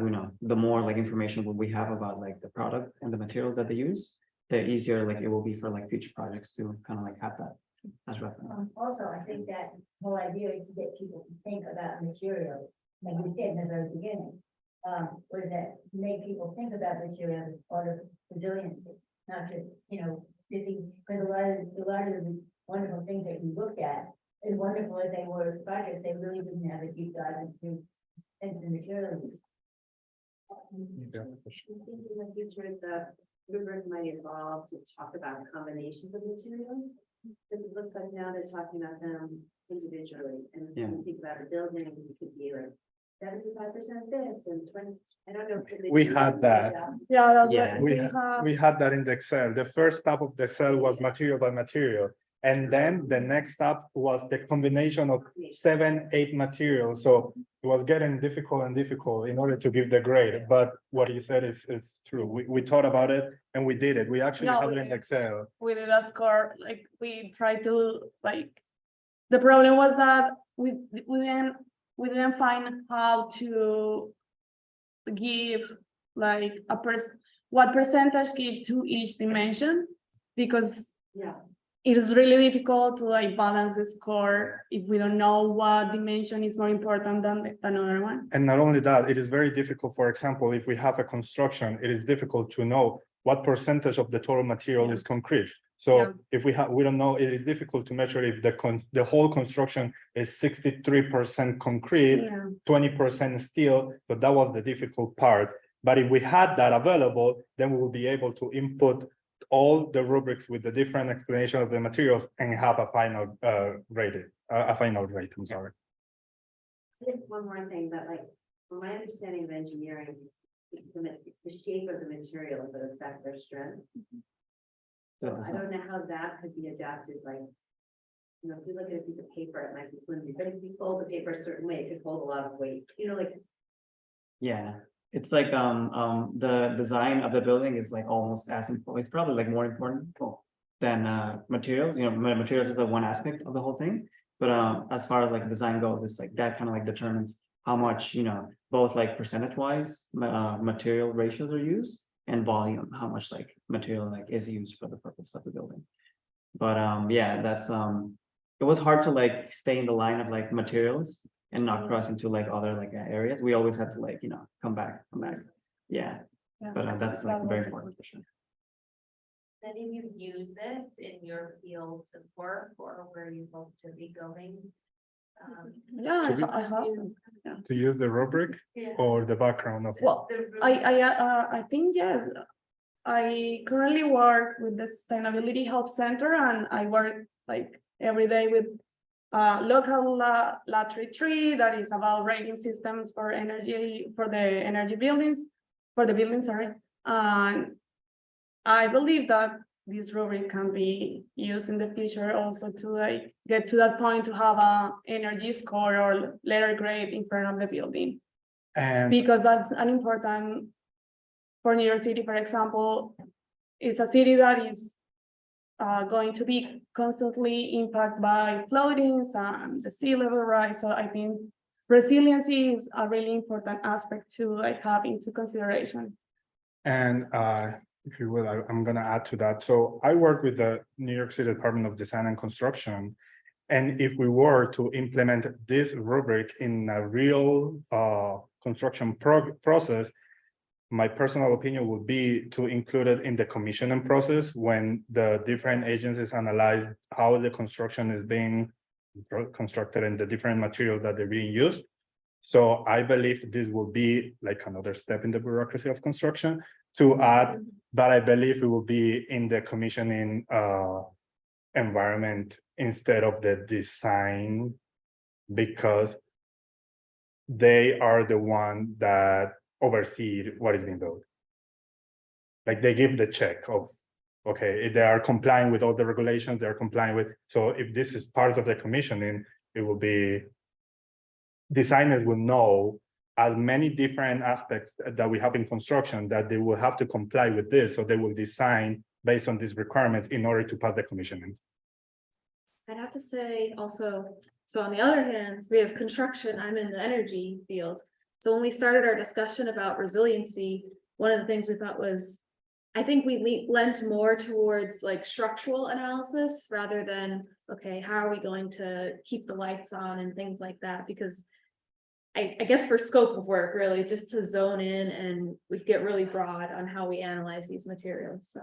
the more like information we have about like the product and the materials that they use, the easier like it will be for like future projects to kind of like have that as reference. Also, I think that whole idea is to get people to think about materials, like we said in the very beginning. Was that to make people think about materials as part of resiliency, not just, because a lot of the wonderful things that we looked at, as wonderful as they were as projects, they really didn't have a deep dive into material use. I think in the future, the rubric might evolve to talk about combinations of materials. Because it looks like now they're talking about them individually, and when you think about a building, it could be like 75% this and 20. I don't know. We had that. Yeah, We had that in the Excel. The first step of the Excel was material by material. And then the next step was the combination of 7-8 materials. So it was getting difficult and difficult in order to give the grade. But what you said is true. We thought about it and we did it. We actually have it in Excel. We did a score, like we tried to like, the problem was that we didn't find how to give like what percentage give to each dimension, because it is really difficult to like balance the score if we don't know what dimension is more important than another one. And not only that, it is very difficult. For example, if we have a construction, it is difficult to know what percentage of the total material is concrete. So if we don't know, it is difficult to measure if the whole construction is 63% concrete, 20% steel. So that was the difficult part. But if we had that available, then we will be able to input all the rubrics with the different explanation of the materials and have a final rating. I'm sorry. Just one more thing, that like, from my understanding of engineering, it's the shape of the material that affect their strength. So I don't know how that could be adapted, like, if you look at a piece of paper, it might be flimsy, but if you fold the paper a certain way, it could hold a lot of weight, Yeah, it's like the design of the building is like almost as important. It's probably like more important than materials. Materials is like one aspect of the whole thing. But as far as like design goes, it's like that kind of like determines how much, both like percentage wise material ratios are used, and volume, how much like material like is used for the purpose of the building. But yeah, that's it was hard to like stay in the line of like materials and not cross into like other like areas. We always had to like, come back. Yeah. But that's like very important for sure. Any of you use this in your fields of work or where you hope to be going? I have some. To use the rubric or the background of. Well, I think yes. I currently work with the Sustainability Help Center, and I work like every day with local LA33 that is about rating systems for energy, for the energy buildings, sorry. And I believe that this rubric can be used in the future also to like get to that point to have a energy score or letter grade in front of the building. And because that's an important, for New York City, for example, it's a city that is going to be constantly impacted by floodings and the sea level rise. So I think resiliency is a really important aspect to like have into consideration. And if you will, I'm going to add to that. So I work with the New York City Department of Design and Construction. And if we were to implement this rubric in a real construction process, my personal opinion would be to include it in the commissioning process when the different agencies analyze how the construction is being constructed and the different materials that they're being used. So I believe this will be like another step in the bureaucracy of construction to add, but I believe it will be in the commissioning environment instead of the design, because they are the one that oversee what is being built. Like they give the check of, okay, they are complying with all the regulations, they're complying with, so if this is part of the commissioning, it will be, designers will know as many different aspects that we have in construction that they will have to comply with this, so they will design based on these requirements in order to pass the commissioning. I'd have to say also, so on the other hand, we have construction, I'm in the energy field. So when we started our discussion about resiliency, one of the things we thought was, I think we lent more towards like structural analysis rather than, okay, how are we going to keep the lights on and things like that? Because I guess for scope of work, really, just to zone in and we get really broad on how we analyze these materials, so.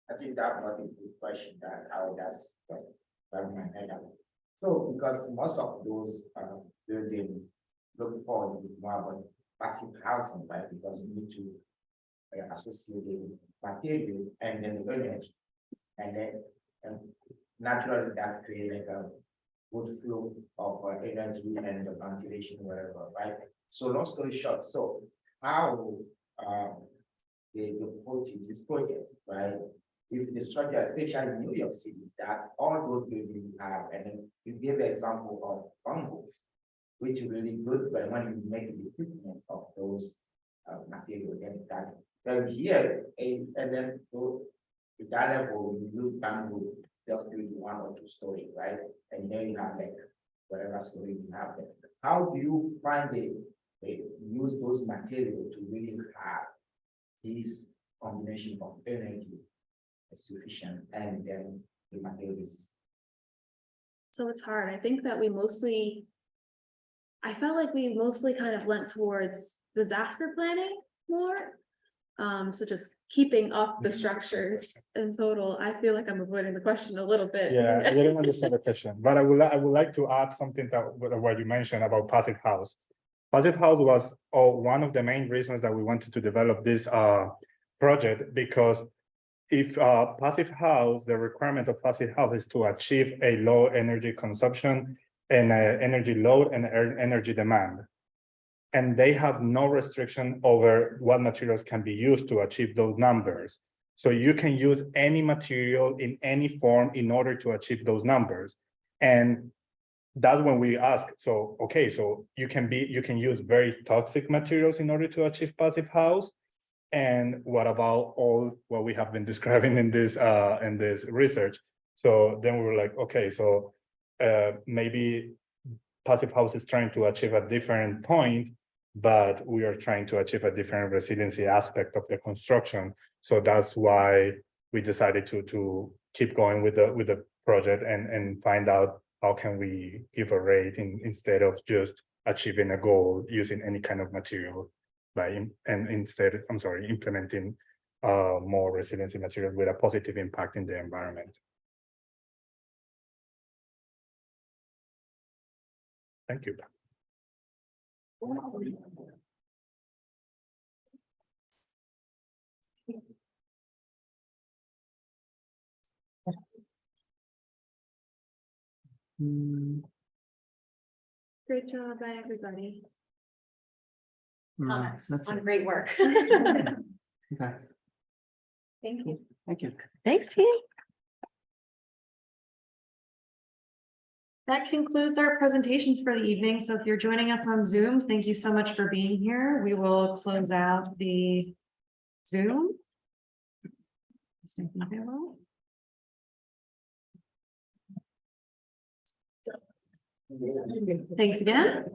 I think that was a good question that I would ask from my head. So because most of those building look forward to more about passive housing, right? Because you need to associate the material and then the energy, and then naturally that create like a good flow of energy and the ventilation, whatever, right? So long story short, so how they approach this project, right? If the structure, especially in New York City, that all those buildings have, and then you give the example of bungalows, which is really good, but when you make the equipment of those materials, and that then here, and then to that level, you use bamboo just build 1 or 2 stories, right? And then you have like whatever story you have there. How do you find use those materials to really have this combination of energy sufficient and then the materials? So it's hard. I think that I felt like we mostly kind of lent towards disaster planning more. So just keeping up the structures in total. I feel like I'm avoiding the question a little bit. Yeah, I didn't understand the question, but I would like to add something that what you mentioned about passive house. Passive house was one of the main reasons that we wanted to develop this project, because if passive house, the requirement of passive house is to achieve a low energy consumption and energy load and energy demand. And they have no restriction over what materials can be used to achieve those numbers. So you can use any material in any form in order to achieve those numbers. And that's when we ask, so, okay, so you can use very toxic materials in order to achieve passive house. And what about all what we have been describing in this research? So then we were like, okay, so maybe passive house is trying to achieve a different point, but we are trying to achieve a different resiliency aspect of the construction. So that's why we decided to keep going with the project and find out how can we give a rate instead of just achieving a goal using any kind of material. Instead, implementing more resiliency material with a positive impact in the environment. Thank you. Great job by everybody. Comments on great work. Okay, Thank you. thank you. Thanks, team. That concludes our presentations for the evening. So if you're joining us on Zoom, thank you so much for being here. We will close out the Zoom. Thanks again.